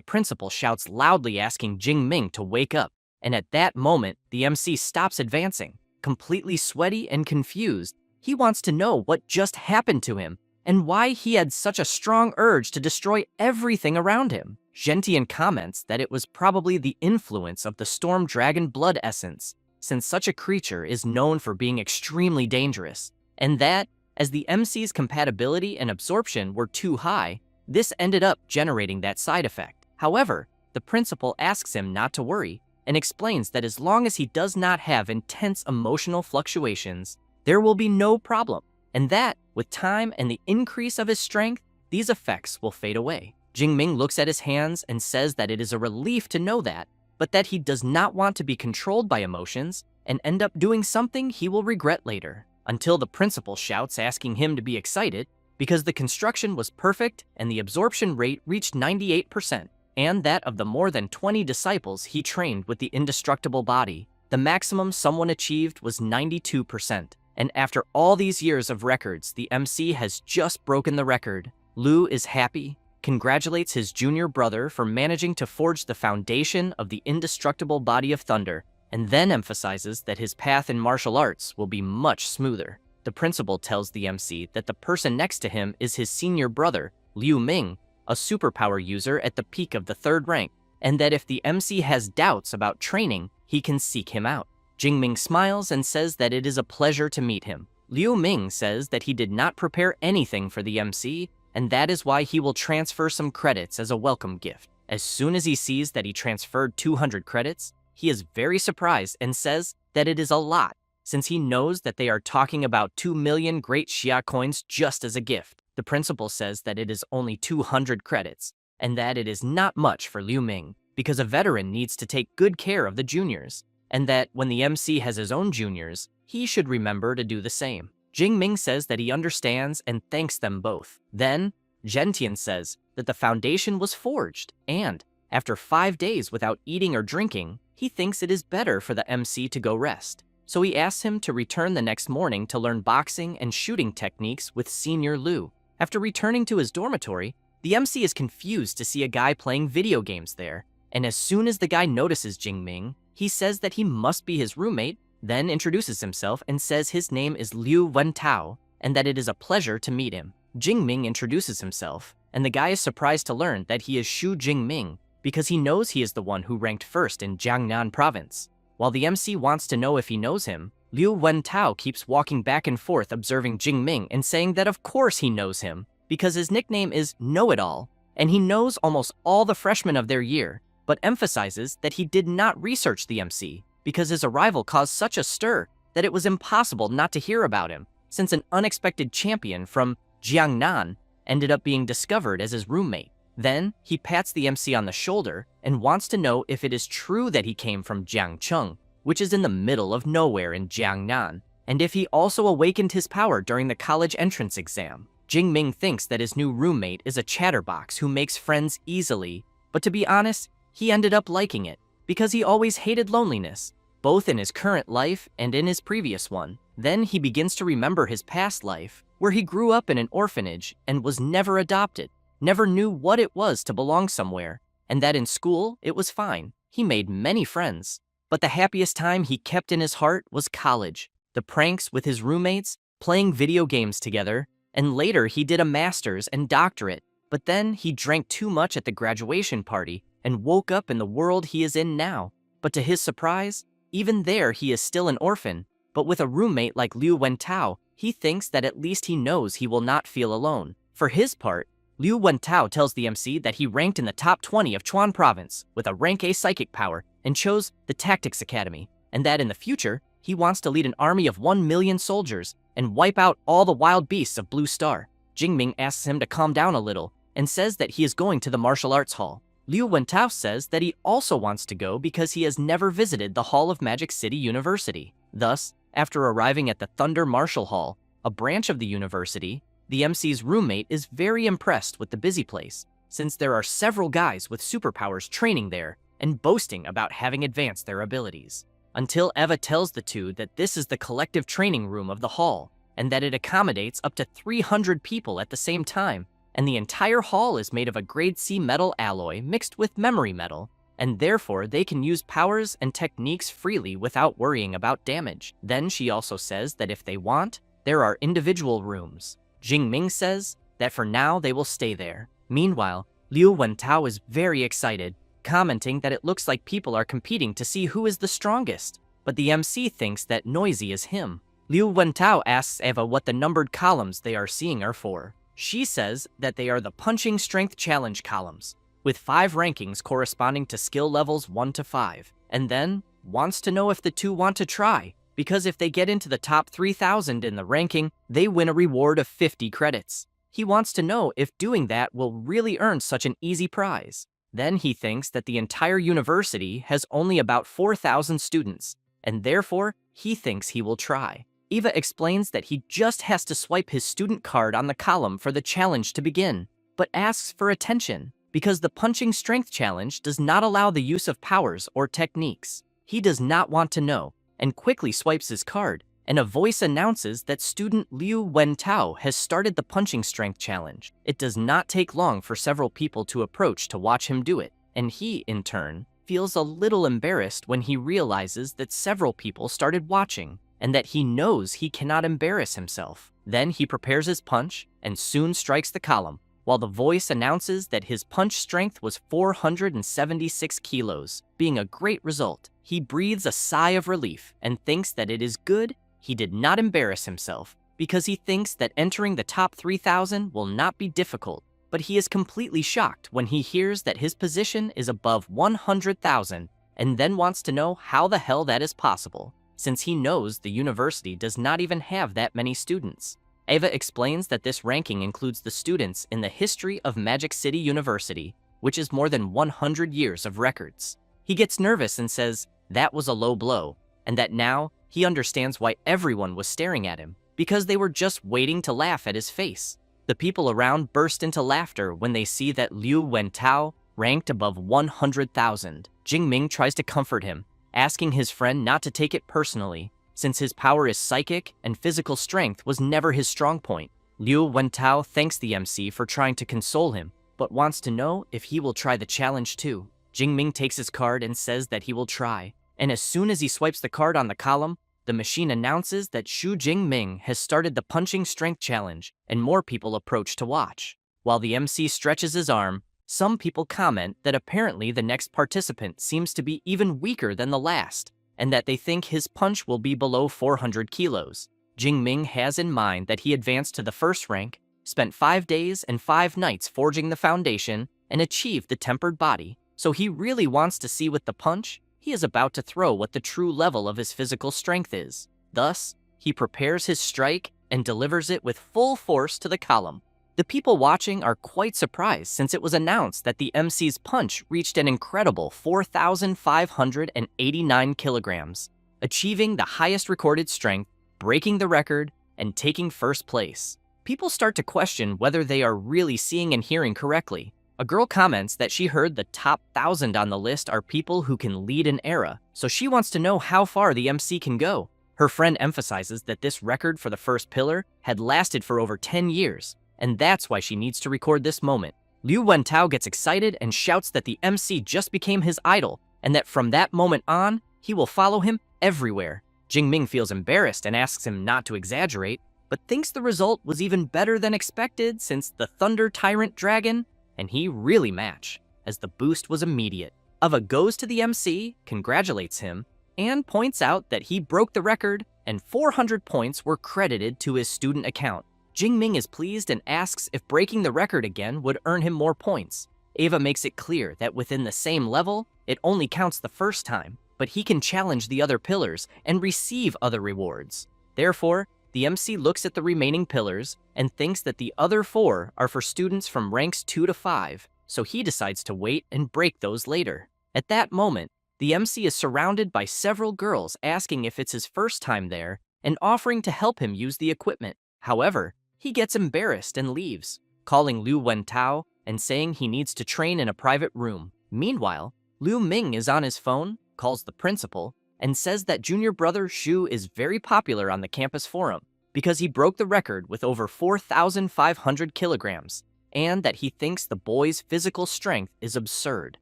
principal shouts loudly asking Jingming to wake up, and at that moment, the MC stops advancing. Completely sweaty and confused, he wants to know what just happened to him and why he had such a strong urge to destroy everything around him. Gentian comments that it was probably the influence of the storm dragon blood essence, since such a creature is known for being extremely dangerous, and that, as the MC's compatibility and absorption were too high, this ended up generating that side effect. However, the principal asks him not to worry, and explains that as long as he does not have intense emotional fluctuations, there will be no problem, and that, with time and the increase of his strength, these effects will fade away. Jingming looks at his hands and says that it is a relief to know that, but that he does not want to be controlled by emotions and end up doing something he will regret later, until the principal shouts asking him to be excited because the construction was perfect and the absorption rate reached 98%. And that of the more than 20 disciples he trained with the indestructible body, the maximum someone achieved was 92%. And after all these years of records, the MC has just broken the record. Liu is happy, congratulates his junior brother for managing to forge the foundation of the indestructible body of thunder, and then emphasizes that his path in martial arts will be much smoother. The principal tells the MC that the person next to him is his senior brother, Liu Ming, a superpower user at the peak of the 3rd rank, and that if the MC has doubts about training, he can seek him out. Jingming smiles and says that it is a pleasure to meet him. Liu Ming says that he did not prepare anything for the MC, and that is why he will transfer some credits as a welcome gift. As soon as he sees that he transferred 200 credits, he is very surprised and says that it is a lot, since he knows that they are talking about 2 million great Xia coins just as a gift. The principal says that it is only 200 credits, and that it is not much for Liu Ming, because a veteran needs to take good care of the juniors, and that when the MC has his own juniors, he should remember to do the same. Jingming says that he understands and thanks them both. Then, Gentian says that the foundation was forged, and, after 5 days without eating or drinking, he thinks it is better for the MC to go rest. So he asks him to return the next morning to learn boxing and shooting techniques with Senior Liu. After returning to his dormitory, the MC is confused to see a guy playing video games there, and as soon as the guy notices Jingming, he says that he must be his roommate, then introduces himself and says his name is Liu Wentao, and that it is a pleasure to meet him. Jingming introduces himself, and the guy is surprised to learn that he is Shu Jingming, because he knows he is the one who ranked first in Jiangnan province. While the MC wants to know if he knows him, Liu Wentao keeps walking back and forth observing Jingming and saying that of course he knows him, because his nickname is Know-It-All, and he knows almost all the freshmen of their year, but emphasizes that he did not research the MC, because his arrival caused such a stir that it was impossible not to hear about him, since an unexpected champion from Jiangnan ended up being discovered as his roommate. Then, he pats the MC on the shoulder and wants to know if it is true that he came from Jiangcheng, which is in the middle of nowhere in Jiangnan, and if he also awakened his power during the college entrance exam. Jingming thinks that his new roommate is a chatterbox who makes friends easily, but to be honest, he ended up liking it, because he always hated loneliness, both in his current life and in his previous one. Then he begins to remember his past life, where he grew up in an orphanage and was never adopted, never knew what it was to belong somewhere, and that in school it was fine. He made many friends. But the happiest time he kept in his heart was college, the pranks with his roommates, playing video games together, and later he did a master's and doctorate, but then he drank too much at the graduation party and woke up in the world he is in now. But to his surprise, even there he is still an orphan, but with a roommate like Liu Wentao, he thinks that at least he knows he will not feel alone. For his part, Liu Wentao tells the MC that he ranked in the top 20 of Chuan Province with a rank A psychic power and chose the Tactics Academy, and that in the future, he wants to lead an army of 1 million soldiers and wipe out all the wild beasts of Blue Star. Jingming asks him to calm down a little and says that he is going to the martial arts hall. Liu Wentao says that he also wants to go because he has never visited the Hall of Magic City University. Thus, after arriving at the Thunder Martial Hall, a branch of the university, the MC's roommate is very impressed with the busy place, since there are several guys with superpowers training there and boasting about having advanced their abilities. Until Eva tells the two that this is the collective training room of the hall, and that it accommodates up to 300 people at the same time, and the entire hall is made of a grade C metal alloy mixed with memory metal, and therefore they can use powers and techniques freely without worrying about damage. Then she also says that if they want, there are individual rooms. Jingming says that for now they will stay there. Meanwhile, Liu Wentao is very excited, commenting that it looks like people are competing to see who is the strongest, but the MC thinks that Noisy is him. Liu Wentao asks Eva what the numbered columns they are seeing are for. She says that they are the Punching Strength Challenge columns, with 5 rankings corresponding to skill levels 1 to 5, and then wants to know if the two want to try, because if they get into the top 3,000 in the ranking, they win a reward of 50 credits. He wants to know if doing that will really earn such an easy prize. Then he thinks that the entire university has only about 4,000 students, and therefore he thinks he will try. Eva explains that he just has to swipe his student card on the column for the challenge to begin, but asks for attention because the Punching Strength Challenge does not allow the use of powers or techniques. He does not want to know and quickly swipes his card, and a voice announces that student Liu Wentao has started the Punching Strength Challenge. It does not take long for several people to approach to watch him do it, and he, in turn, feels a little embarrassed when he realizes that several people started watching, and that he knows he cannot embarrass himself. Then he prepares his punch and soon strikes the column, while the voice announces that his punch strength was 476 kilos, being a great result. He breathes a sigh of relief and thinks that it is good he did not embarrass himself, because he thinks that entering the top 3,000 will not be difficult, but he is completely shocked when he hears that his position is above 100,000 and then wants to know how the hell that is possible, since he knows the university does not even have that many students. Eva explains that this ranking includes the students in the history of Magic City University, which is more than 100 years of records. He gets nervous and says that was a low blow, and that now he understands why everyone was staring at him, because they were just waiting to laugh at his face. The people around burst into laughter when they see that Liu Wentao ranked above 100,000. Jingming tries to comfort him, asking his friend not to take it personally, since his power is psychic and physical strength was never his strong point. Liu Wentao thanks the MC for trying to console him, but wants to know if he will try the challenge too. Jingming takes his card and says that he will try, and as soon as he swipes the card on the column, the machine announces that Xu Jingming has started the Punching Strength Challenge, and more people approach to watch. While the MC stretches his arm, some people comment that apparently the next participant seems to be even weaker than the last, and that they think his punch will be below 400 kilos. Jingming has in mind that he advanced to the first rank, spent 5 days and 5 nights forging the foundation, and achieved the tempered body, so he really wants to see with the punch he is about to throw what the true level of his physical strength is. Thus, he prepares his strike and delivers it with full force to the column. The people watching are quite surprised since it was announced that the MC's punch reached an incredible 4,589 kilograms, achieving the highest recorded strength, breaking the record, and taking first place. People start to question whether they are really seeing and hearing correctly. A girl comments that she heard the top 1,000 on the list are people who can lead an era, so she wants to know how far the MC can go. Her friend emphasizes that this record for the first pillar had lasted for over 10 years, and that's why she needs to record this moment. Liu Wentao gets excited and shouts that the MC just became his idol, and that from that moment on, he will follow him everywhere. Jingming feels embarrassed and asks him not to exaggerate, but thinks the result was even better than expected since the Thunder Tyrant Dragon and he really match, as the boost was immediate. Eva goes to the MC, congratulates him, and points out that he broke the record and 400 points were credited to his student account. Jingming is pleased and asks if breaking the record again would earn him more points. Ava makes it clear that within the same level, it only counts the first time, but he can challenge the other pillars and receive other rewards. Therefore, the MC looks at the remaining pillars and thinks that the other 4 are for students from ranks 2 to 5, so he decides to wait and break those later. At that moment, the MC is surrounded by several girls asking if it's his first time there and offering to help him use the equipment. However, he gets embarrassed and leaves, calling Liu Wentao and saying he needs to train in a private room. Meanwhile, Liu Ming is on his phone, calls the principal, and says that junior brother Shu is very popular on the campus forum because he broke the record with over 4,500 kilograms, and that he thinks the boy's physical strength is absurd.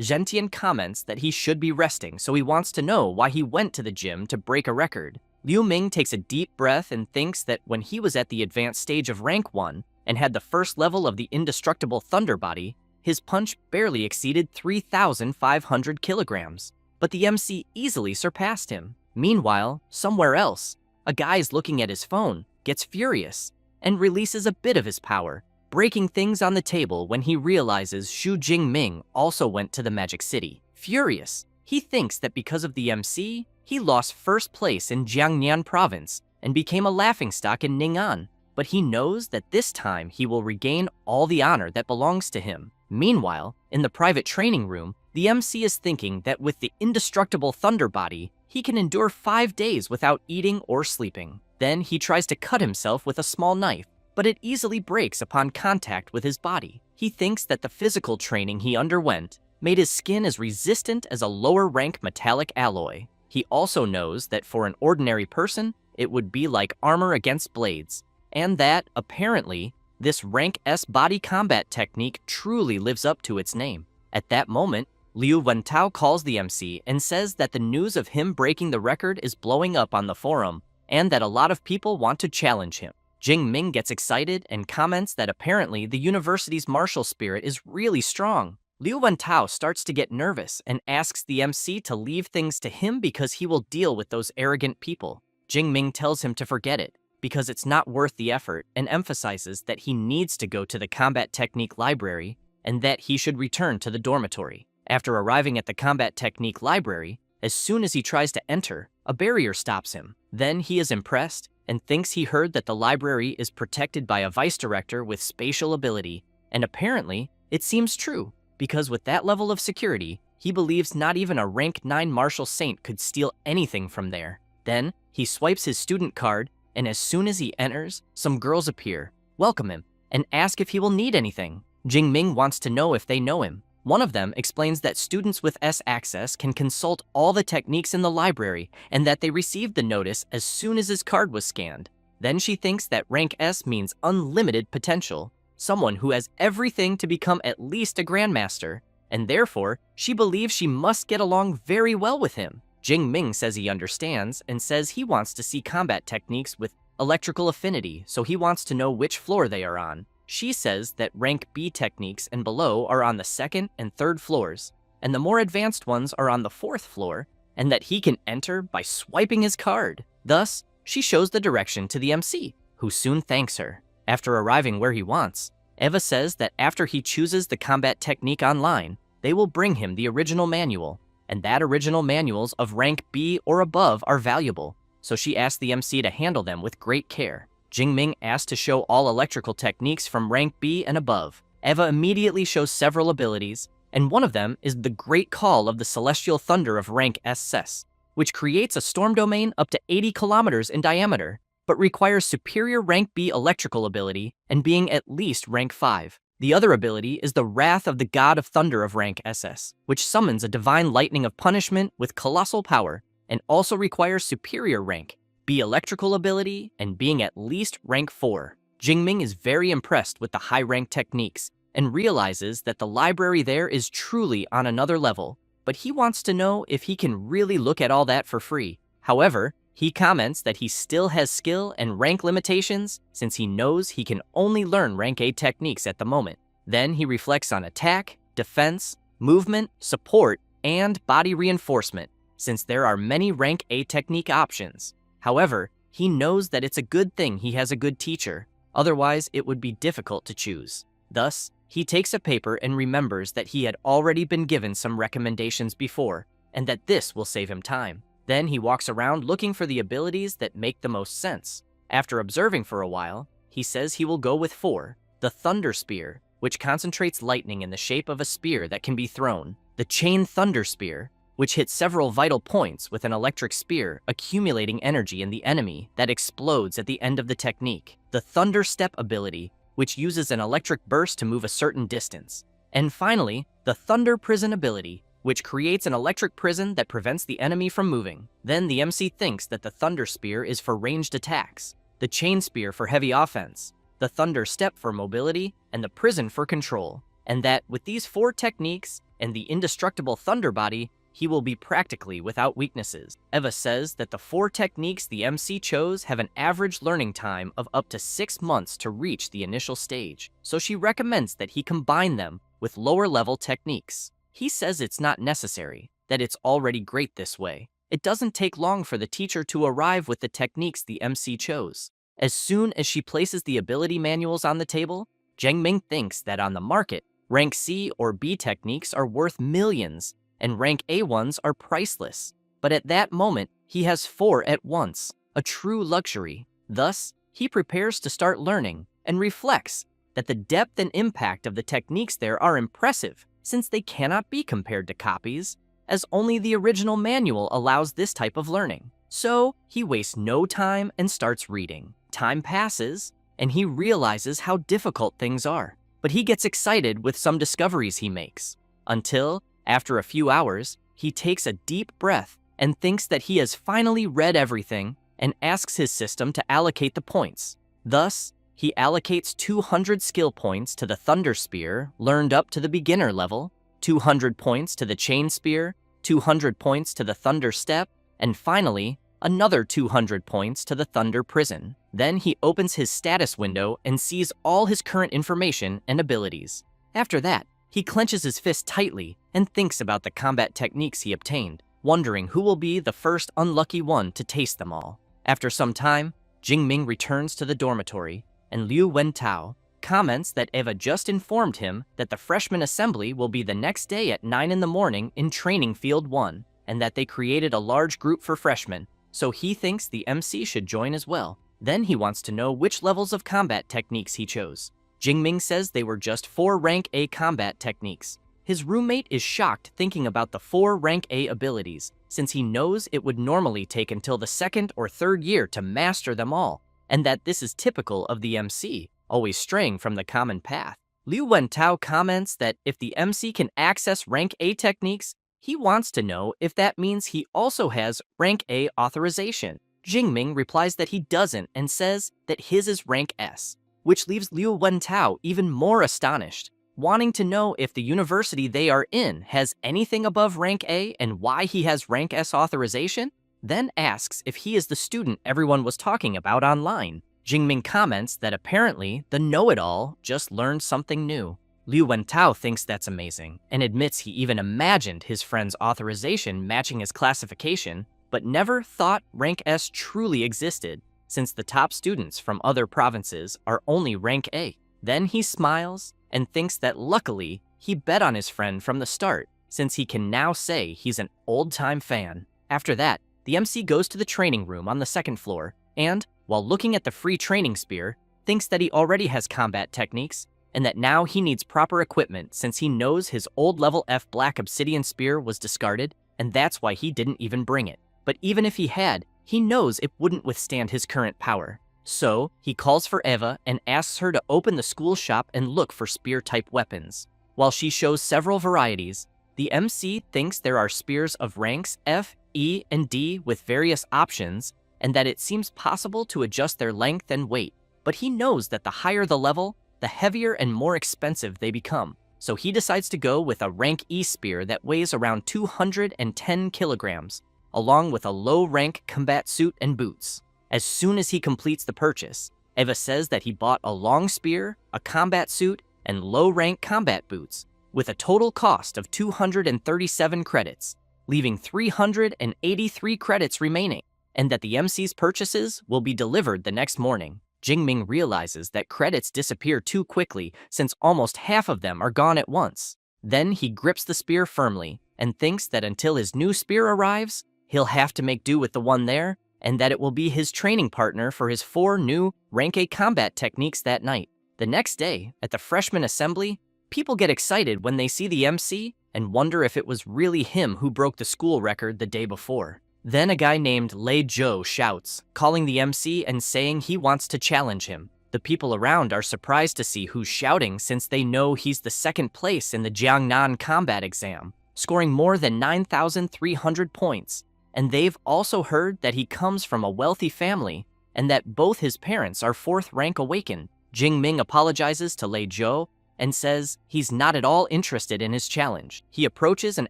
Gentian comments that he should be resting, so he wants to know why he went to the gym to break a record. Liu Ming takes a deep breath and thinks that when he was at the advanced stage of rank 1 and had the first level of the indestructible thunder body, his punch barely exceeded 3,500 kilograms. But the MC easily surpassed him. Meanwhile, somewhere else, a guy's looking at his phone, gets furious, and releases a bit of his power, breaking things on the table when he realizes Xu Jingming also went to the Magic City. Furious, he thinks that because of the MC, he lost first place in Jiangnan province and became a laughingstock in Ning'an, but he knows that this time he will regain all the honor that belongs to him. Meanwhile, in the private training room, the MC is thinking that with the indestructible thunder body, he can endure 5 days without eating or sleeping. Then he tries to cut himself with a small knife, but it easily breaks upon contact with his body. He thinks that the physical training he underwent made his skin as resistant as a lower-rank metallic alloy. He also knows that for an ordinary person, it would be like armor against blades, and that, apparently, this rank S body combat technique truly lives up to its name. At that moment, Liu Wentao calls the MC and says that the news of him breaking the record is blowing up on the forum, and that a lot of people want to challenge him. Jing Ming gets excited and comments that apparently the university's martial spirit is really strong. Liu Wentao starts to get nervous and asks the MC to leave things to him because he will deal with those arrogant people. Jing Ming tells him to forget it, because it's not worth the effort, and emphasizes that he needs to go to the combat technique library and that he should return to the dormitory. After arriving at the combat technique library, as soon as he tries to enter, a barrier stops him. Then he is impressed and thinks he heard that the library is protected by a vice director with spatial ability, and apparently, it seems true, because with that level of security, he believes not even a rank 9 martial saint could steal anything from there. Then, he swipes his student card, and as soon as he enters, some girls appear, welcome him, and ask if he will need anything. Jing Ming wants to know if they know him. One of them explains that students with S access can consult all the techniques in the library and that they received the notice as soon as his card was scanned. Then she thinks that rank S means unlimited potential, someone who has everything to become at least a grandmaster, and therefore, she believes she must get along very well with him. Jing Ming says he understands and says he wants to see combat techniques with electrical affinity, so he wants to know which floor they are on. She says that rank B techniques and below are on the 2nd and 3rd floors, and the more advanced ones are on the 4th floor, and that he can enter by swiping his card. Thus, she shows the direction to the MC, who soon thanks her. After arriving where he wants, Eva says that after he chooses the combat technique online, they will bring him the original manual, and that original manuals of rank B or above are valuable, so she asks the MC to handle them with great care. Jing Ming asks to show all electrical techniques from rank B and above. Eva immediately shows several abilities, and one of them is the Great Call of the Celestial Thunder of rank SS, which creates a storm domain up to 80 kilometers in diameter, but requires superior rank B electrical ability and being at least rank 5. The other ability is the Wrath of the God of Thunder of rank SS, which summons a divine lightning of punishment with colossal power and also requires superior rank B electrical ability and being at least rank 4. Jing Ming is very impressed with the high rank techniques and realizes that the library there is truly on another level, but he wants to know if he can really look at all that for free. However, he comments that he still has skill and rank limitations since he knows he can only learn rank A techniques at the moment. Then he reflects on attack, defense, movement, support, and body reinforcement, since there are many rank A technique options. However, he knows that it's a good thing he has a good teacher, Otherwise, it would be difficult to choose. Thus, he takes a paper and remembers that he had already been given some recommendations before, and that this will save him time. Then he walks around looking for the abilities that make the most sense. After observing for a while, he says he will go with 4. The Thunder Spear, which concentrates lightning in the shape of a spear that can be thrown. The Chain Thunder Spear, which hits several vital points with an electric spear, accumulating energy in the enemy that explodes at the end of the technique. The Thunder Step ability, which uses an electric burst to move a certain distance. And finally, the Thunder Prison ability, which creates an electric prison that prevents the enemy from moving. Then the MC thinks that the Thunder Spear is for ranged attacks, the Chain Spear for heavy offense, the Thunder Step for mobility, and the Prison for control. And that with these 4 techniques and the indestructible Thunder Body, he will be practically without weaknesses. Eva says that the 4 techniques the MC chose have an average learning time of up to 6 months to reach the initial stage, so she recommends that he combine them with lower-level techniques. He says it's not necessary, that it's already great this way. It doesn't take long for the teacher to arrive with the techniques the MC chose. As soon as she places the ability manuals on the table, Jingming thinks that on the market, rank C or B techniques are worth millions, and rank A ones are priceless. But at that moment, he has 4 at once, a true luxury. Thus, he prepares to start learning and reflects that the depth and impact of the techniques there are impressive, since they cannot be compared to copies, as only the original manual allows this type of learning. So, he wastes no time and starts reading. Time passes, and he realizes how difficult things are, but he gets excited with some discoveries he makes, until, after a few hours, he takes a deep breath and thinks that he has finally read everything and asks his system to allocate the points. Thus, he allocates 200 skill points to the Thunder Spear, learned up to the beginner level, 200 points to the Chain Spear, 200 points to the Thunder Step, and finally, another 200 points to the Thunder Prison. Then he opens his status window and sees all his current information and abilities. After that, he clenches his fist tightly and thinks about the combat techniques he obtained, wondering who will be the first unlucky one to taste them all. After some time, Jingming returns to the dormitory, and Liu Wentao comments that Eva just informed him that the freshman assembly will be the next day at 9 in the morning in Training Field 1, and that they created a large group for freshmen, so he thinks the MC should join as well. Then he wants to know which levels of combat techniques he chose. Jingming says they were just 4 rank A combat techniques. His roommate is shocked thinking about the 4 rank A abilities, since he knows it would normally take until the 2nd or 3rd year to master them all, and that this is typical of the MC, always straying from the common path. Liu Wentao comments that if the MC can access rank A techniques, he wants to know if that means he also has rank A authorization. Jingming replies that he doesn't and says that his is rank S, which leaves Liu Wentao even more astonished, wanting to know if the university they are in has anything above rank A and why he has rank S authorization, then asks if he is the student everyone was talking about online. Jingming comments that apparently the know-it-all just learned something new. Liu Wentao thinks that's amazing and admits he even imagined his friend's authorization matching his classification, but never thought rank S truly existed, since the top students from other provinces are only rank A. Then he smiles and thinks that luckily he bet on his friend from the start, since he can now say he's an old-time fan. After that, the MC goes to the training room on the 2nd floor and, while looking at the free training spear, thinks that he already has combat techniques and that now he needs proper equipment since he knows his old level F black obsidian spear was discarded and that's why he didn't even bring it. But even if he had, he knows it wouldn't withstand his current power. So, he calls for Eva and asks her to open the school shop and look for spear-type weapons. While she shows several varieties, the MC thinks there are spears of ranks F, E, and D with various options, and that it seems possible to adjust their length and weight. But he knows that the higher the level, the heavier and more expensive they become. So he decides to go with a rank E spear that weighs around 210 kilograms, along with a low-rank combat suit and boots. As soon as he completes the purchase, Eva says that he bought a long spear, a combat suit, and low-rank combat boots, with a total cost of 237 credits, leaving 383 credits remaining, and that the MC's purchases will be delivered the next morning. Jingming realizes that credits disappear too quickly since almost half of them are gone at once. Then he grips the spear firmly and thinks that until his new spear arrives, he'll have to make do with the one there, and that it will be his training partner for his 4 new rank A combat techniques that night. The next day, at the freshman assembly, people get excited when they see the MC and wonder if it was really him who broke the school record the day before. Then a guy named Lei Zhou shouts, calling the MC and saying he wants to challenge him. The people around are surprised to see who's shouting since they know he's the second place in the Jiangnan combat exam, scoring more than 9,300 points. And they've also heard that he comes from a wealthy family and that both his parents are 4th rank awakened. Jingming apologizes to Lei Zhou and says he's not at all interested in his challenge. He approaches and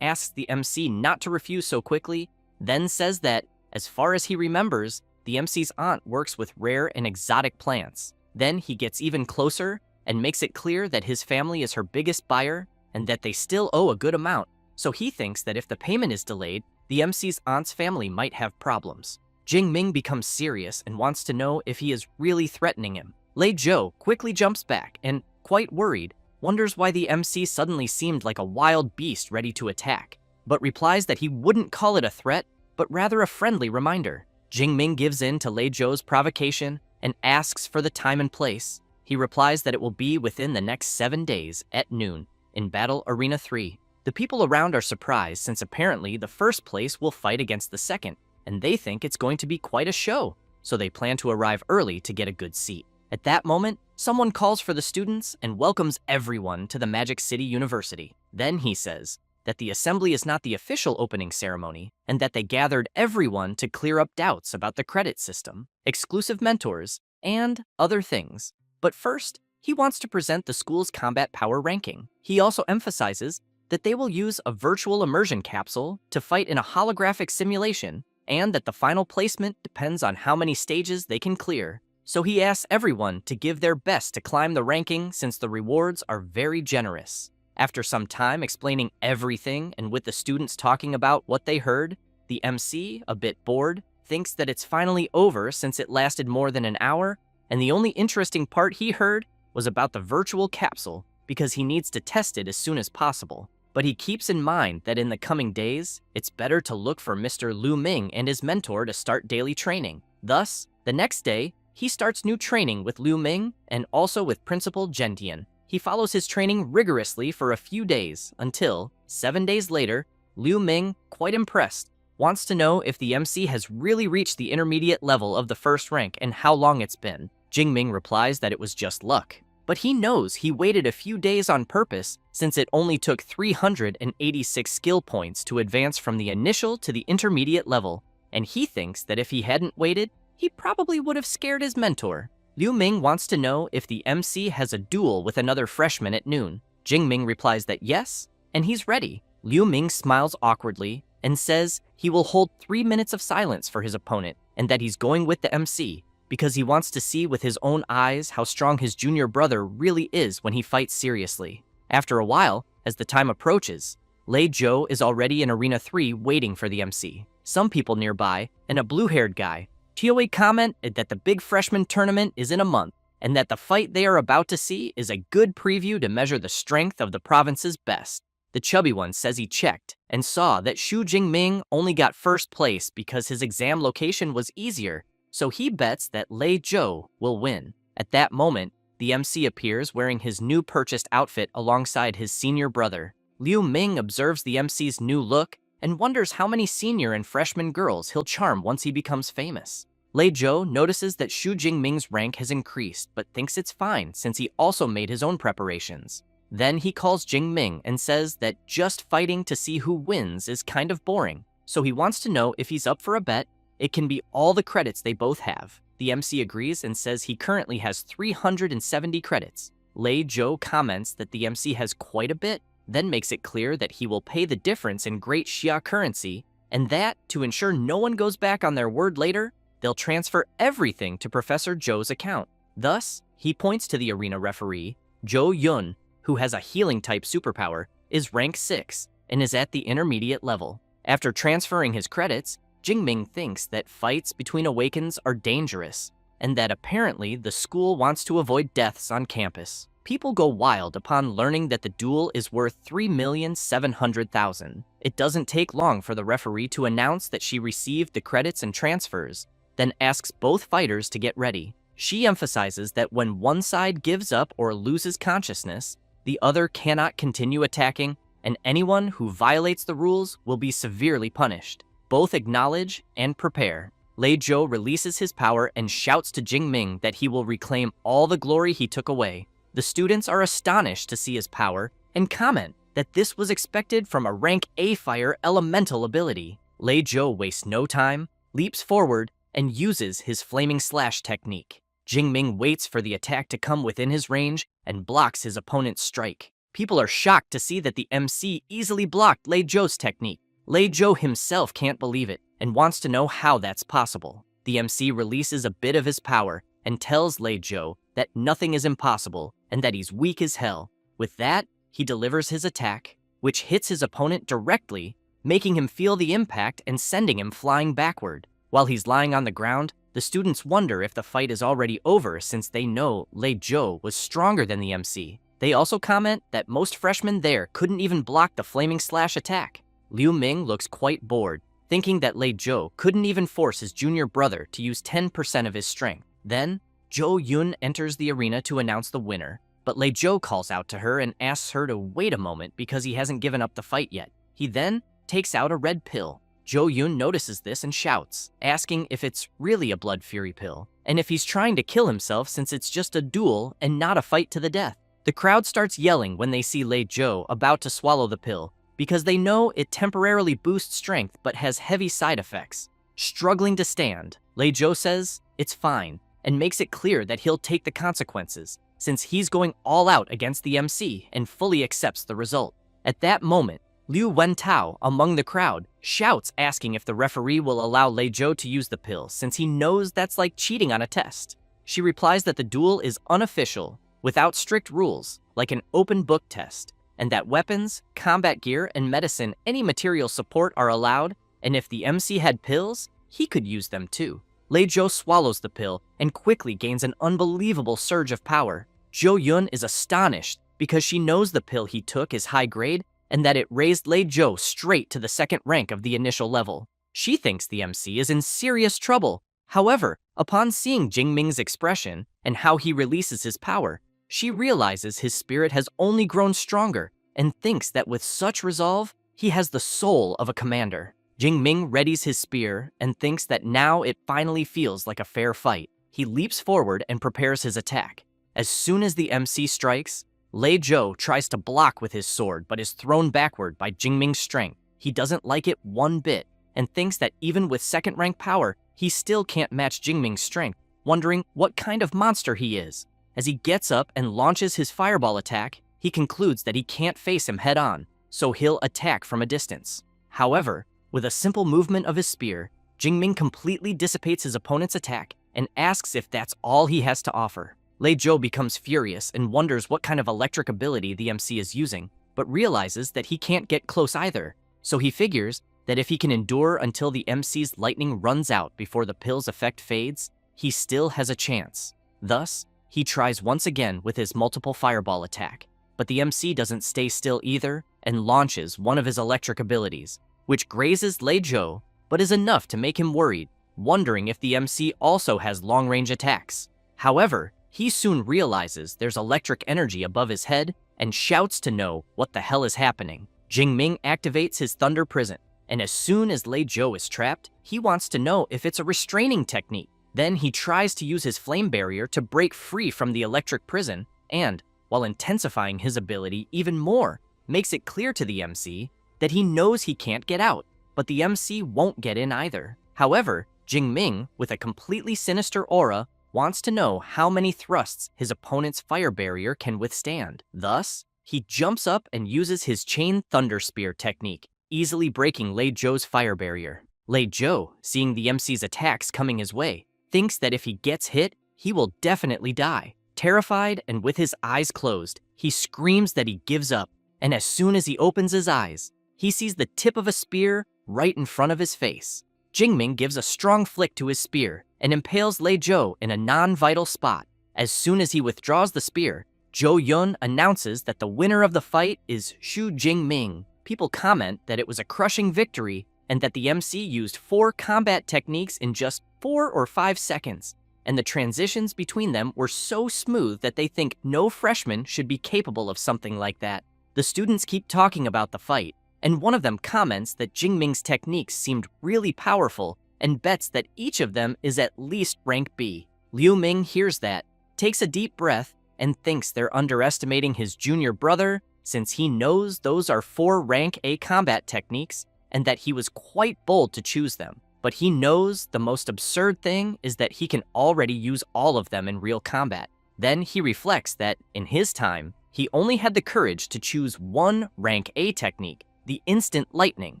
asks the MC not to refuse so quickly, then says that, as far as he remembers, the MC's aunt works with rare and exotic plants. Then he gets even closer and makes it clear that his family is her biggest buyer and that they still owe a good amount, so he thinks that if the payment is delayed, the MC's aunt's family might have problems. Jingming becomes serious and wants to know if he is really threatening him. Lei Zhou quickly jumps back and, quite worried, wonders why the MC suddenly seemed like a wild beast ready to attack, but replies that he wouldn't call it a threat, but rather a friendly reminder. Jingming gives in to Lei Zhou's provocation and asks for the time and place. He replies that it will be within the next 7 days at noon in Battle Arena 3. The people around are surprised since apparently the first place will fight against the second, and they think it's going to be quite a show, so they plan to arrive early to get a good seat. At that moment, someone calls for the students and welcomes everyone to the Magic City University. Then he says that the assembly is not the official opening ceremony and that they gathered everyone to clear up doubts about the credit system, exclusive mentors, and other things. But first, he wants to present the school's combat power ranking. He also emphasizes that they will use a virtual immersion capsule to fight in a holographic simulation and that the final placement depends on how many stages they can clear. So he asks everyone to give their best to climb the ranking since the rewards are very generous. After some time explaining everything and with the students talking about what they heard, the MC, a bit bored, thinks that it's finally over since it lasted more than an hour, and the only interesting part he heard was about the virtual capsule because he needs to test it as soon as possible. But he keeps in mind that in the coming days, it's better to look for Mr. Liu Ming and his mentor to start daily training. Thus, the next day, he starts new training with Liu Ming and also with Principal Zhentian. He follows his training rigorously for a few days until, 7 days later, Liu Ming, quite impressed, wants to know if the MC has really reached the intermediate level of the first rank and how long it's been. Jingming replies that it was just luck. But he knows he waited a few days on purpose since it only took 386 skill points to advance from the initial to the intermediate level, and he thinks that if he hadn't waited, he probably would have scared his mentor. Liu Ming wants to know if the MC has a duel with another freshman at noon. Jingming replies that yes, and he's ready. Liu Ming smiles awkwardly and says he will hold 3 minutes of silence for his opponent and that he's going with the MC because he wants to see with his own eyes how strong his junior brother really is when he fights seriously. After a while, as the time approaches, Lei Zhou is already in Arena 3 waiting for the MC. Some people nearby, and a blue-haired guy, TOA comment that the big freshman tournament is in a month, and that the fight they are about to see is a good preview to measure the strength of the province's best. The chubby one says he checked and saw that Xu Jingming only got first place because his exam location was easier, so he bets that Lei Zhou will win. At that moment, the MC appears wearing his new purchased outfit alongside his senior brother. Liu Ming observes the MC's new look and wonders how many senior and freshman girls he'll charm once he becomes famous. Lei Zhou notices that Xu Jingming's rank has increased, but thinks it's fine since he also made his own preparations. Then he calls Jingming and says that just fighting to see who wins is kind of boring, so he wants to know if he's up for a bet. It can be all the credits they both have. The MC agrees and says he currently has 370 credits. Lei Zhou comments that the MC has quite a bit, then makes it clear that he will pay the difference in Great Xia currency, and that, to ensure no one goes back on their word later, they'll transfer everything to Professor Zhou's account. Thus, he points to the arena referee, Zhou Yun, who has a healing-type superpower, is rank 6, and is at the intermediate level. After transferring his credits, Jingming thinks that fights between awakens are dangerous, and that apparently the school wants to avoid deaths on campus. People go wild upon learning that the duel is worth $3,700,000. It doesn't take long for the referee to announce that she received the credits and transfers, then asks both fighters to get ready. She emphasizes that when one side gives up or loses consciousness, the other cannot continue attacking, and anyone who violates the rules will be severely punished. Both acknowledge and prepare. Lei Zhou releases his power and shouts to Jingming that he will reclaim all the glory he took away. The students are astonished to see his power and comment that this was expected from a rank A fire elemental ability. Lei Zhou wastes no time, leaps forward, and uses his flaming slash technique. Jingming waits for the attack to come within his range and blocks his opponent's strike. People are shocked to see that the MC easily blocked Lei Zhou's technique. Lei Zhou himself can't believe it and wants to know how that's possible. The MC releases a bit of his power and tells Lei Zhou that nothing is impossible and that he's weak as hell. With that, he delivers his attack, which hits his opponent directly, making him feel the impact and sending him flying backward. While he's lying on the ground, the students wonder if the fight is already over since they know Lei Zhou was stronger than the MC. They also comment that most freshmen there couldn't even block the flaming slash attack. Liu Ming looks quite bored, thinking that Lei Zhou couldn't even force his junior brother to use 10% of his strength. Then, Zhou Yun enters the arena to announce the winner, but Lei Zhou calls out to her and asks her to wait a moment because he hasn't given up the fight yet. He then takes out a red pill. Zhou Yun notices this and shouts, asking if it's really a blood fury pill, and if he's trying to kill himself since it's just a duel and not a fight to the death. The crowd starts yelling when they see Lei Zhou about to swallow the pill, because they know it temporarily boosts strength but has heavy side effects. Struggling to stand, Lei Zhou says it's fine, and makes it clear that he'll take the consequences, since he's going all out against the MC and fully accepts the result. At that moment, Liu Wentao, among the crowd, shouts asking if the referee will allow Lei Zhou to use the pill since he knows that's like cheating on a test. She replies that the duel is unofficial, without strict rules, like an open book test, and that weapons, combat gear, and medicine, any material support are allowed, and if the MC had pills, he could use them too. Lei Zhou swallows the pill and quickly gains an unbelievable surge of power. Zhou Yun is astonished because she knows the pill he took is high grade and that it raised Lei Zhou straight to the second rank of the initial level. She thinks the MC is in serious trouble. However, upon seeing Jingming's expression and how he releases his power, she realizes his spirit has only grown stronger and thinks that with such resolve, he has the soul of a commander. Jingming readies his spear and thinks that now it finally feels like a fair fight. He leaps forward and prepares his attack. As soon as the MC strikes, Lei Zhou tries to block with his sword but is thrown backward by Jingming's strength. He doesn't like it one bit and thinks that even with second-rank power, he still can't match Jingming's strength, wondering what kind of monster he is. As he gets up and launches his fireball attack, he concludes that he can't face him head-on, so he'll attack from a distance. However, with a simple movement of his spear, Jingming completely dissipates his opponent's attack and asks if that's all he has to offer. Lei Zhou becomes furious and wonders what kind of electric ability the MC is using, but realizes that he can't get close either, so he figures that if he can endure until the MC's lightning runs out before the pill's effect fades, he still has a chance. Thus, he tries once again with his multiple fireball attack, but the MC doesn't stay still either and launches one of his electric abilities, which grazes Lei Zhou, but is enough to make him worried, wondering if the MC also has long-range attacks. However, he soon realizes there's electric energy above his head and shouts to know what the hell is happening. Jingming activates his Thunder Prison, and as soon as Lei Zhou is trapped, he wants to know if it's a restraining technique. Then he tries to use his flame barrier to break free from the electric prison and, while intensifying his ability even more, makes it clear to the MC that he knows he can't get out, but the MC won't get in either. However, Jingming, with a completely sinister aura, wants to know how many thrusts his opponent's fire barrier can withstand. Thus, he jumps up and uses his Chain Thunder Spear technique, easily breaking Lei Zhou's fire barrier. Lei Zhou, seeing the MC's attacks coming his way, thinks that if he gets hit, he will definitely die. Terrified and with his eyes closed, he screams that he gives up, and as soon as he opens his eyes, he sees the tip of a spear right in front of his face. Jingming gives a strong flick to his spear and impales Lei Zhou in a non-vital spot. As soon as he withdraws the spear, Zhou Yun announces that the winner of the fight is Xu Jingming. People comment that it was a crushing victory and that the MC used 4 combat techniques in just 4 or 5 seconds, and the transitions between them were so smooth that they think no freshman should be capable of something like that. The students keep talking about the fight, and one of them comments that Jingming's techniques seemed really powerful and bets that each of them is at least rank B. Liu Ming hears that, takes a deep breath, and thinks they're underestimating his junior brother since he knows those are 4 rank A combat techniques and that he was quite bold to choose them. But he knows the most absurd thing is that he can already use all of them in real combat. Then he reflects that, in his time, he only had the courage to choose 1 rank A technique, the instant lightning,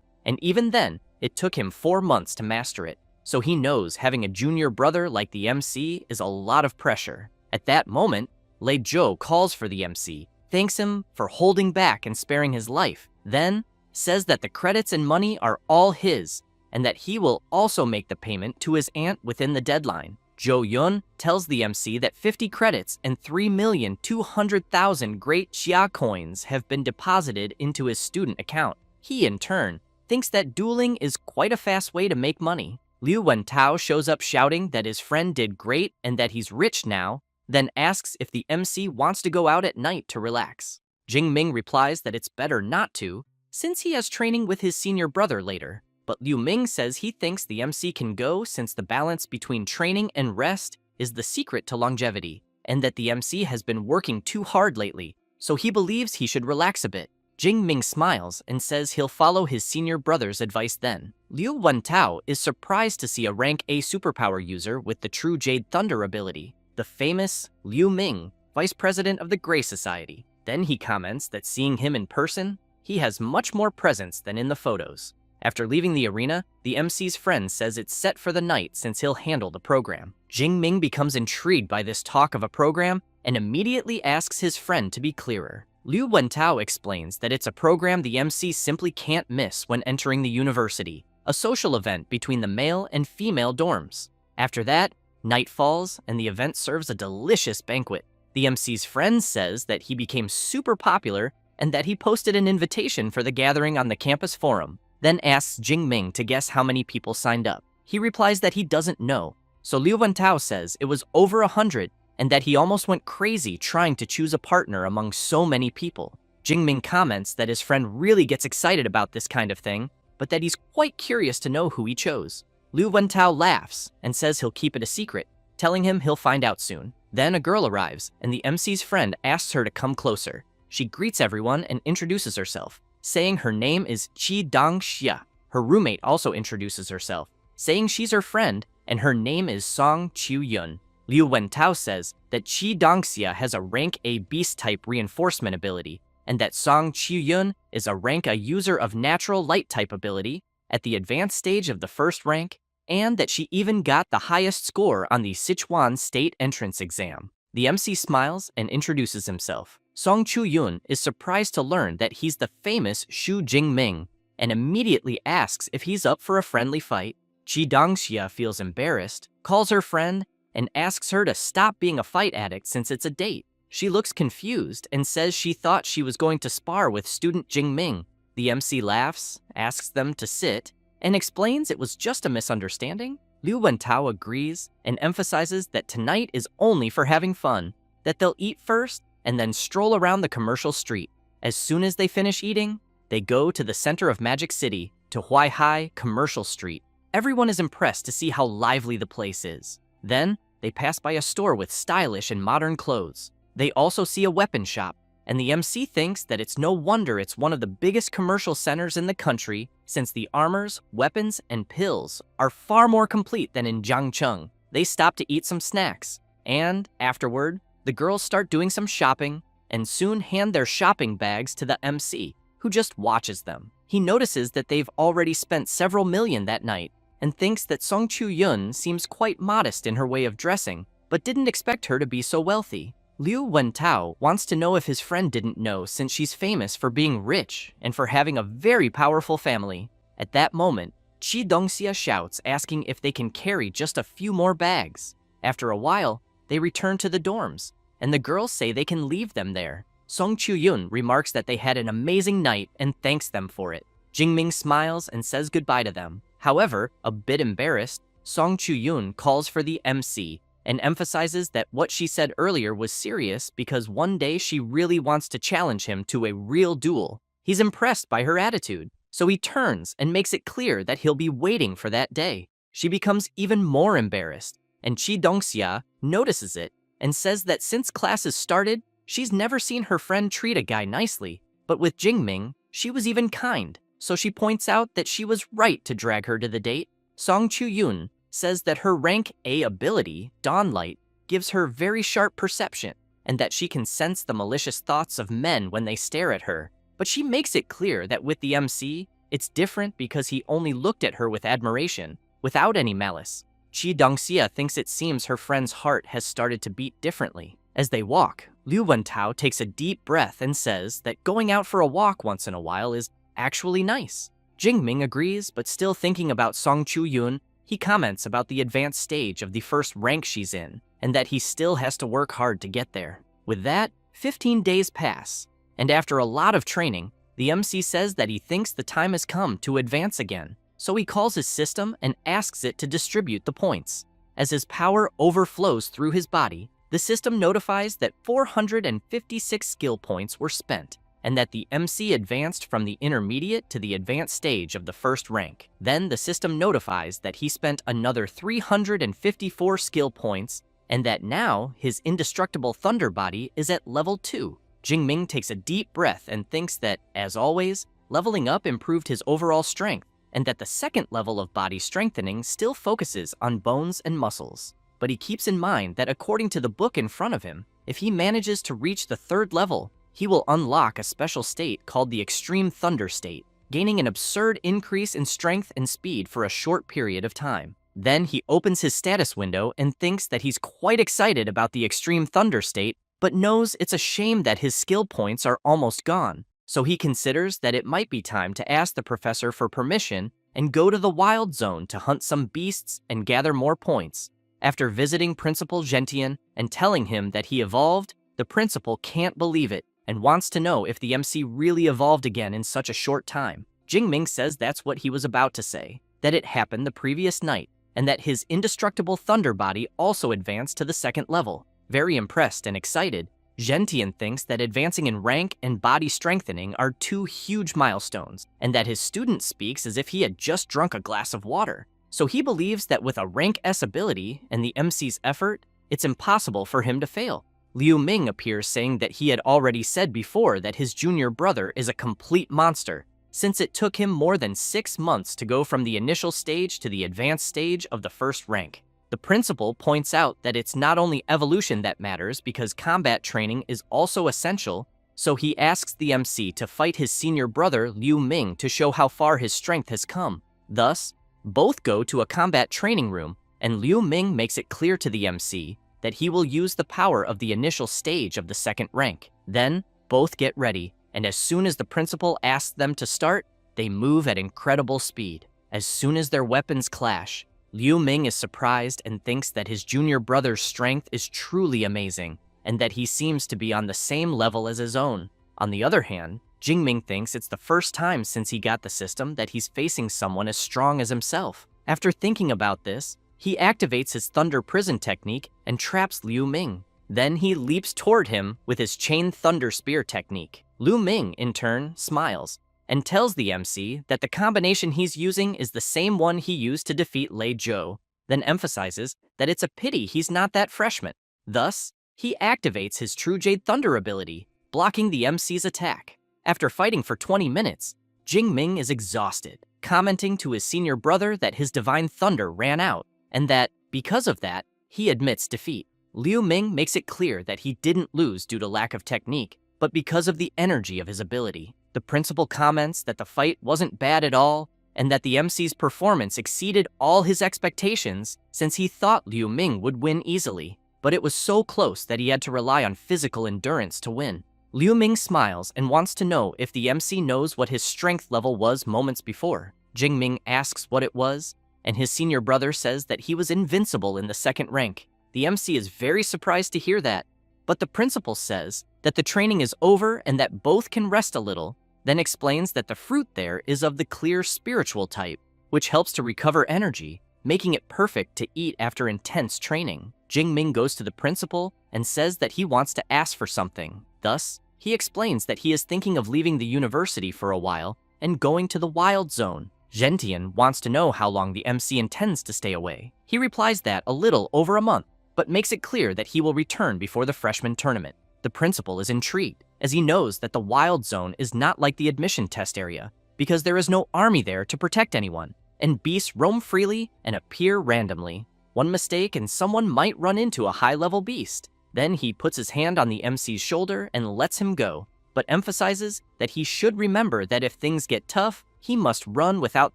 and even then, it took him 4 months to master it. So he knows having a junior brother like the MC is a lot of pressure. At that moment, Lei Zhou calls for the MC, thanks him for holding back and sparing his life, then says that the credits and money are all his, and that he will also make the payment to his aunt within the deadline. Zhou Yun tells the MC that 50 credits and 3,200,000 great Xia coins have been deposited into his student account. He, in turn, thinks that dueling is quite a fast way to make money. Liu Wentao shows up shouting that his friend did great and that he's rich now, then asks if the MC wants to go out at night to relax. Jingming replies that it's better not to, since he has training with his senior brother later. But Liu Ming says he thinks the MC can go since the balance between training and rest is the secret to longevity, and that the MC has been working too hard lately, so he believes he should relax a bit. Jingming smiles and says he'll follow his senior brother's advice then. Liu Wentao is surprised to see a rank A superpower user with the true Jade Thunder ability, the famous Liu Ming, vice president of the Grey Society. Then he comments that seeing him in person, he has much more presence than in the photos. After leaving the arena, the MC's friend says it's set for the night since he'll handle the program. Jingming becomes intrigued by this talk of a program and immediately asks his friend to be clearer. Liu Wentao explains that it's a program the MC simply can't miss when entering the university, a social event between the male and female dorms. After that, night falls and the event serves a delicious banquet. The MC's friend says that he became super popular and that he posted an invitation for the gathering on the campus forum, then asks Jingming to guess how many people signed up. He replies that he doesn't know, so Liu Wentao says it was over 100 and that he almost went crazy trying to choose a partner among so many people. Jingming comments that his friend really gets excited about this kind of thing, but that he's quite curious to know who he chose. Liu Wentao laughs and says he'll keep it a secret, telling him he'll find out soon. Then a girl arrives, and the MC's friend asks her to come closer. She greets everyone and introduces herself, saying her name is Qi Dongxia. Her roommate also introduces herself, saying she's her friend, and her name is Song Qiu-yun. Liu Wentao says that Qi Dongxia has a rank A beast-type reinforcement ability, and that Song Qiu-yun is a rank A user of natural light-type ability at the advanced stage of the first rank, and that she even got the highest score on the Sichuan State Entrance exam. The MC smiles and introduces himself. Song Qiu-yun is surprised to learn that he's the famous Xu Jingming, and immediately asks if he's up for a friendly fight. Qi Dongxia feels embarrassed, calls her friend, and asks her to stop being a fight addict since it's a date. She looks confused and says she thought she was going to spar with student Jingming. The MC laughs, asks them to sit, and explains it was just a misunderstanding. Liu Wentao agrees and emphasizes that tonight is only for having fun, that they'll eat first and then stroll around the commercial street. As soon as they finish eating, they go to the center of Magic City, to Huaihai Commercial Street. Everyone is impressed to see how lively the place is. Then, they pass by a store with stylish and modern clothes. They also see a weapon shop, and the MC thinks that it's no wonder it's one of the biggest commercial centers in the country, since the armors, weapons, and pills are far more complete than in Jiangcheng. They stop to eat some snacks, and afterward, the girls start doing some shopping and soon hand their shopping bags to the MC, who just watches them. He notices that they've already spent several million that night and thinks that Song Qiu-yun seems quite modest in her way of dressing, but didn't expect her to be so wealthy. Liu Wentao wants to know if his friend didn't know since she's famous for being rich and for having a very powerful family. At that moment, Chi Dongxia shouts, asking if they can carry just a few more bags. After a while, they return to the dorms, and the girls say they can leave them there. Song Chu-yun remarks that they had an amazing night and thanks them for it. Jingming smiles and says goodbye to them. However, a bit embarrassed, Song Chu-yun calls for the MC and emphasizes that what she said earlier was serious because one day she really wants to challenge him to a real duel. He's impressed by her attitude, so he turns and makes it clear that he'll be waiting for that day. She becomes even more embarrassed, and Chi Dongxia notices it and says that since classes started, she's never seen her friend treat a guy nicely, but with Jingming, she was even kind, so she points out that she was right to drag her to the date. Song Chu-yun says that her rank A ability, Dawnlight, gives her very sharp perception, and that she can sense the malicious thoughts of men when they stare at her. But she makes it clear that with the MC, it's different because he only looked at her with admiration, without any malice. Chi Dongxia thinks it seems her friend's heart has started to beat differently. As they walk, Liu Wentao takes a deep breath and says that going out for a walk once in a while is actually nice. Jingming agrees, but still thinking about Song Chu-yun, he comments about the advanced stage of the first rank she's in, and that he still has to work hard to get there. With that, 15 days pass, and after a lot of training, the MC says that he thinks the time has come to advance again, so he calls his system and asks it to distribute the points. As his power overflows through his body, the system notifies that 456 skill points were spent, and that the MC advanced from the intermediate to the advanced stage of the first rank. Then the system notifies that he spent another 354 skill points, and that now his indestructible thunder body is at level 2. Jingming takes a deep breath and thinks that, as always, leveling up improved his overall strength, and that the second level of body strengthening still focuses on bones and muscles. But he keeps in mind that according to the book in front of him, if he manages to reach the third level, he will unlock a special state called the Extreme Thunder State, gaining an absurd increase in strength and speed for a short period of time. Then he opens his status window and thinks that he's quite excited about the Extreme Thunder State, but knows it's a shame that his skill points are almost gone. So he considers that it might be time to ask the professor for permission and go to the Wild Zone to hunt some beasts and gather more points. After visiting Principal Gentian and telling him that he evolved, the principal can't believe it and wants to know if the MC really evolved again in such a short time. Jingming says that's what he was about to say, that it happened the previous night, and that his indestructible thunder body also advanced to the second level. Very impressed and excited, Gentian thinks that advancing in rank and body strengthening are two huge milestones, and that his student speaks as if he had just drunk a glass of water. So he believes that with a rank S ability and the MC's effort, it's impossible for him to fail. Liu Ming appears saying that he had already said before that his junior brother is a complete monster, since it took him more than 6 months to go from the initial stage to the advanced stage of the first rank. The principal points out that it's not only evolution that matters because combat training is also essential, so he asks the MC to fight his senior brother Liu Ming to show how far his strength has come. Thus, both go to a combat training room, and Liu Ming makes it clear to the MC that he will use the power of the initial stage of the second rank. Then, both get ready, and as soon as the principal asks them to start, they move at incredible speed. As soon as their weapons clash, Liu Ming is surprised and thinks that his junior brother's strength is truly amazing, and that he seems to be on the same level as his own. On the other hand, Jingming thinks it's the first time since he got the system that he's facing someone as strong as himself. After thinking about this, he activates his Thunder Prison technique and traps Liu Ming. Then he leaps toward him with his Chain Thunder Spear technique. Liu Ming, in turn, smiles and tells the MC that the combination he's using is the same one he used to defeat Lei Zhou, then emphasizes that it's a pity he's not that freshman. Thus, he activates his True Jade Thunder ability, blocking the MC's attack. After fighting for 20 minutes, Jingming is exhausted, commenting to his senior brother that his Divine Thunder ran out, and that, because of that, he admits defeat. Liu Ming makes it clear that he didn't lose due to lack of technique, but because of the energy of his ability. The principal comments that the fight wasn't bad at all, and that the MC's performance exceeded all his expectations since he thought Liu Ming would win easily, but it was so close that he had to rely on physical endurance to win. Liu Ming smiles and wants to know if the MC knows what his strength level was moments before. Jingming asks what it was, and his senior brother says that he was invincible in the second rank. The MC is very surprised to hear that, but the principal says that the training is over and that both can rest a little, then explains that the fruit there is of the clear spiritual type, which helps to recover energy, making it perfect to eat after intense training. Jingming goes to the principal and says that he wants to ask for something. Thus, he explains that he is thinking of leaving the university for a while and going to the wild zone. Gentian wants to know how long the MC intends to stay away. He replies that a little over a month, but makes it clear that he will return before the freshman tournament. The principal is intrigued, as he knows that the wild zone is not like the admission test area, because there is no army there to protect anyone, and beasts roam freely and appear randomly. One mistake and someone might run into a high-level beast. Then he puts his hand on the MC's shoulder and lets him go, but emphasizes that he should remember that if things get tough, he must run without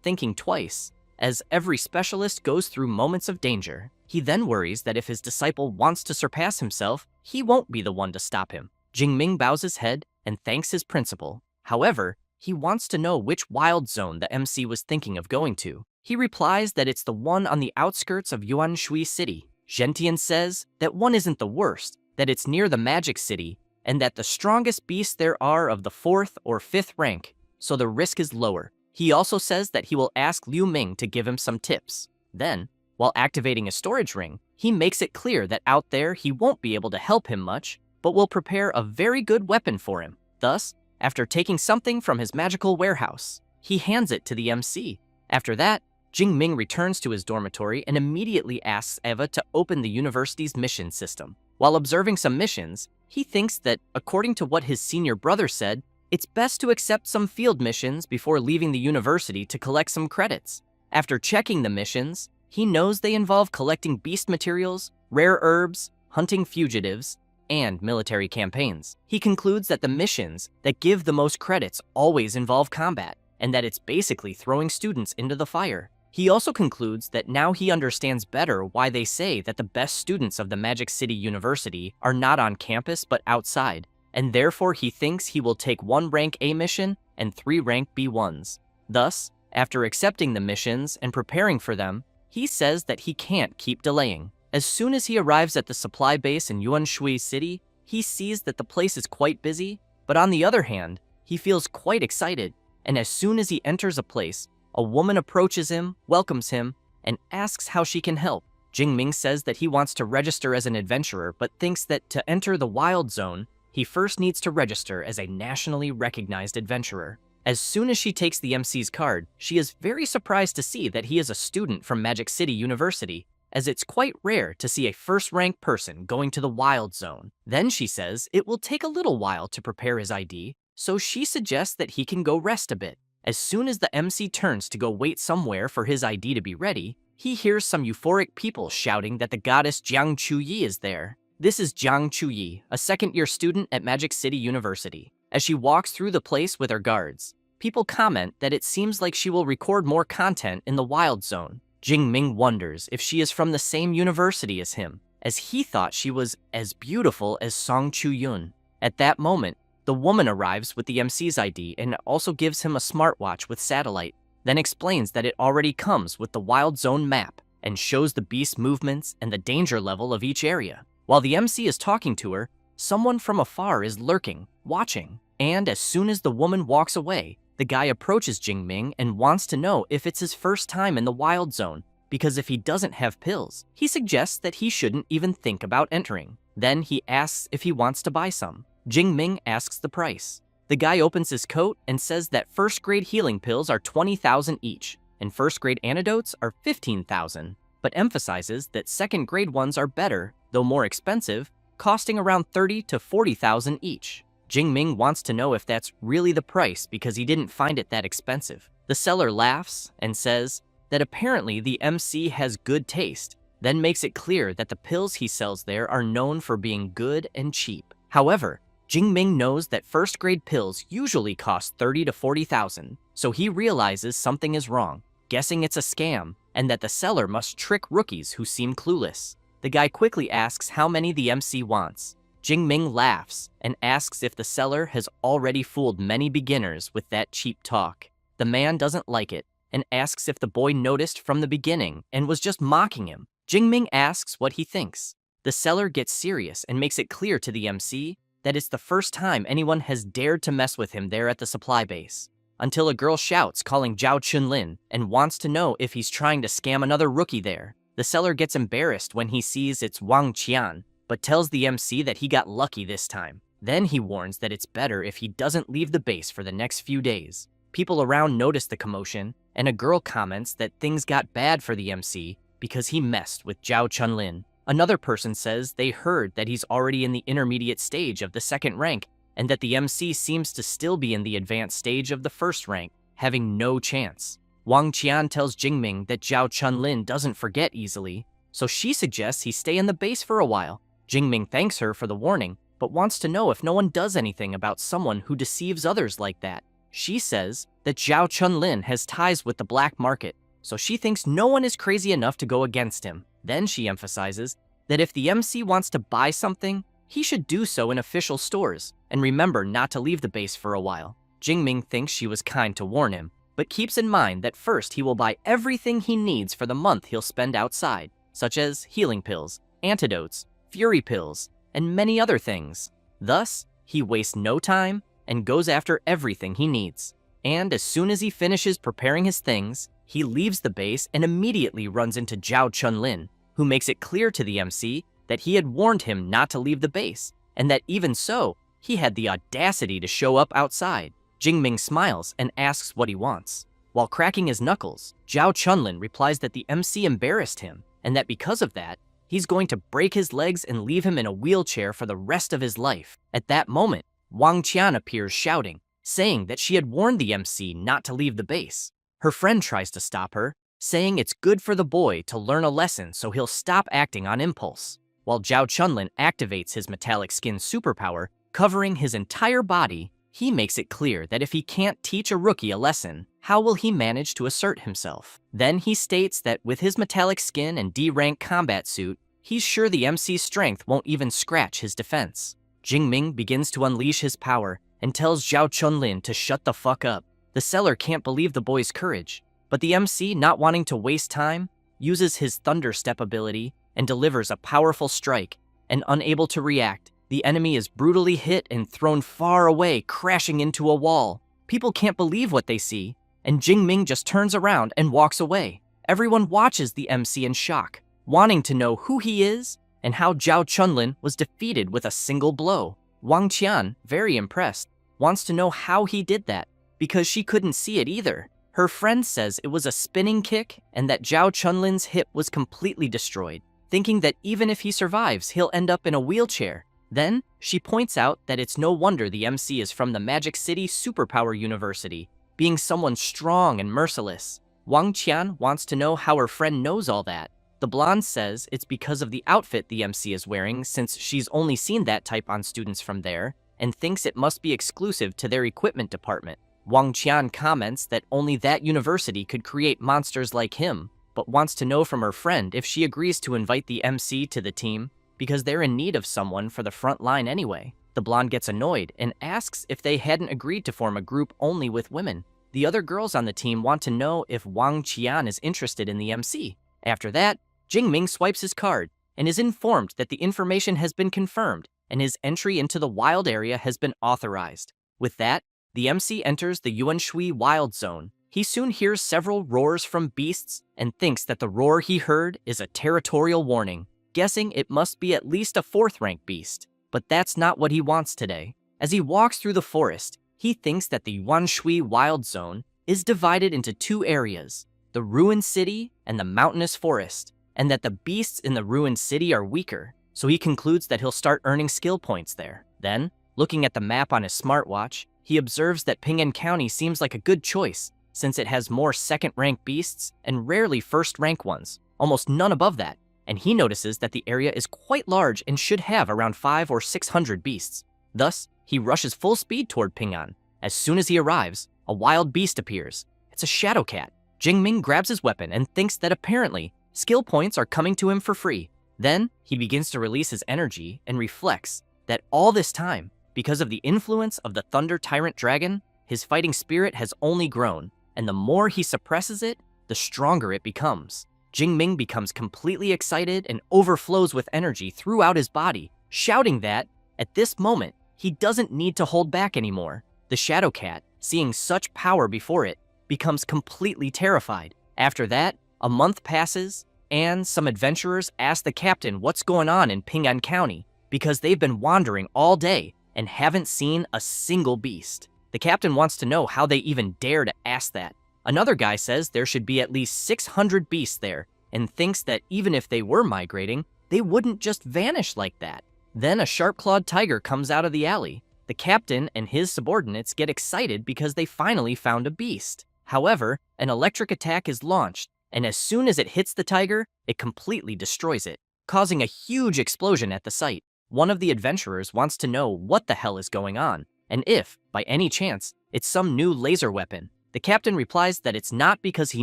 thinking twice, as every specialist goes through moments of danger. He then worries that if his disciple wants to surpass himself, he won't be the one to stop him. Jingming bows his head and thanks his principal. However, he wants to know which wild zone the MC was thinking of going to. He replies that it's the one on the outskirts of Yuanshui City. Gentian says that one isn't the worst, that it's near the Magic City, and that the strongest beasts there are of the 4th or 5th rank, so the risk is lower. He also says that he will ask Liu Ming to give him some tips. Then, while activating a storage ring, he makes it clear that out there he won't be able to help him much, but will prepare a very good weapon for him. Thus, after taking something from his magical warehouse, he hands it to the MC. After that, Jingming returns to his dormitory and immediately asks Eva to open the university's mission system. While observing some missions, he thinks that, according to what his senior brother said, it's best to accept some field missions before leaving the university to collect some credits. After checking the missions, he knows they involve collecting beast materials, rare herbs, hunting fugitives, and military campaigns. He concludes that the missions that give the most credits always involve combat, and that it's basically throwing students into the fire. He also concludes that now he understands better why they say that the best students of the Magic City University are not on campus but outside, and therefore he thinks he will take 1 rank A mission and 3 rank B1s. Thus, after accepting the missions and preparing for them, he says that he can't keep delaying. As soon as he arrives at the supply base in Yuanshui City, he sees that the place is quite busy, but on the other hand, he feels quite excited, and as soon as he enters a place, a woman approaches him, welcomes him, and asks how she can help. Jingming says that he wants to register as an adventurer, but thinks that to enter the wild zone, he first needs to register as a nationally recognized adventurer. As soon as she takes the MC's card, she is very surprised to see that he is a student from Magic City University, as it's quite rare to see a first-rank person going to the wild zone. Then she says it will take a little while to prepare his ID, so she suggests that he can go rest a bit. As soon as the MC turns to go wait somewhere for his ID to be ready, he hears some euphoric people shouting that the goddess Jiang Chuyi is there. This is Jiang Chuyi, a second-year student at Magic City University. As she walks through the place with her guards, people comment that it seems like she will record more content in the wild zone. Jingming wonders if she is from the same university as him, as he thought she was as beautiful as Song Chu-yun. At that moment, the woman arrives with the MC's ID and also gives him a smartwatch with satellite, then explains that it already comes with the wild zone map and shows the beast movements and the danger level of each area. While the MC is talking to her, someone from afar is lurking, watching, and as soon as the woman walks away, the guy approaches Jingming and wants to know if it's his first time in the wild zone, because if he doesn't have pills, he suggests that he shouldn't even think about entering. Then he asks if he wants to buy some. Jingming asks the price. The guy opens his coat and says that first-grade healing pills are 20,000 each, and first-grade antidotes are 15,000, but emphasizes that second-grade ones are better, though more expensive, costing around 30 to 40,000 each. Jingming wants to know if that's really the price because he didn't find it that expensive. The seller laughs and says that apparently the MC has good taste, then makes it clear that the pills he sells there are known for being good and cheap. However, Jingming knows that first-grade pills usually cost 30 to 40,000, so he realizes something is wrong, guessing it's a scam, and that the seller must trick rookies who seem clueless. The guy quickly asks how many the MC wants. Jingming laughs and asks if the seller has already fooled many beginners with that cheap talk. The man doesn't like it and asks if the boy noticed from the beginning and was just mocking him. Jingming asks what he thinks. The seller gets serious and makes it clear to the MC that it's the first time anyone has dared to mess with him there at the supply base. Until a girl shouts, calling Zhao Chunlin, and wants to know if he's trying to scam another rookie there. The seller gets embarrassed when he sees it's Wang Qian, but tells the MC that he got lucky this time. Then he warns that it's better if he doesn't leave the base for the next few days. People around notice the commotion, and a girl comments that things got bad for the MC because he messed with Zhao Chunlin. Another person says they heard that he's already in the intermediate stage of the second rank, and that the MC seems to still be in the advanced stage of the first rank, having no chance. Wang Qian tells Jingming that Zhao Chunlin doesn't forget easily, so she suggests he stay in the base for a while. Jingming thanks her for the warning, but wants to know if no one does anything about someone who deceives others like that. She says that Zhao Chunlin has ties with the black market, so she thinks no one is crazy enough to go against him. Then she emphasizes that if the MC wants to buy something, he should do so in official stores, and remember not to leave the base for a while. Jingming thinks she was kind to warn him, but keeps in mind that first he will buy everything he needs for the month he'll spend outside, such as healing pills, antidotes, fury pills, and many other things. Thus, he wastes no time and goes after everything he needs. And as soon as he finishes preparing his things, he leaves the base and immediately runs into Zhao Chunlin, who makes it clear to the MC that he had warned him not to leave the base, and that even so, he had the audacity to show up outside. Jingming smiles and asks what he wants. While cracking his knuckles, Zhao Chunlin replies that the MC embarrassed him, and that because of that, he's going to break his legs and leave him in a wheelchair for the rest of his life. At that moment, Wang Qian appears shouting, saying that she had warned the MC not to leave the base. Her friend tries to stop her, saying it's good for the boy to learn a lesson so he'll stop acting on impulse. While Zhao Chunlin activates his metallic skin superpower, covering his entire body, he makes it clear that if he can't teach a rookie a lesson, how will he manage to assert himself? Then he states that with his metallic skin and D-rank combat suit, he's sure the MC's strength won't even scratch his defense. Jingming begins to unleash his power and tells Zhao Chunlin to shut the fuck up. The seller can't believe the boy's courage, but the MC, not wanting to waste time, uses his Thunder Step ability and delivers a powerful strike, and unable to react, the enemy is brutally hit and thrown far away, crashing into a wall. People can't believe what they see, and Jingming just turns around and walks away. Everyone watches the MC in shock, wanting to know who he is and how Zhao Chunlin was defeated with a single blow. Wang Qian, very impressed, wants to know how he did that, because she couldn't see it either. Her friend says it was a spinning kick and that Zhao Chunlin's hip was completely destroyed, thinking that even if he survives, he'll end up in a wheelchair. Then, she points out that it's no wonder the MC is from the Magic City Superpower University, being someone strong and merciless. Wang Qian wants to know how her friend knows all that. The blonde says it's because of the outfit the MC is wearing, since she's only seen that type on students from there, and thinks it must be exclusive to their equipment department. Wang Qian comments that only that university could create monsters like him, but wants to know from her friend if she agrees to invite the MC to the team, because they're in need of someone for the front line anyway. The blonde gets annoyed and asks if they hadn't agreed to form a group only with women. The other girls on the team want to know if Wang Qian is interested in the MC. After that, Jingming swipes his card and is informed that the information has been confirmed and his entry into the wild area has been authorized. With that, the MC enters the Yuanshui Wild Zone. He soon hears several roars from beasts and thinks that the roar he heard is a territorial warning, guessing it must be at least a 4th-rank beast. But that's not what he wants today. As he walks through the forest, he thinks that the Yuanshui Wild Zone is divided into 2 areas, the Ruined City and the Mountainous Forest, and that the beasts in the Ruined City are weaker, so he concludes that he'll start earning skill points there. Then, looking at the map on his smartwatch, he observes that Ping'an County seems like a good choice, since it has more 2nd-rank beasts and rarely 1st-rank ones, almost none above that, and he notices that the area is quite large and should have around 500 or 600 beasts. Thus, he rushes full speed toward Ping'an. As soon as he arrives, a wild beast appears. It's a shadow cat. Jingming grabs his weapon and thinks that apparently, skill points are coming to him for free. Then, he begins to release his energy and reflects that all this time, because of the influence of the Thunder Tyrant Dragon, his fighting spirit has only grown. and the more he suppresses it, the stronger it becomes. Jingming becomes completely excited and overflows with energy throughout his body, shouting that, at this moment, he doesn't need to hold back anymore. The Shadow Cat, seeing such power before it, becomes completely terrified. After that, a month passes, and some adventurers ask the captain what's going on in Ping'an County, because they've been wandering all day and haven't seen a single beast. The captain wants to know how they even dare to ask that. Another guy says there should be at least 600 beasts there, and thinks that even if they were migrating, they wouldn't just vanish like that. Then a sharp-clawed tiger comes out of the alley. The captain and his subordinates get excited because they finally found a beast. However, an electric attack is launched, and as soon as it hits the tiger, it completely destroys it, causing a huge explosion at the site. One of the adventurers wants to know what the hell is going on, and if, by any chance, it's some new laser weapon. The captain replies that it's not because he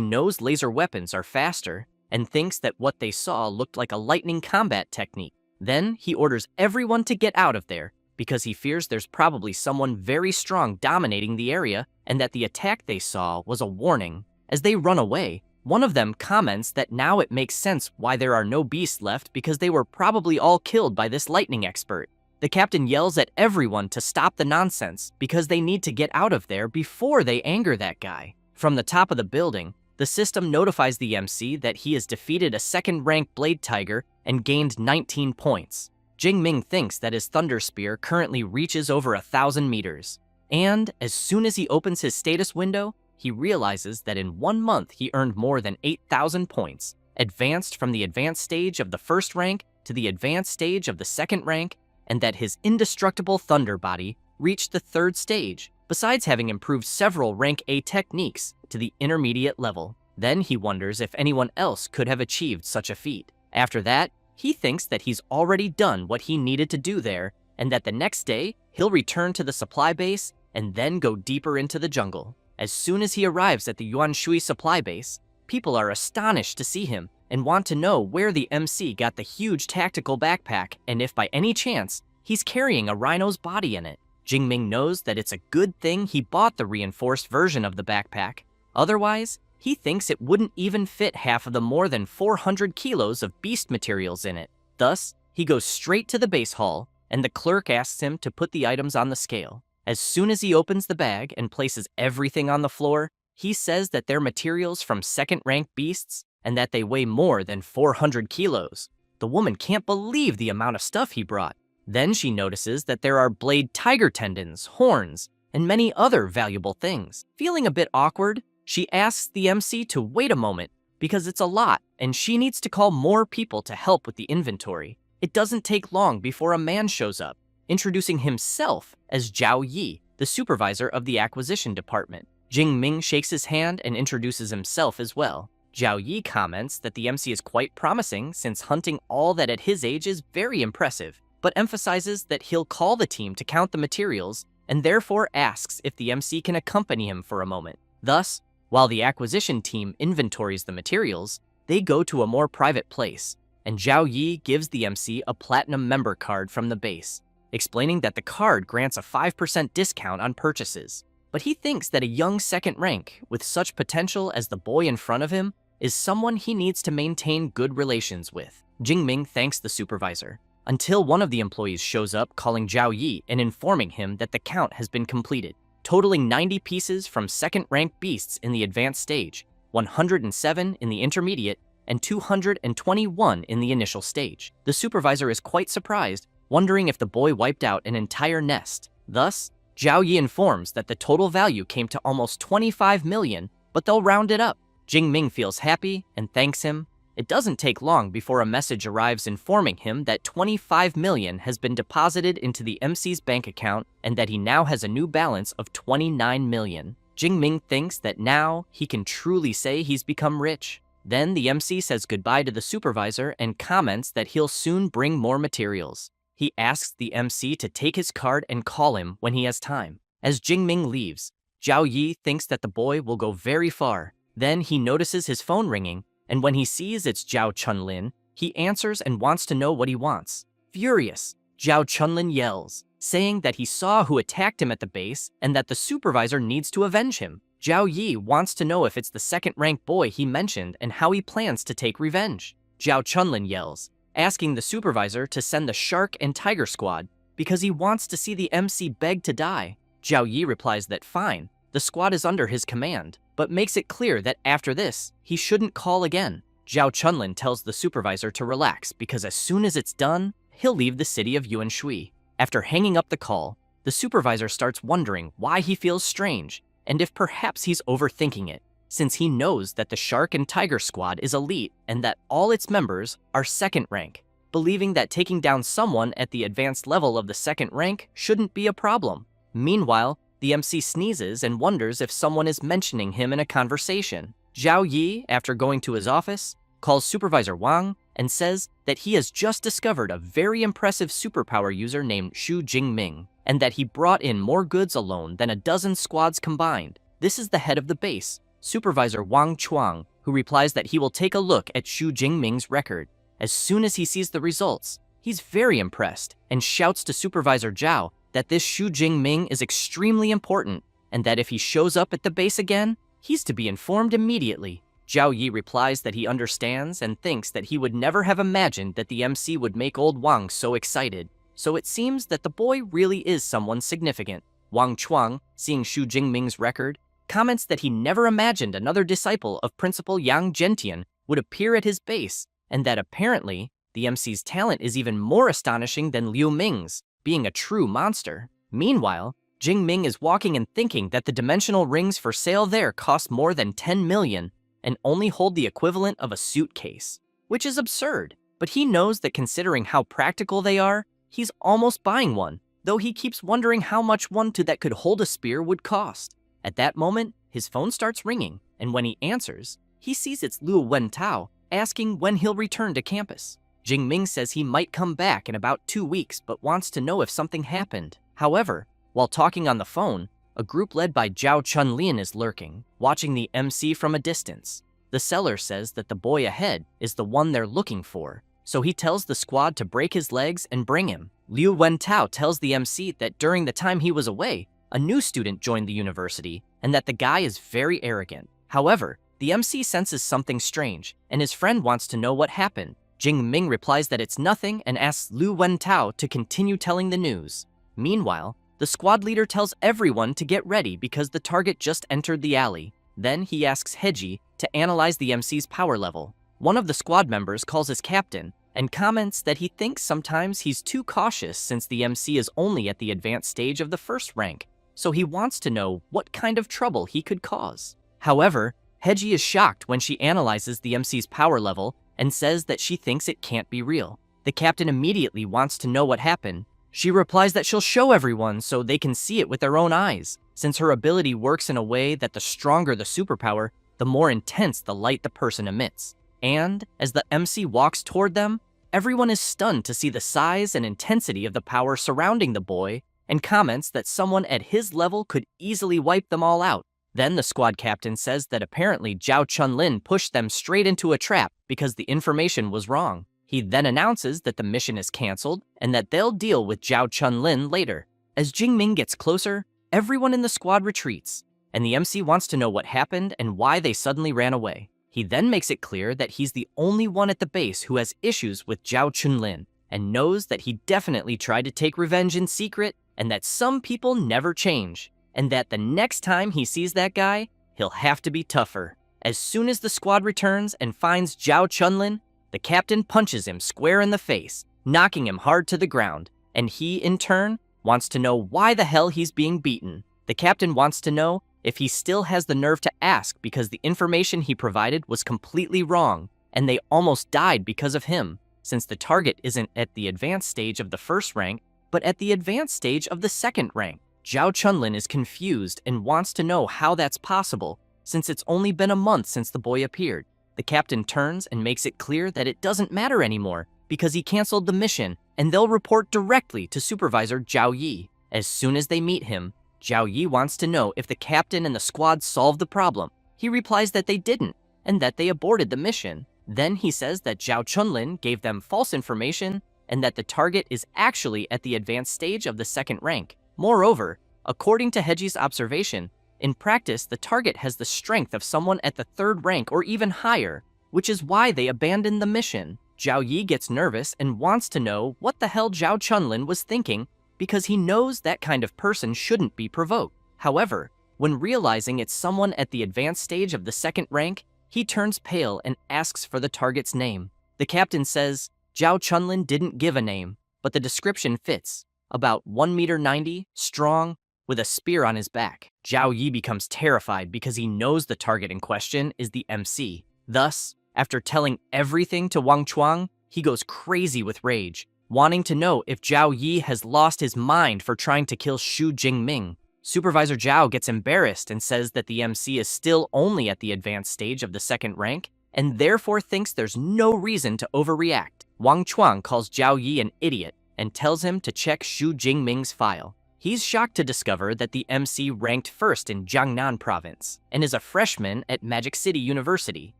knows laser weapons are faster, and thinks that what they saw looked like a lightning combat technique. Then he orders everyone to get out of there, because he fears there's probably someone very strong dominating the area, and that the attack they saw was a warning. As they run away, one of them comments that now it makes sense why there are no beasts left, because they were probably all killed by this lightning expert. The captain yells at everyone to stop the nonsense, because they need to get out of there before they anger that guy. From the top of the building, the system notifies the MC that he has defeated a second-ranked Blade Tiger and gained 19 points. Jingming thinks that his Thunder Spear currently reaches over 1,000 meters. And as soon as he opens his status window, he realizes that in 1 month he earned more than 8,000 points, advanced from the advanced stage of the first rank to the advanced stage of the second rank, and that his indestructible Thunder Body reached the third stage, besides having improved several rank A techniques to the intermediate level. Then he wonders if anyone else could have achieved such a feat. After that, he thinks that he's already done what he needed to do there, and that the next day, he'll return to the supply base and then go deeper into the jungle. As soon as he arrives at the Yuanshui supply base, people are astonished to see him and want to know where the MC got the huge tactical backpack, and if by any chance, he's carrying a rhino's body in it. Jingming knows that it's a good thing he bought the reinforced version of the backpack. Otherwise, he thinks it wouldn't even fit half of the more than 400 kilos of beast materials in it. Thus, he goes straight to the base hall, and the clerk asks him to put the items on the scale. As soon as he opens the bag and places everything on the floor, he says that they're materials from second-ranked beasts and that they weigh more than 400 kilos. The woman can't believe the amount of stuff he brought. Then she notices that there are blade tiger tendons, horns, and many other valuable things. Feeling a bit awkward, she asks the MC to wait a moment because it's a lot and she needs to call more people to help with the inventory. It doesn't take long before a man shows up, introducing himself as Zhao Yi, the supervisor of the acquisition department. Jingming shakes his hand and introduces himself as well. Zhao Yi comments that the MC is quite promising since hunting all that at his age is very impressive, but emphasizes that he'll call the team to count the materials and therefore asks if the MC can accompany him for a moment. Thus, while the acquisition team inventories the materials, they go to a more private place, and Zhao Yi gives the MC a platinum member card from the base, explaining that the card grants a 5% discount on purchases. But he thinks that a young second rank with such potential as the boy in front of him is someone he needs to maintain good relations with. Jingming thanks the supervisor, until one of the employees shows up calling Zhao Yi and informing him that the count has been completed, totaling 90 pieces from second-ranked beasts in the advanced stage, 107 in the intermediate, and 221 in the initial stage. The supervisor is quite surprised, wondering if the boy wiped out an entire nest. Thus, Zhao Yi informs that the total value came to almost 25 million, but they'll round it up. Jingming feels happy and thanks him. It doesn't take long before a message arrives informing him that 25 million has been deposited into the MC's bank account and that he now has a new balance of 29 million. Jingming thinks that now he can truly say he's become rich. Then the MC says goodbye to the supervisor and comments that he'll soon bring more materials. He asks the MC to take his card and call him when he has time. As Jingming leaves, Zhao Yi thinks that the boy will go very far. Then he notices his phone ringing, and when he sees it's Zhao Chunlin, he answers and wants to know what he wants. Furious, Zhao Chunlin yells, saying that he saw who attacked him at the base and that the supervisor needs to avenge him. Zhao Yi wants to know if it's the second-ranked boy he mentioned and how he plans to take revenge. Zhao Chunlin yells, asking the supervisor to send the Shark and Tiger squad because he wants to see the MC beg to die. Zhao Yi replies that fine, the squad is under his command, but makes it clear that after this, he shouldn't call again. Zhao Chunlin tells the supervisor to relax because as soon as it's done, he'll leave the city of Yuanshui. After hanging up the call, the supervisor starts wondering why he feels strange and if perhaps he's overthinking it, since he knows that the Shark and Tiger squad is elite and that all its members are second rank, believing that taking down someone at the advanced level of the second rank shouldn't be a problem. Meanwhile, the MC sneezes and wonders if someone is mentioning him in a conversation. Zhao Yi, after going to his office, calls Supervisor Wang and says that he has just discovered a very impressive superpower user named Xu Jingming, and that he brought in more goods alone than a dozen squads combined. This is the head of the base, Supervisor Wang Chuang, who replies that he will take a look at Xu Jingming's record. As soon as he sees the results, he's very impressed and shouts to Supervisor Zhao that this Xu Jingming is extremely important and that if he shows up at the base again, he's to be informed immediately. Zhao Yi replies that he understands and thinks that he would never have imagined that the MC would make old Wang so excited. So it seems that the boy really is someone significant. Wang Chuang, seeing Xu Jingming's record, comments that he never imagined another disciple of Principal Yang Zhentian would appear at his base, and that apparently the MC's talent is even more astonishing than Liu Ming's, being a true monster. Meanwhile, Jingming is walking and thinking that the dimensional rings for sale there cost more than 10 million and only hold the equivalent of a suitcase, which is absurd. But he knows that considering how practical they are, he's almost buying one, though he keeps wondering how much one that could hold a spear would cost. At that moment, his phone starts ringing, and when he answers, he sees it's Liu Wentao asking when he'll return to campus. Jingming says he might come back in about 2 weeks but wants to know if something happened. However, while talking on the phone, a group led by Zhao Chunlin is lurking, watching the MC from a distance. The seller says that the boy ahead is the one they're looking for, so he tells the squad to break his legs and bring him. Liu Wentao tells the MC that during the time he was away, a new student joined the university and that the guy is very arrogant. However, the MC senses something strange, and his friend wants to know what happened. Jingming replies that it's nothing and asks Liu Wentao to continue telling the news. Meanwhile, the squad leader tells everyone to get ready because the target just entered the alley. Then he asks Heji to analyze the MC's power level. One of the squad members calls his captain and comments that he thinks sometimes he's too cautious since the MC is only at the advanced stage of the first rank, so he wants to know what kind of trouble he could cause. However, Heji is shocked when she analyzes the MC's power level and says that she thinks it can't be real. The captain immediately wants to know what happened. She replies that she'll show everyone so they can see it with their own eyes, since her ability works in a way that the stronger the superpower, the more intense the light the person emits. And as the MC walks toward them, everyone is stunned to see the size and intensity of the power surrounding the boy and comments that someone at his level could easily wipe them all out. Then the squad captain says that apparently Zhao Chunlin pushed them straight into a trap because the information was wrong. He then announces that the mission is canceled and that they'll deal with Zhao Chunlin later. As Jingming gets closer, everyone in the squad retreats, and the MC wants to know what happened and why they suddenly ran away. He then makes it clear that he's the only one at the base who has issues with Zhao Chunlin and knows that he definitely tried to take revenge in secret and that some people never change, and that the next time he sees that guy, he'll have to be tougher. As soon as the squad returns and finds Zhao Chunlin, the captain punches him square in the face, knocking him hard to the ground, and he, in turn, wants to know why the hell he's being beaten. The captain wants to know if he still has the nerve to ask because the information he provided was completely wrong, and they almost died because of him, since the target isn't at the advanced stage of the first rank, but at the advanced stage of the second rank. Zhao Chunlin is confused and wants to know how that's possible, since it's only been a month since the boy appeared. The captain turns and makes it clear that it doesn't matter anymore because he canceled the mission and they'll report directly to Supervisor Zhao Yi. As soon as they meet him, Zhao Yi wants to know if the captain and the squad solved the problem. He replies that they didn't and that they aborted the mission. Then he says that Zhao Chunlin gave them false information and that the target is actually at the advanced stage of the second rank. Moreover, according to Heji's observation, In practice, the target has the strength of someone at the 3rd rank or even higher, which is why they abandon the mission. Zhao Yi gets nervous and wants to know what the hell Zhao Chunlin was thinking because he knows that kind of person shouldn't be provoked. However, when realizing it's someone at the advanced stage of the 2nd rank, he turns pale and asks for the target's name. The captain says Zhao Chunlin didn't give a name, but the description fits. About 1.90 meters, strong, with a spear on his back. Zhao Yi becomes terrified because he knows the target in question is the MC. Thus, after telling everything to Wang Chuang, he goes crazy with rage, wanting to know if Zhao Yi has lost his mind for trying to kill Xu Jingming. Supervisor Zhao gets embarrassed and says that the MC is still only at the advanced stage of the 2nd rank, and therefore thinks there's no reason to overreact. Wang Chuang calls Zhao Yi an idiot and tells him to check Xu Jingming's file. He's shocked to discover that the MC ranked 1st in Jiangnan province and is a freshman at Magic City University,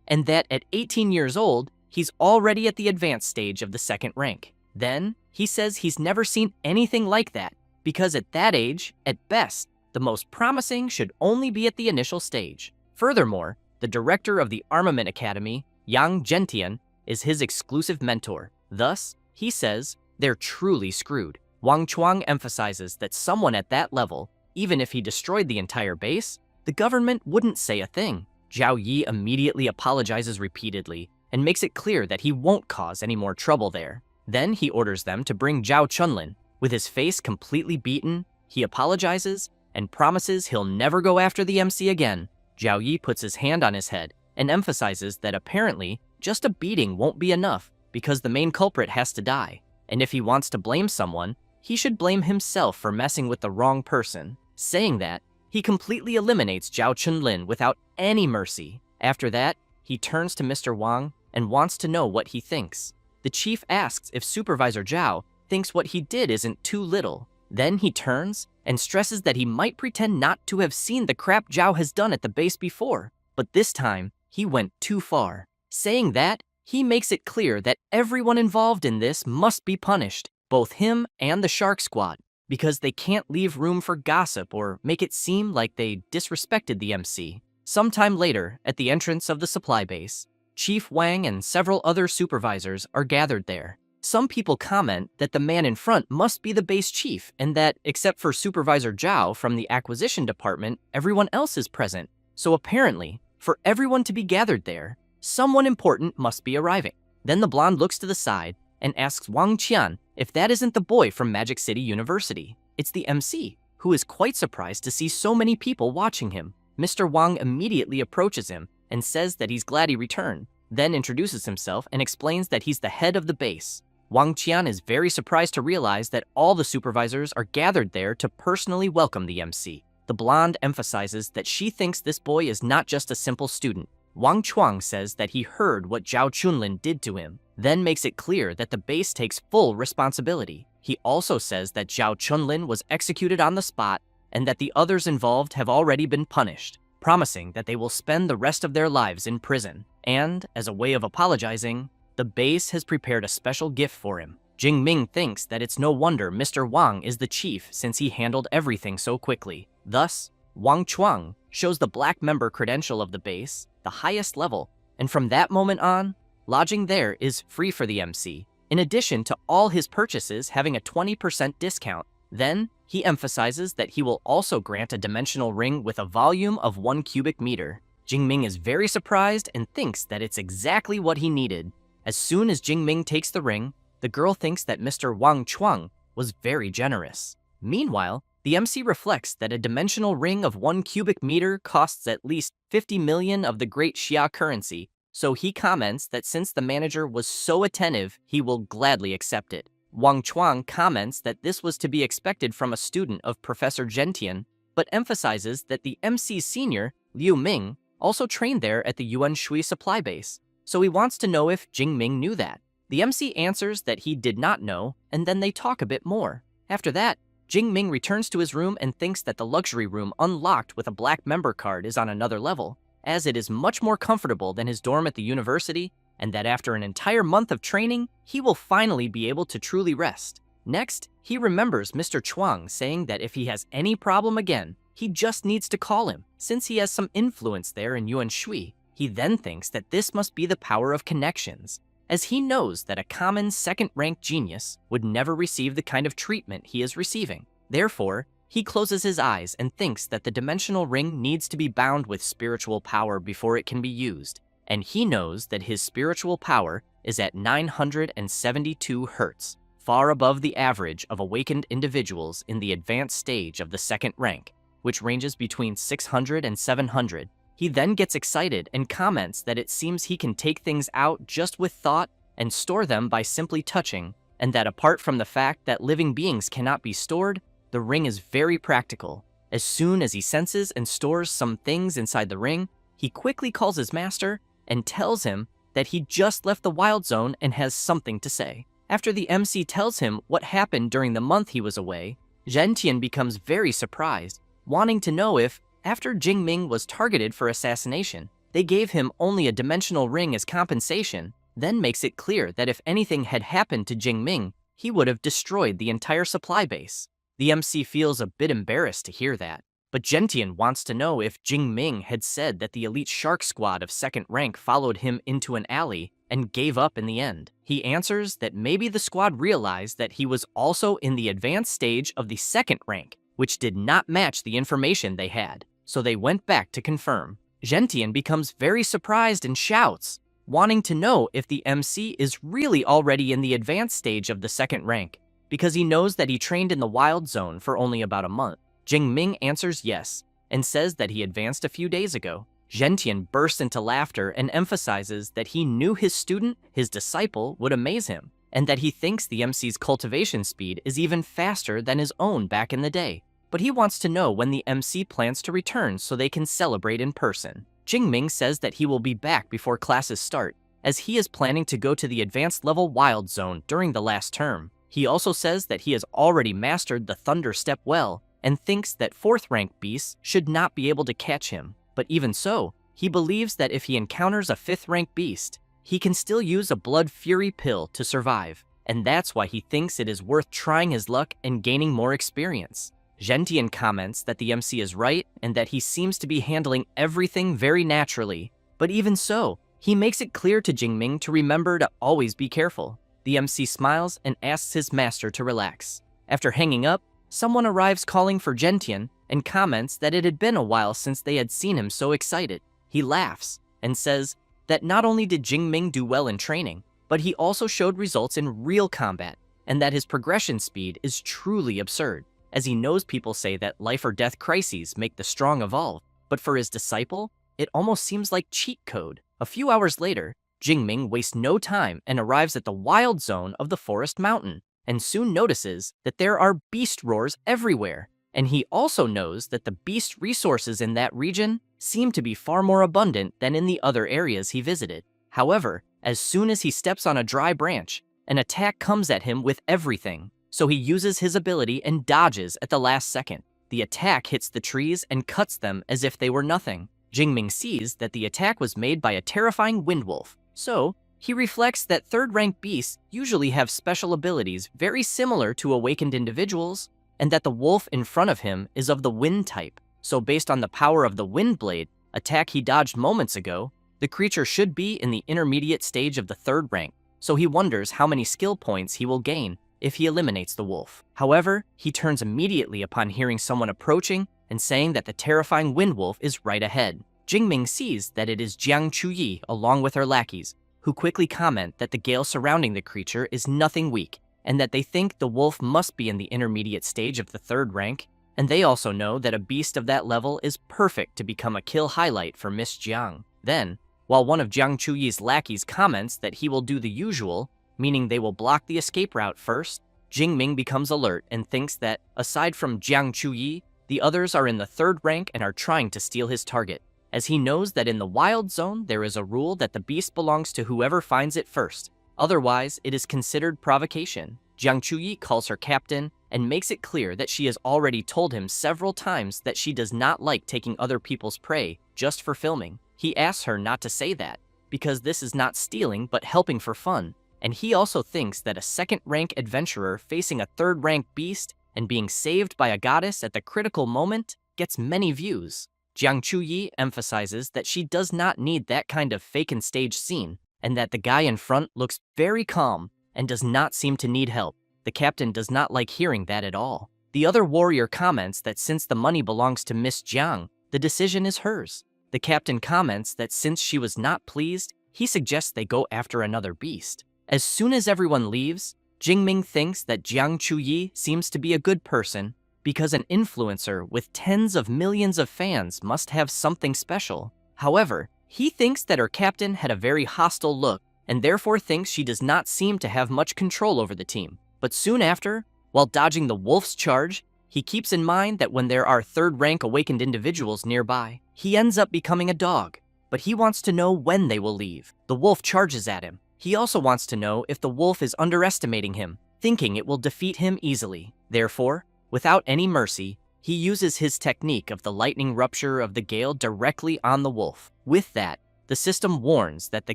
and that at 18 years old, he's already at the advanced stage of the 2nd rank. Then, he says he's never seen anything like that, because at that age, at best, the most promising should only be at the initial stage. Furthermore, the director of the Armament Academy, Yang Zhentian, is his exclusive mentor. Thus, he says, they're truly screwed. Wang Chuang emphasizes that someone at that level, even if he destroyed the entire base, the government wouldn't say a thing. Zhao Yi immediately apologizes repeatedly and makes it clear that he won't cause any more trouble there. Then he orders them to bring Zhao Chunlin. With his face completely beaten, he apologizes and promises he'll never go after the MC again. Zhao Yi puts his hand on his head and emphasizes that apparently just a beating won't be enough because the main culprit has to die. And if he wants to blame someone, he should blame himself for messing with the wrong person. Saying that, he completely eliminates Zhao Chunlin without any mercy. After that, he turns to Mr. Wang and wants to know what he thinks. The chief asks if Supervisor Zhao thinks what he did isn't too little. Then he turns and stresses that he might pretend not to have seen the crap Zhao has done at the base before, but this time, he went too far. Saying that, he makes it clear that everyone involved in this must be punished, both him and the Shark Squad, because they can't leave room for gossip or make it seem like they disrespected the MC. Sometime later, at the entrance of the supply base, Chief Wang and several other supervisors are gathered there. Some people comment that the man in front must be the base chief and that, except for Supervisor Zhao from the acquisition department, everyone else is present. So apparently, for everyone to be gathered there, someone important must be arriving. Then the blonde looks to the side and asks Wang Qian if that isn't the boy from Magic City University. It's the MC, who is quite surprised to see so many people watching him. Mr. Wang immediately approaches him and says that he's glad he returned, then introduces himself and explains that he's the head of the base. Wang Qian is very surprised to realize that all the supervisors are gathered there to personally welcome the MC. The blonde emphasizes that she thinks this boy is not just a simple student. Wang Chuang says that he heard what Zhao Chunlin did to him, then makes it clear that the base takes full responsibility. He also says that Zhao Chunlin was executed on the spot and that the others involved have already been punished, promising that they will spend the rest of their lives in prison. And, as a way of apologizing, the base has prepared a special gift for him. Jingming thinks that it's no wonder Mr. Wang is the chief since he handled everything so quickly. Thus, Wang Chuang shows the black member credential of the base, the highest level, and from that moment on, lodging there is free for the MC, in addition to all his purchases having a 20% discount. Then, he emphasizes that he will also grant a dimensional ring with a volume of 1 cubic meter. Jingming is very surprised and thinks that it's exactly what he needed. As soon as Jingming takes the ring, the girl thinks that Mr. Wang Chuang was very generous. Meanwhile, the MC reflects that a dimensional ring of 1 cubic meter costs at least 50 million of the great Xia currency, so he comments that since the manager was so attentive, he will gladly accept it. Wang Chuang comments that this was to be expected from a student of Professor Gentian, but emphasizes that the MC's senior, Liu Ming, also trained there at the Yuan Shui supply base, so he wants to know if Jingming knew that. The MC answers that he did not know, and then they talk a bit more. After that, Jingming returns to his room and thinks that the luxury room unlocked with a black member card is on another level, as it is much more comfortable than his dorm at the university, and that after an entire month of training, he will finally be able to truly rest. Next, he remembers Mr. Chuang saying that if he has any problem again, he just needs to call him, since he has some influence there in Yuan Shui. He then thinks that this must be the power of connections, as he knows that a common second-rank genius would never receive the kind of treatment he is receiving. Therefore, he closes his eyes and thinks that the dimensional ring needs to be bound with spiritual power before it can be used, and he knows that his spiritual power is at 972 hertz, far above the average of awakened individuals in the advanced stage of the second rank, which ranges between 600 and 700. He then gets excited and comments that it seems he can take things out just with thought and store them by simply touching, and that apart from the fact that living beings cannot be stored, the ring is very practical. As soon as he senses and stores some things inside the ring, he quickly calls his master and tells him that he just left the wild zone and has something to say. After the MC tells him what happened during the month he was away, Zhentian becomes very surprised, wanting to know if, after Jingming was targeted for assassination, they gave him only a dimensional ring as compensation, then makes it clear that if anything had happened to Jingming, he would have destroyed the entire supply base. The MC feels a bit embarrassed to hear that, but Gentian wants to know if Jingming had said that the elite shark squad of second rank followed him into an alley and gave up in the end. He answers that maybe the squad realized that he was also in the advanced stage of the second rank, which did not match the information they had, so they went back to confirm. Gentian becomes very surprised and shouts, wanting to know if the MC is really already in the advanced stage of the second rank, because he knows that he trained in the wild zone for only about a month. Jingming answers yes, and says that he advanced a few days ago. Gentian bursts into laughter and emphasizes that he knew his student, his disciple, would amaze him, and that he thinks the MC's cultivation speed is even faster than his own back in the day. But he wants to know when the MC plans to return so they can celebrate in person. Jingming says that he will be back before classes start, as he is planning to go to the advanced level wild zone during the last term. He also says that he has already mastered the Thunder Step well, and thinks that 4th rank beasts should not be able to catch him. But even so, he believes that if he encounters a 5th rank beast, he can still use a blood fury pill to survive, and that's why he thinks it is worth trying his luck and gaining more experience. Gentian comments that the MC is right and that he seems to be handling everything very naturally, but even so, he makes it clear to Jingming to remember to always be careful. The MC smiles and asks his master to relax. After hanging up, someone arrives calling for Gentian and comments that it had been a while since they had seen him so excited. He laughs and says that not only did Jingming do well in training, but he also showed results in real combat, and that his progression speed is truly absurd, as he knows people say that life or death crises make the strong evolve, but for his disciple, it almost seems like cheat code. A few hours later, Jingming wastes no time and arrives at the wild zone of the forest mountain, and soon notices that there are beast roars everywhere, and he also knows that the beast resources in that region seem to be far more abundant than in the other areas he visited. However, as soon as he steps on a dry branch, an attack comes at him with everything, so he uses his ability and dodges at the last second. The attack hits the trees and cuts them as if they were nothing. Jingming sees that the attack was made by a terrifying windwolf, so he reflects that 3rd rank beasts usually have special abilities very similar to awakened individuals, and that the wolf in front of him is of the wind type. So based on the power of the wind blade attack he dodged moments ago, the creature should be in the intermediate stage of the 3rd rank, so he wonders how many skill points he will gain if he eliminates the wolf. However, he turns immediately upon hearing someone approaching and saying that the terrifying wind wolf is right ahead. Jingming sees that it is Jiang Chuyi along with her lackeys, who quickly comment that the gale surrounding the creature is nothing weak, and that they think the wolf must be in the intermediate stage of the 3rd rank, and they also know that a beast of that level is perfect to become a kill highlight for Miss Jiang. Then, while one of Jiang Chuyi's lackeys comments that he will do the usual, meaning they will block the escape route first, Jingming becomes alert and thinks that, aside from Jiang Chuyi, the others are in the 3rd rank and are trying to steal his target, as he knows that in the wild zone there is a rule that the beast belongs to whoever finds it first. Otherwise, it is considered provocation. Jiang Chuyi calls her captain and makes it clear that she has already told him several times that she does not like taking other people's prey just for filming. He asks her not to say that, because this is not stealing but helping for fun, and he also thinks that a 2nd rank adventurer facing a 3rd rank beast and being saved by a goddess at the critical moment gets many views. Jiang Chuyi emphasizes that she does not need that kind of fake and stage scene, and that the guy in front looks very calm and does not seem to need help. The captain does not like hearing that at all. The other warrior comments that since the money belongs to Miss Jiang, the decision is hers. The captain comments that since she was not pleased, he suggests they go after another beast. As soon as everyone leaves, Jingming thinks that Jiang Chuyi seems to be a good person because an influencer with tens of millions of fans must have something special. However, he thinks that her captain had a very hostile look and therefore thinks she does not seem to have much control over the team. But soon after, while dodging the wolf's charge, he keeps in mind that when there are third-rank awakened individuals nearby, he ends up becoming a dog. But he wants to know when they will leave. The wolf charges at him. He also wants to know if the wolf is underestimating him, thinking it will defeat him easily. Therefore, without any mercy, he uses his technique of the lightning rupture of the gale directly on the wolf. With that, the system warns that the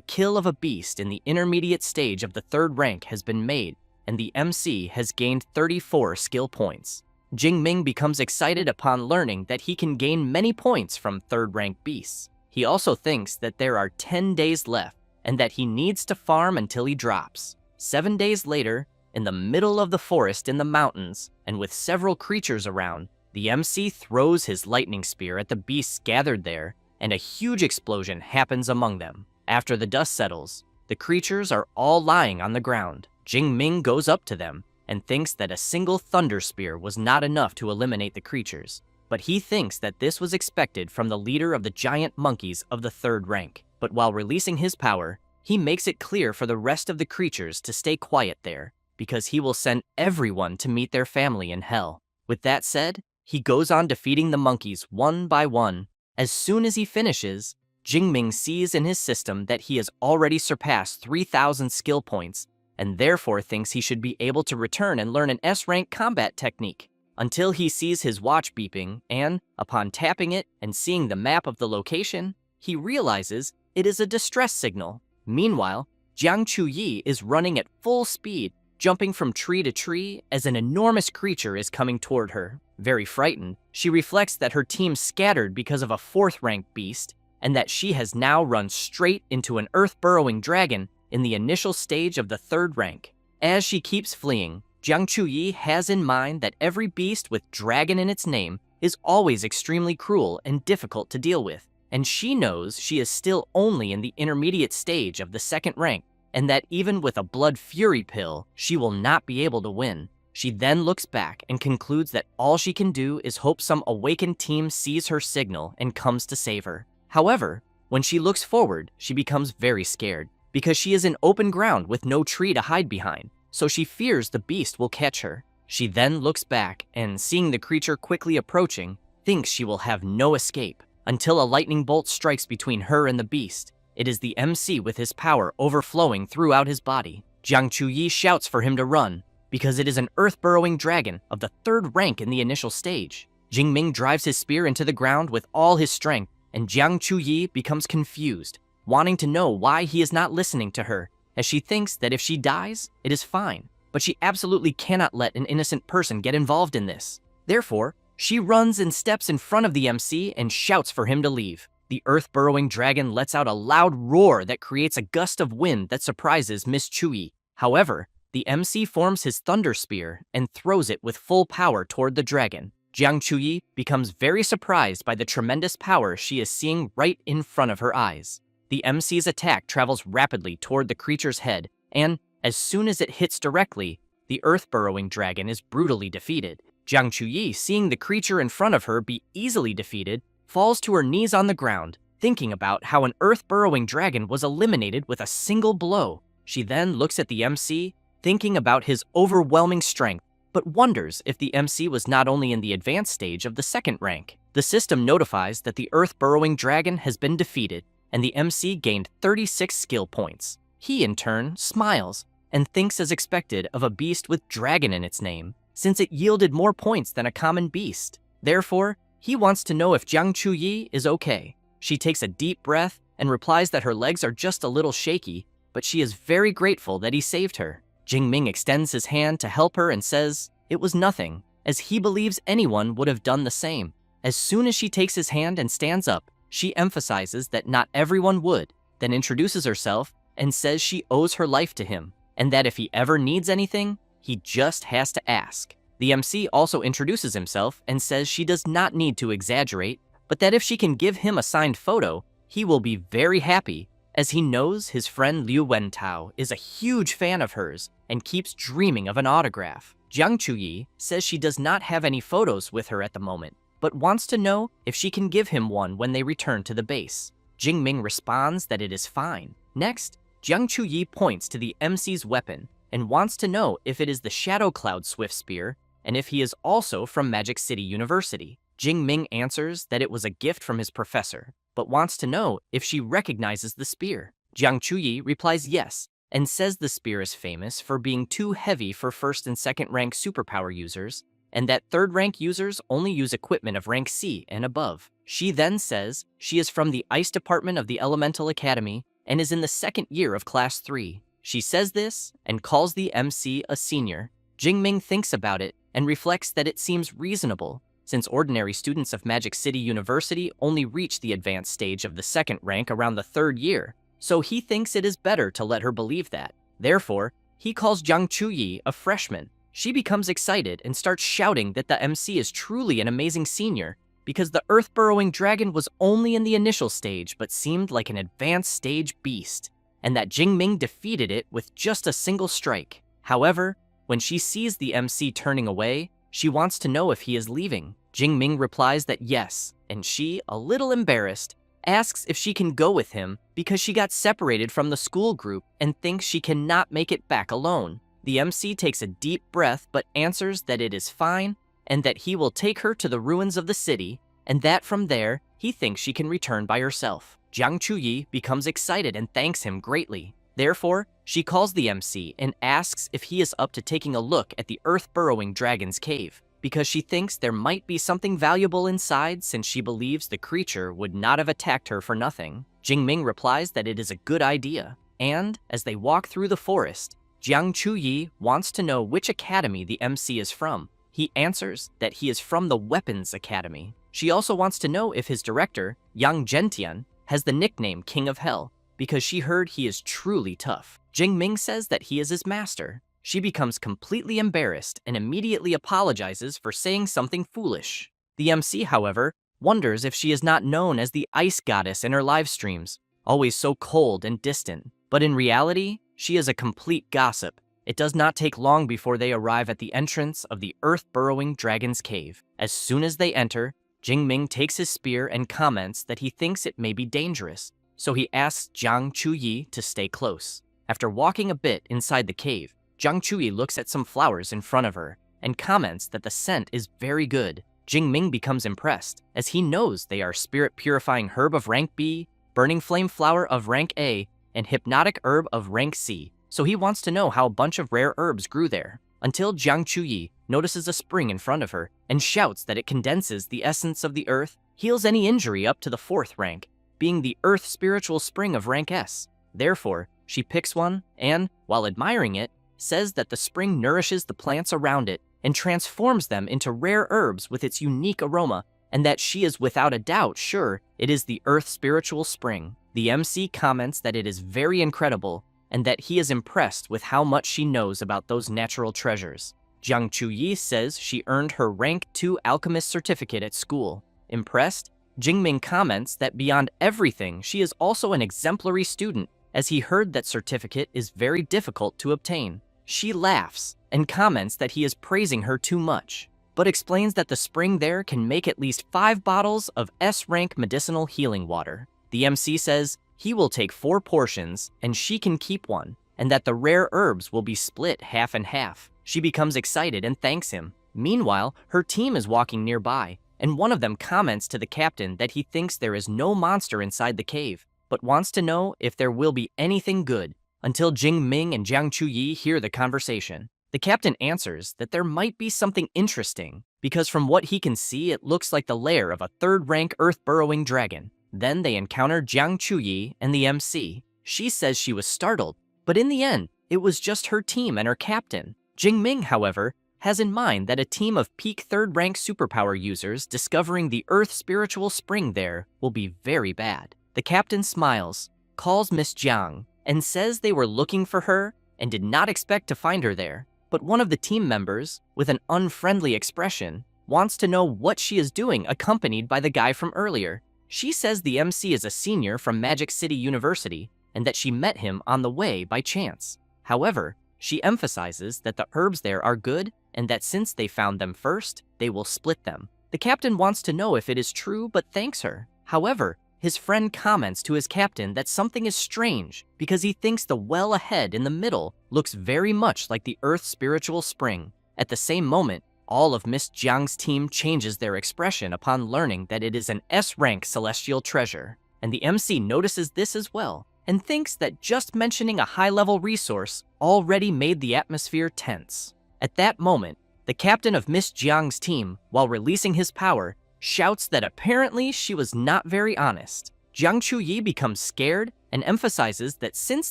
kill of a beast in the intermediate stage of the third rank has been made, and the MC has gained 34 skill points. Jingming becomes excited upon learning that he can gain many points from third-rank beasts. He also thinks that there are 10 days left, and that he needs to farm until he drops. 7 days later, in the middle of the forest in the mountains, and with several creatures around, the MC throws his lightning spear at the beasts gathered there, and a huge explosion happens among them. After the dust settles, the creatures are all lying on the ground. Jingming goes up to them and thinks that a single thunder spear was not enough to eliminate the creatures, but he thinks that this was expected from the leader of the giant monkeys of the third rank. But while releasing his power, he makes it clear for the rest of the creatures to stay quiet there, because he will send everyone to meet their family in hell. With that said, he goes on defeating the monkeys one by one. As soon as he finishes, Jingming sees in his system that he has already surpassed 3,000 skill points, and therefore thinks he should be able to return and learn an S-rank combat technique, until he sees his watch beeping, and, upon tapping it and seeing the map of the location, he realizes it is a distress signal. Meanwhile, Jiang Chuyi is running at full speed, jumping from tree to tree as an enormous creature is coming toward her. Very frightened, she reflects that her team scattered because of a fourth-rank beast, and that she has now run straight into an earth-burrowing dragon in the initial stage of the third rank. As she keeps fleeing, Jiang Chuyi has in mind that every beast with dragon in its name is always extremely cruel and difficult to deal with, and she knows she is still only in the intermediate stage of the second rank, and that even with a blood fury pill, she will not be able to win. She then looks back and concludes that all she can do is hope some awakened team sees her signal and comes to save her. However, when she looks forward, she becomes very scared, because she is in open ground with no tree to hide behind, so she fears the beast will catch her. She then looks back and, seeing the creature quickly approaching, thinks she will have no escape, until a lightning bolt strikes between her and the beast. It is the MC with his power overflowing throughout his body. Jiang Chuyi shouts for him to run, because it is an earth-burrowing dragon of the third rank in the initial stage. Jingming drives his spear into the ground with all his strength, and Jiang Chuyi becomes confused, wanting to know why he is not listening to her, as she thinks that if she dies, it is fine. But she absolutely cannot let an innocent person get involved in this. Therefore, she runs and steps in front of the MC and shouts for him to leave. The earth-burrowing dragon lets out a loud roar that creates a gust of wind that surprises Miss Chuyi. However, the MC forms his thunder spear and throws it with full power toward the dragon. Jiang Chuyi becomes very surprised by the tremendous power she is seeing right in front of her eyes. The MC's attack travels rapidly toward the creature's head, and, as soon as it hits directly, the earth-burrowing dragon is brutally defeated. Jiang Chuyi, seeing the creature in front of her be easily defeated, falls to her knees on the ground, thinking about how an earth-burrowing dragon was eliminated with a single blow. She then looks at the MC, thinking about his overwhelming strength, but wonders if the MC was not only in the advanced stage of the second rank. The system notifies that the earth-burrowing dragon has been defeated, and the MC gained 36 skill points. He, in turn, smiles and thinks as expected of a beast with dragon in its name, since it yielded more points than a common beast. Therefore, he wants to know if Jiang Chuyi is okay. She takes a deep breath and replies that her legs are just a little shaky, but she is very grateful that he saved her. Jingming extends his hand to help her and says it was nothing, as he believes anyone would have done the same. As soon as she takes his hand and stands up, she emphasizes that not everyone would, then introduces herself and says she owes her life to him, and that if he ever needs anything, he just has to ask. The MC also introduces himself and says she does not need to exaggerate, but that if she can give him a signed photo, he will be very happy, as he knows his friend Liu Wentao is a huge fan of hers and keeps dreaming of an autograph. Jiang Chuyi says she does not have any photos with her at the moment, but wants to know if she can give him one when they return to the base. Jingming responds that it is fine. Next, Jiang Chuyi points to the MC's weapon and wants to know if it is the Shadow Cloud Swift Spear and if he is also from Magic City University. Jingming answers that it was a gift from his professor, but wants to know if she recognizes the spear. Jiang Chuyi replies yes, and says the spear is famous for being too heavy for first and second rank superpower users, and that third rank users only use equipment of rank C and above. She then says she is from the Ice Department of the Elemental Academy and is in the second year of Class 3. She says this and calls the MC a senior. Jingming thinks about it and reflects that it seems reasonable, since ordinary students of Magic City University only reach the advanced stage of the second rank around the third year, so he thinks it is better to let her believe that. Therefore, he calls Jiang Chuyi a freshman. She becomes excited and starts shouting that the MC is truly an amazing senior because the earth-burrowing dragon was only in the initial stage but seemed like an advanced stage beast, and that Jingming defeated it with just a single strike. However, when she sees the MC turning away, she wants to know if he is leaving. Jingming replies that yes, and she, a little embarrassed, asks if she can go with him because she got separated from the school group and thinks she cannot make it back alone. The MC takes a deep breath but answers that it is fine and that he will take her to the ruins of the city, and that from there, he thinks she can return by herself. Jiang Chuyi becomes excited and thanks him greatly. Therefore, she calls the MC and asks if he is up to taking a look at the earth-burrowing dragon's cave, because she thinks there might be something valuable inside since she believes the creature would not have attacked her for nothing. Jingming replies that it is a good idea, and as they walk through the forest, Jiang Chuyi wants to know which academy the MC is from. He answers that he is from the Weapons Academy. She also wants to know if his director, Yang Zhentian, has the nickname King of Hell, because she heard he is truly tough. Jingming says that he is his master. She becomes completely embarrassed and immediately apologizes for saying something foolish. The MC, however, wonders if she is not known as the Ice Goddess in her live streams, always so cold and distant. But in reality, she is a complete gossip. It does not take long before they arrive at the entrance of the earth-burrowing dragon's cave. As soon as they enter, Jingming takes his spear and comments that he thinks it may be dangerous, so he asks Jiang Chuyi to stay close. After walking a bit inside the cave, Jiang Chuyi looks at some flowers in front of her and comments that the scent is very good. Jingming becomes impressed, as he knows they are spirit-purifying herb of rank B, burning flame flower of rank A, and hypnotic herb of rank C, so he wants to know how a bunch of rare herbs grew there, until Jiang Chuyi notices a spring in front of her and shouts that it condenses the essence of the earth, heals any injury up to the 4th rank, being the earth spiritual spring of rank S. Therefore, she picks one and, while admiring it, says that the spring nourishes the plants around it and transforms them into rare herbs with its unique aroma, and that she is without a doubt sure it is the earth spiritual spring. The MC comments that it is very incredible and that he is impressed with how much she knows about those natural treasures. Jiang Chuyi says she earned her rank 2 alchemist certificate at school. Impressed, Jingming comments that beyond everything, she is also an exemplary student, as he heard that certificate is very difficult to obtain. She laughs and comments that he is praising her too much, but explains that the spring there can make at least 5 bottles of S-rank medicinal healing water. The MC says he will take 4 portions and she can keep one, and that the rare herbs will be split half and half. She becomes excited and thanks him. Meanwhile, her team is walking nearby, and one of them comments to the captain that he thinks there is no monster inside the cave, but wants to know if there will be anything good, until Jingming and Jiang Chuyi hear the conversation. The captain answers that there might be something interesting, because from what he can see it looks like the lair of a 3rd-rank earth-burrowing dragon. Then they encounter Jiang Chuyi and the MC. She says she was startled, but in the end, it was just her team and her captain. Jingming, however, has in mind that a team of peak third-rank superpower users discovering the Earth's spiritual spring there will be very bad. The captain smiles, calls Miss Jiang, and says they were looking for her and did not expect to find her there. But one of the team members, with an unfriendly expression, wants to know what she is doing accompanied by the guy from earlier. She says the MC is a senior from Magic City University and that she met him on the way by chance. However, she emphasizes that the herbs there are good and that since they found them first, they will split them. The captain wants to know if it is true but thanks her. However, his friend comments to his captain that something is strange because he thinks the well ahead in the middle looks very much like the Earth's spiritual spring. At the same moment, all of Miss Jiang's team changes their expression upon learning that it is an S-rank celestial treasure, and the MC notices this as well and thinks that just mentioning a high-level resource already made the atmosphere tense. At that moment, the captain of Miss Jiang's team, while releasing his power, shouts that apparently she was not very honest. Jiang Chuyi becomes scared and emphasizes that since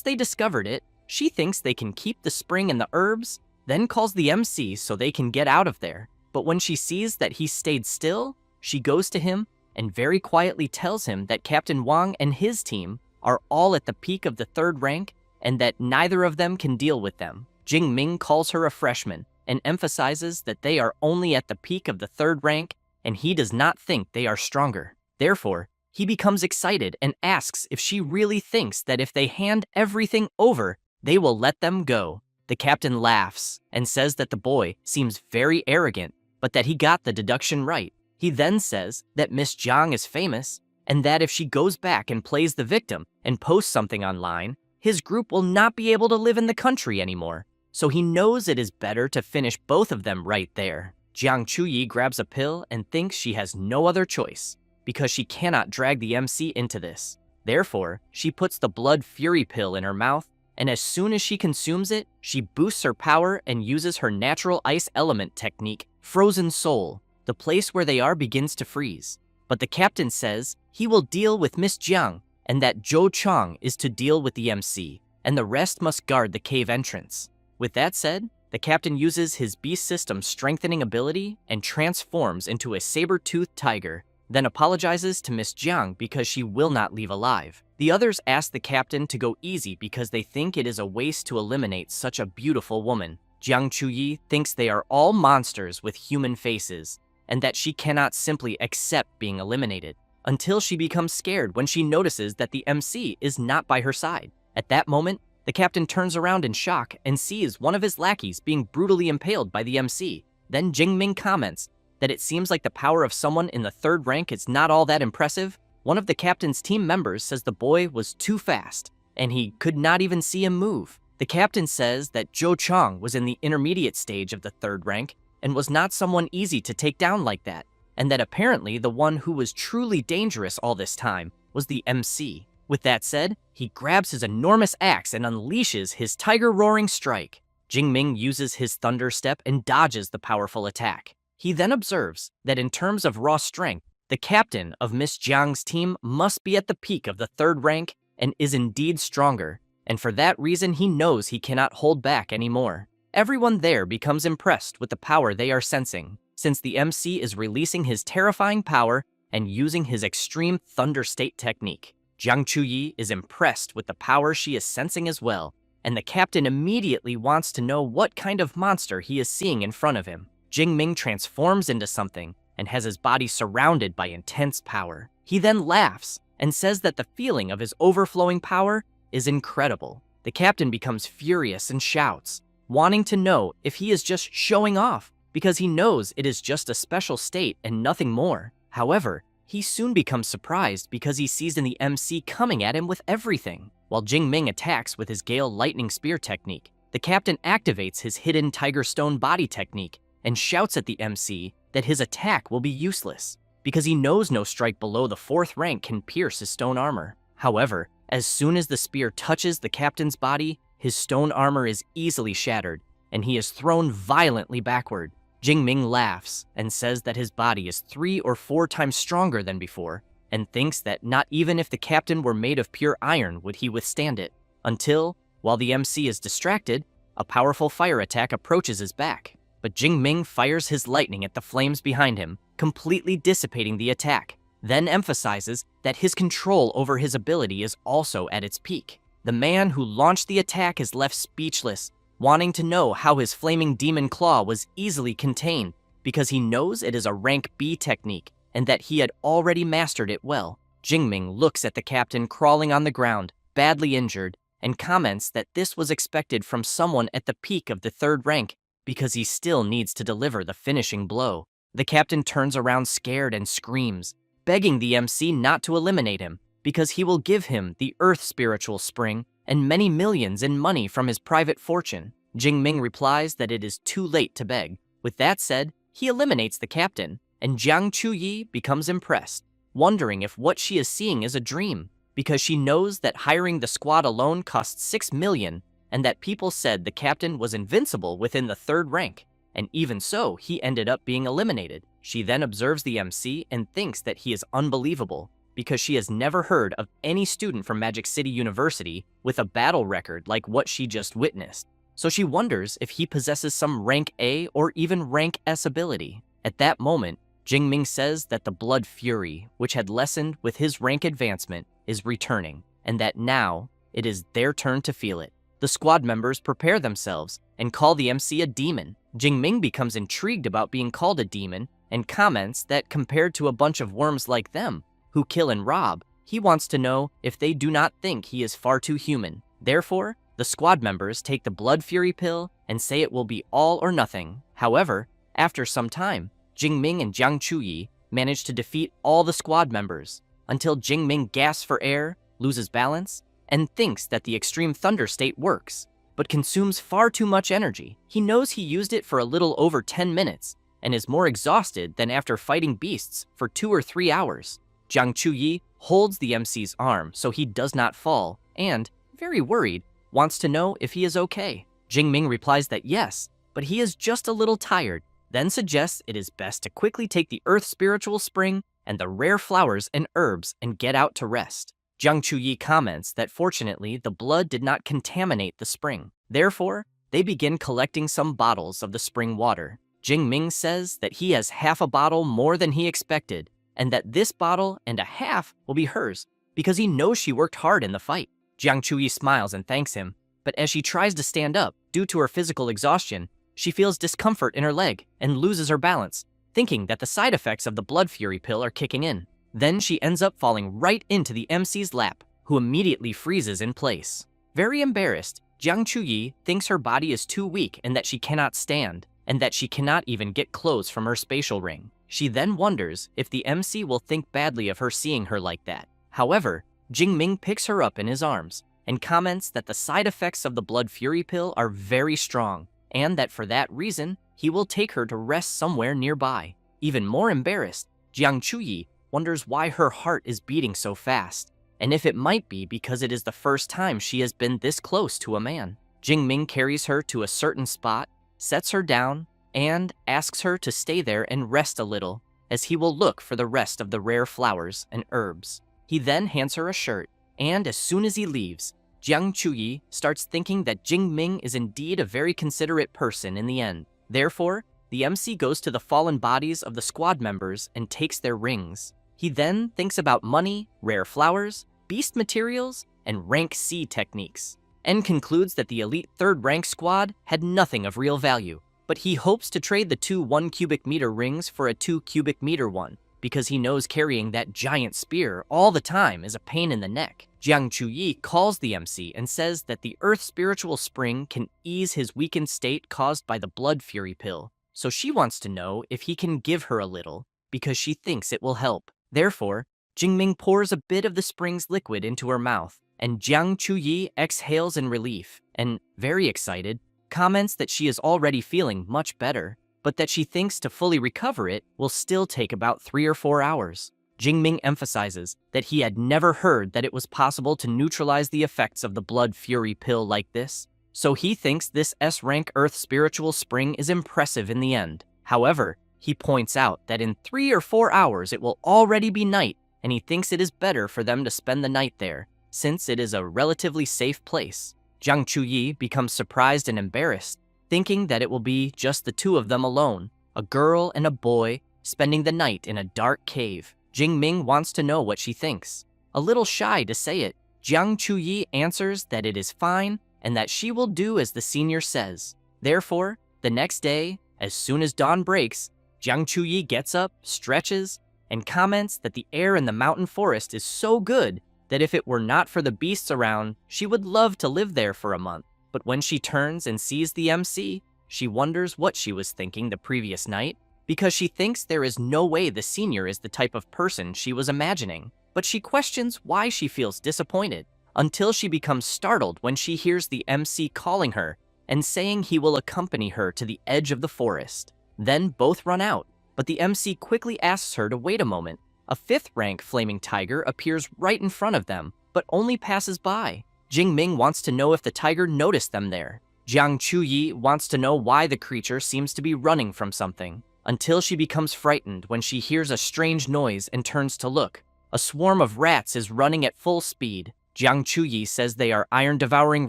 they discovered it, she thinks they can keep the spring and the herbs, then calls the MC so they can get out of there. But when she sees that he stayed still, she goes to him and very quietly tells him that Captain Wang and his team are all at the peak of the third rank and that neither of them can deal with them. Jing Ming calls her a freshman and emphasizes that they are only at the peak of the third rank and he does not think they are stronger. Therefore, he becomes excited and asks if she really thinks that if they hand everything over, they will let them go. The captain laughs and says that the boy seems very arrogant, but that he got the deduction right. He then says that Miss Jiang is famous and that if she goes back and plays the victim and posts something online, his group will not be able to live in the country anymore. So he knows it is better to finish both of them right there. Jiang Chuyi grabs a pill and thinks she has no other choice because she cannot drag the MC into this. Therefore, she puts the blood fury pill in her mouth, and as soon as she consumes it, she boosts her power and uses her natural ice element technique, Frozen Soul. The place where they are begins to freeze. But the captain says he will deal with Miss Jiang and that Zhou Chang is to deal with the MC, and the rest must guard the cave entrance. With that said, the captain uses his beast system strengthening ability and transforms into a saber-toothed tiger, then apologizes to Miss Jiang because she will not leave alive. The others ask the captain to go easy because they think it is a waste to eliminate such a beautiful woman. Jiang Chuyi thinks they are all monsters with human faces, and that she cannot simply accept being eliminated, until she becomes scared when she notices that the MC is not by her side. At that moment, the captain turns around in shock and sees one of his lackeys being brutally impaled by the MC. Then Jing Ming comments that it seems like the power of someone in the third rank is not all that impressive. One of the captain's team members says the boy was too fast, and he could not even see him move. The captain says that Zhou Chang was in the intermediate stage of the third rank and was not someone easy to take down like that, and that apparently the one who was truly dangerous all this time was the MC. With that said, he grabs his enormous axe and unleashes his tiger roaring strike. Jing Ming uses his thunder step and dodges the powerful attack. He then observes that in terms of raw strength, the captain of Miss Jiang's team must be at the peak of the third rank and is indeed stronger, and for that reason he knows he cannot hold back anymore. Everyone there becomes impressed with the power they are sensing, since the MC is releasing his terrifying power and using his extreme thunder state technique. Jiang Chuyi is impressed with the power she is sensing as well, and the captain immediately wants to know what kind of monster he is seeing in front of him. Jing Ming transforms into something and has his body surrounded by intense power. He then laughs and says that the feeling of his overflowing power is incredible. The captain becomes furious and shouts, wanting to know if he is just showing off, because he knows it is just a special state and nothing more. However, he soon becomes surprised because he sees in the MC coming at him with everything. While Jing Ming attacks with his Gale Lightning Spear technique, the captain activates his hidden Tiger Stone body technique and shouts at the MC that his attack will be useless, because he knows no strike below the fourth rank can pierce his stone armor. However, as soon as the spear touches the captain's body, his stone armor is easily shattered, and he is thrown violently backward. Jing Ming laughs and says that his body is 3 or 4 times stronger than before, and thinks that not even if the captain were made of pure iron would he withstand it, until, while the MC is distracted, a powerful fire attack approaches his back. but Jingming fires his lightning at the flames behind him, completely dissipating the attack, then emphasizes that his control over his ability is also at its peak. The man who launched the attack is left speechless, wanting to know how his flaming demon claw was easily contained, because he knows it is a rank B technique and that he had already mastered it well. Jingming looks at the captain crawling on the ground, badly injured, and comments that this was expected from someone at the peak of the 3rd rank because he still needs to deliver the finishing blow. The captain turns around scared and screams, begging the MC not to eliminate him because he will give him the Earth Spiritual Spring and many millions in money from his private fortune. Jingming replies that it is too late to beg. With that said, he eliminates the captain, and Jiang Chuyi becomes impressed, wondering if what she is seeing is a dream, because she knows that hiring the squad alone costs 6 million, and that people said the captain was invincible within the 3rd rank, and even so, he ended up being eliminated. She then observes the MC and thinks that he is unbelievable, because she has never heard of any student from Magic City University with a battle record like what she just witnessed. So she wonders if he possesses some rank A or even rank S ability. At that moment, Jingming says that the blood fury, which had lessened with his rank advancement, is returning, and that now it is their turn to feel it. The squad members prepare themselves and call the MC a demon. Jingming becomes intrigued about being called a demon and comments that compared to a bunch of worms like them, who kill and rob, he wants to know if they do not think he is far too human. Therefore, the squad members take the blood fury pill and say it will be all or nothing. However, after some time, Jingming and Jiang Chuyi manage to defeat all the squad members, until Jingming gasps for air, loses balance, and thinks that the extreme thunder state works, but consumes far too much energy. He knows he used it for a little over 10 minutes, and is more exhausted than after fighting beasts for 2 or 3 hours. Jiang Chuyi holds the MC's arm so he does not fall, and, very worried, wants to know if he is okay. Jingming replies that yes, but he is just a little tired, then suggests it is best to quickly take the Earth Spiritual Spring and the rare flowers and herbs and get out to rest. Jiang Chuyi comments that fortunately the blood did not contaminate the spring. Therefore, they begin collecting some bottles of the spring water. Jingming says that he has half a bottle more than he expected, and that this bottle and a half will be hers because he knows she worked hard in the fight. Jiang Chuyi smiles and thanks him, but as she tries to stand up, due to her physical exhaustion, she feels discomfort in her leg and loses her balance, thinking that the side effects of the blood fury pill are kicking in. Then she ends up falling right into the MC's lap, who immediately freezes in place. Very embarrassed, Jiang Chuyi thinks her body is too weak and that she cannot stand, and that she cannot even get clothes from her spatial ring. She then wonders if the MC will think badly of her seeing her like that. However, Jingming picks her up in his arms and comments that the side effects of the blood fury pill are very strong, and that for that reason, he will take her to rest somewhere nearby. Even more embarrassed, Jiang Chuyi wonders why her heart is beating so fast, and if it might be because it is the first time she has been this close to a man. Jingming carries her to a certain spot, sets her down, and asks her to stay there and rest a little, as he will look for the rest of the rare flowers and herbs. He then hands her a shirt, and as soon as he leaves, Jiang Chuyi starts thinking that Jingming is indeed a very considerate person in the end. Therefore, the MC goes to the fallen bodies of the squad members and takes their rings. He then thinks about money, rare flowers, beast materials, and rank C techniques, and concludes that the elite 3rd rank squad had nothing of real value, but he hopes to trade the 2 1 cubic meter rings for a 2 cubic meter one, because he knows carrying that giant spear all the time is a pain in the neck. Jiang Chuyi calls the MC and says that the Earth Spiritual Spring can ease his weakened state caused by the blood fury pill, so she wants to know if he can give her a little, because she thinks it will help. Therefore, Jingming pours a bit of the spring's liquid into her mouth, and Jiang Chuyi exhales in relief and, very excited, comments that she is already feeling much better, but that she thinks to fully recover it will still take about 3 or 4 hours. Jingming emphasizes that he had never heard that it was possible to neutralize the effects of the blood fury pill like this, so he thinks this S-rank Earth Spiritual Spring is impressive in the end. However, he points out that in 3 or 4 hours it will already be night, and he thinks it is better for them to spend the night there, since it is a relatively safe place. Jiang Chuyi becomes surprised and embarrassed, thinking that it will be just the two of them alone, a girl and a boy spending the night in a dark cave. Jingming wants to know what she thinks. A little shy to say it, Jiang Chuyi answers that it is fine and that she will do as the senior says. Therefore, the next day, as soon as dawn breaks, Jiang Chuyi gets up, stretches, and comments that the air in the mountain forest is so good that if it were not for the beasts around, she would love to live there for a month. But when she turns and sees the MC, she wonders what she was thinking the previous night, because she thinks there is no way the senior is the type of person she was imagining. But she questions why she feels disappointed, until she becomes startled when she hears the MC calling her and saying he will accompany her to the edge of the forest. Then both run out, but the MC quickly asks her to wait a moment. A 5th-rank flaming tiger appears right in front of them, but only passes by. Jingming wants to know if the tiger noticed them there. Jiang Chuyi wants to know why the creature seems to be running from something, until she becomes frightened when she hears a strange noise and turns to look. A swarm of rats is running at full speed. Jiang Chuyi says they are iron-devouring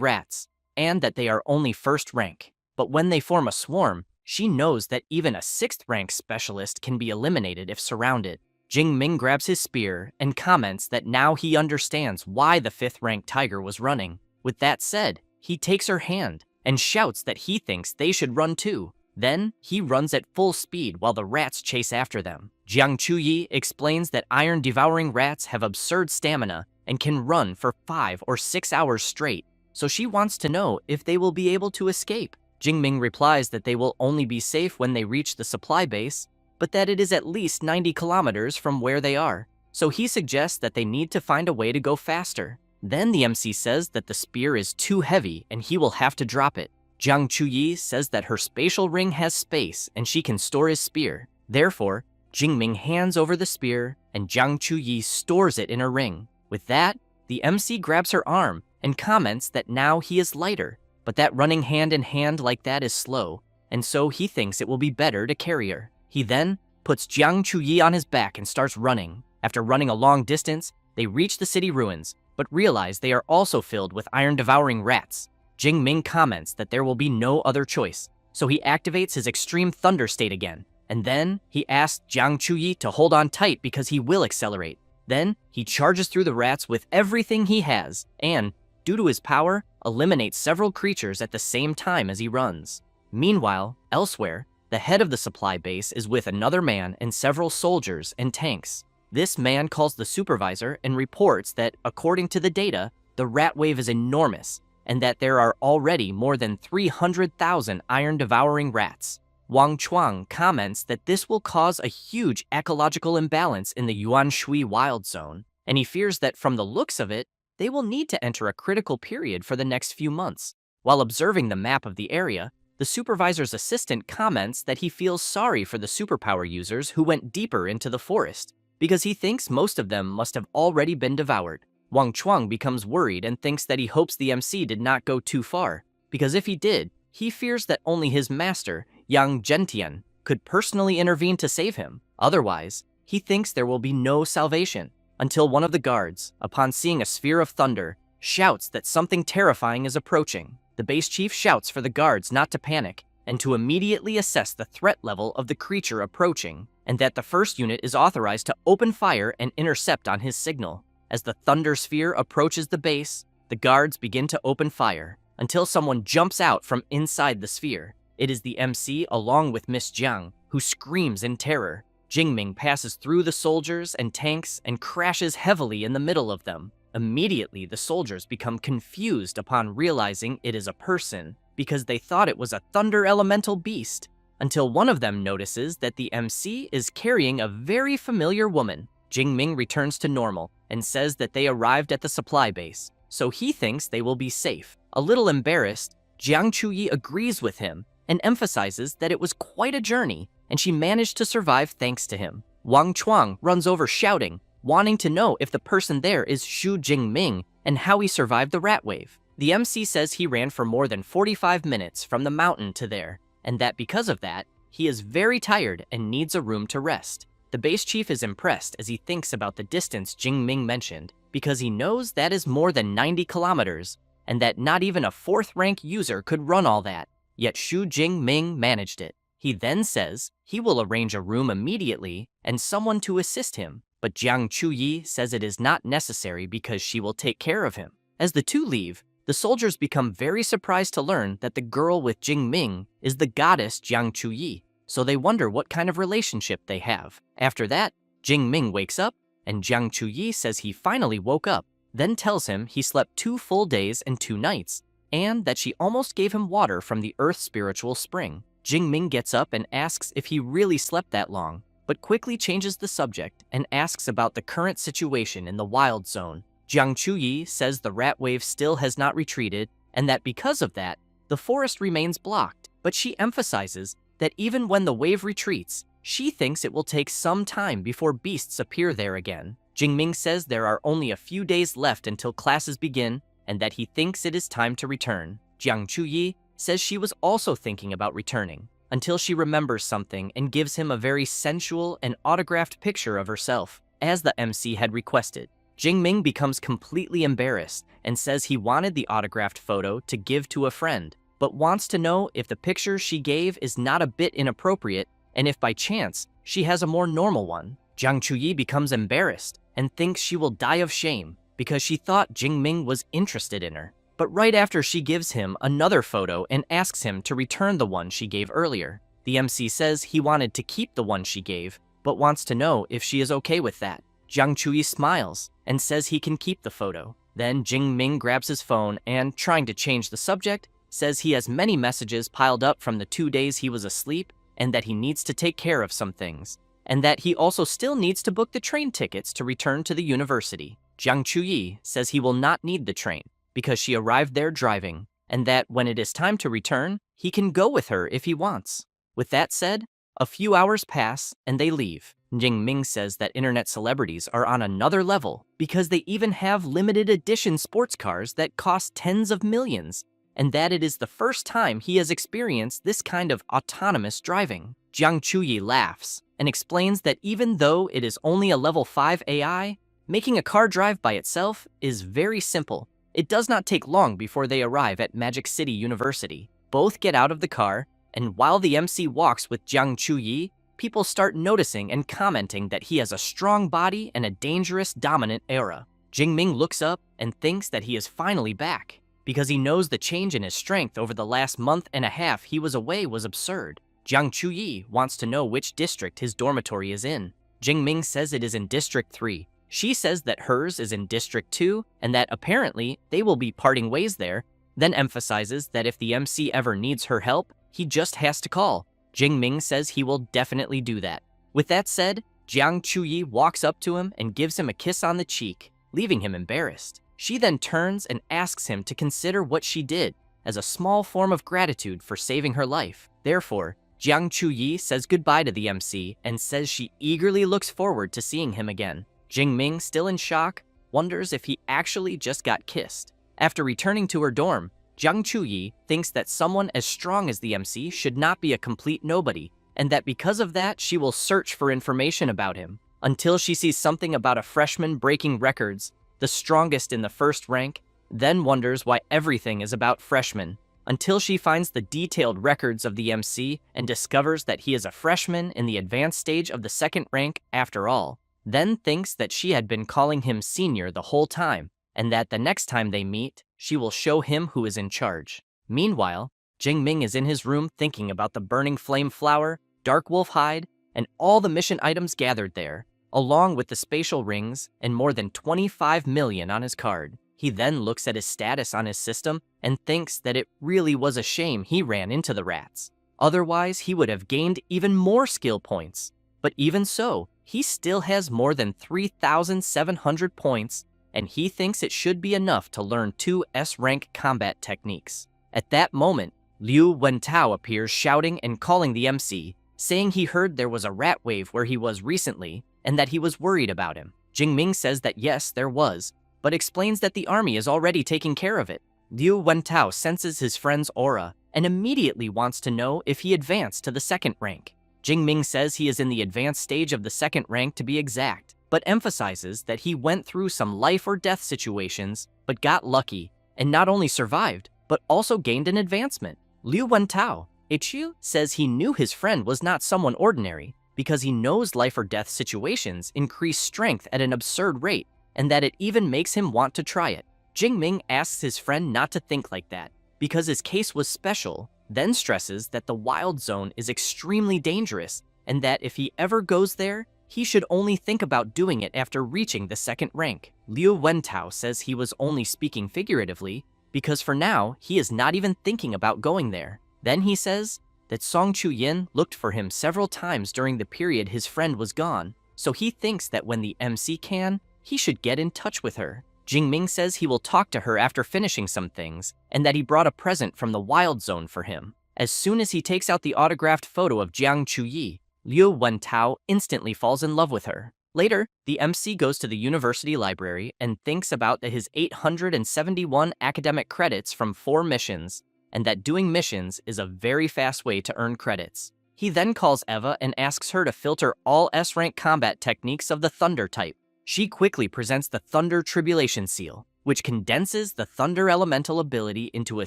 rats, and that they are only 1st rank. But when they form a swarm, she knows that even a 6th-rank specialist can be eliminated if surrounded. Jingming grabs his spear and comments that now he understands why the 5th-rank tiger was running. With that said, he takes her hand and shouts that he thinks they should run too. Then, he runs at full speed while the rats chase after them. Jiang Chuyi explains that iron-devouring rats have absurd stamina and can run for 5 or 6 hours straight, so she wants to know if they will be able to escape. Jingming replies that they will only be safe when they reach the supply base, but that it is at least 90 kilometers from where they are, so he suggests that they need to find a way to go faster. Then the MC says that the spear is too heavy and he will have to drop it. Jiang Chuyi says that her spatial ring has space and she can store his spear. Therefore, Jingming hands over the spear and Jiang Chuyi stores it in her ring. With that, the MC grabs her arm and comments that now he is lighter, but that running hand in hand like that is slow, and so he thinks it will be better to carry her. He then puts Jiang Chuyi on his back and starts running. After running a long distance, they reach the city ruins, but realize they are also filled with iron-devouring rats. Jingming comments that there will be no other choice, so he activates his extreme thunder state again, and then he asks Jiang Chuyi to hold on tight because he will accelerate. Then, he charges through the rats with everything he has, and, due to his power, eliminates several creatures at the same time as he runs. Meanwhile, elsewhere, the head of the supply base is with another man and several soldiers and tanks. This man calls the supervisor and reports that, according to the data, the rat wave is enormous, and that there are already more than 300,000 iron-devouring rats. Wang Chuang comments that this will cause a huge ecological imbalance in the Yuan Shui wild zone, and he fears that from the looks of it, they will need to enter a critical period for the next few months. While observing the map of the area, the supervisor's assistant comments that he feels sorry for the superpower users who went deeper into the forest, because he thinks most of them must have already been devoured. Wang Chuang becomes worried and thinks that he hopes the MC did not go too far, because if he did, he fears that only his master, Yang Zhentian, could personally intervene to save him. Otherwise, he thinks there will be no salvation, until one of the guards, upon seeing a sphere of thunder, shouts that something terrifying is approaching. The base chief shouts for the guards not to panic, and to immediately assess the threat level of the creature approaching, and that the 1st unit is authorized to open fire and intercept on his signal. As the thunder sphere approaches the base, the guards begin to open fire, until someone jumps out from inside the sphere. It is the MC along with Miss Jiang, who screams in terror. Jingming passes through the soldiers and tanks and crashes heavily in the middle of them. Immediately, the soldiers become confused upon realizing it is a person, because they thought it was a thunder elemental beast, until one of them notices that the MC is carrying a very familiar woman. Jingming returns to normal and says that they arrived at the supply base, so he thinks they will be safe. A little embarrassed, Jiang Chuyi agrees with him and emphasizes that it was quite a journey and she managed to survive thanks to him. Wang Chuang runs over shouting, wanting to know if the person there is Xu Jingming and how he survived the rat wave. The MC says he ran for more than 45 minutes from the mountain to there, and that because of that, he is very tired and needs a room to rest. The base chief is impressed as he thinks about the distance Jingming mentioned, because he knows that is more than 90 kilometers, and that not even a 4th rank user could run all that. yet Xu Jingming managed it. He then says he will arrange a room immediately and someone to assist him, but Jiang Chuyi says it is not necessary because she will take care of him. As the two leave, the soldiers become very surprised to learn that the girl with Jingming is the goddess Jiang Chuyi, so they wonder what kind of relationship they have. After that, Jingming wakes up, and Jiang Chuyi says he finally woke up, then tells him he slept 2 full days and 2 nights, and that she almost gave him water from the earth's spiritual spring. Jingming gets up and asks if he really slept that long, but quickly changes the subject and asks about the current situation in the wild zone. Jiang Chuyi says the rat wave still has not retreated, and that because of that, the forest remains blocked, but she emphasizes that even when the wave retreats, she thinks it will take some time before beasts appear there again. Jingming says there are only a few days left until classes begin, and that he thinks it is time to return. Jiang Chuyi says she was also thinking about returning, until she remembers something and gives him a very sensual and autographed picture of herself, as the MC had requested. Jingming becomes completely embarrassed and says he wanted the autographed photo to give to a friend, but wants to know if the picture she gave is not a bit inappropriate and if by chance she has a more normal one. Jiang Chuyi becomes embarrassed and thinks she will die of shame because she thought Jingming was interested in her. But right after she gives him another photo and asks him to return the one she gave earlier, the MC says he wanted to keep the one she gave, but wants to know if she is okay with that. Jiang Chuyi smiles and says he can keep the photo. Then Jingming grabs his phone and, trying to change the subject, says he has many messages piled up from the 2 days he was asleep and that he needs to take care of some things, and that he also still needs to book the train tickets to return to the university. Jiang Chuyi says he will not need the train because she arrived there driving, and that when it is time to return, he can go with her if he wants. With that said, a few hours pass and they leave. Jingming says that internet celebrities are on another level because they even have limited edition sports cars that cost tens of millions, and that it is the first time he has experienced this kind of autonomous driving. Jiang Chuyi laughs and explains that even though it is only a level 5 AI, making a car drive by itself is very simple. It does not take long before they arrive at Magic City University. Both get out of the car, and while the MC walks with Jiang Chuyi, people start noticing and commenting that he has a strong body and a dangerous, dominant aura. Jingming looks up and thinks that he is finally back, because he knows the change in his strength over the last month and a half he was away was absurd. Jiang Chuyi wants to know which district his dormitory is in. Jingming says it is in District 3. She says that hers is in District 2 and that apparently they will be parting ways there, then emphasizes that if the MC ever needs her help, he just has to call. Jingming says he will definitely do that. With that said, Jiang Chuyi walks up to him and gives him a kiss on the cheek, leaving him embarrassed. She then turns and asks him to consider what she did as a small form of gratitude for saving her life. Therefore, Jiang Chuyi says goodbye to the MC and says she eagerly looks forward to seeing him again. Jingming, still in shock, wonders if he actually just got kissed. After returning to her dorm, Jiang Chuyi thinks that someone as strong as the MC should not be a complete nobody, and that because of that she will search for information about him, until she sees something about a freshman breaking records, the strongest in the first rank, then wonders why everything is about freshmen, until she finds the detailed records of the MC and discovers that he is a freshman in the advanced stage of the second rank after all, then thinks that she had been calling him senior the whole time, and that the next time they meet, she will show him who is in charge. Meanwhile, Jingming is in his room thinking about the burning flame flower, dark wolf hide, and all the mission items gathered there, along with the spatial rings and more than 25 million on his card. He then looks at his status on his system and thinks that it really was a shame he ran into the rats. Otherwise, he would have gained even more skill points. But even so, he still has more than 3,700 points, and he thinks it should be enough to learn 2 S-rank combat techniques. At that moment, Liu Wentao appears shouting and calling the MC, saying he heard there was a rat wave where he was recently, and that he was worried about him. Jingming says that yes, there was, but explains that the army is already taking care of it. Liu Wentao senses his friend's aura and immediately wants to know if he advanced to the second rank. Jingming says he is in the advanced stage of the second rank to be exact, but emphasizes that he went through some life or death situations, but got lucky, and not only survived, but also gained an advancement. Liu Wentao, Ichiu, says he knew his friend was not someone ordinary because he knows life or death situations increase strength at an absurd rate and that it even makes him want to try it. Jingming asks his friend not to think like that because his case was special, then stresses that the wild zone is extremely dangerous and that if he ever goes there, he should only think about doing it after reaching the second rank. Liu Wentao says he was only speaking figuratively because for now, he is not even thinking about going there. Then he says that Song Chu-yin looked for him several times during the period his friend was gone, so he thinks that when the MC can, he should get in touch with her. Jingming says he will talk to her after finishing some things, and that he brought a present from the wild zone for him. As soon as he takes out the autographed photo of Jiang Chuyi, Liu Wentao instantly falls in love with her. Later, the MC goes to the university library and thinks about his 871 academic credits from 4 missions, and that doing missions is a very fast way to earn credits. He then calls Eva and asks her to filter all S-rank combat techniques of the Thunder type. She quickly presents the Thunder Tribulation Seal, which condenses the Thunder Elemental ability into a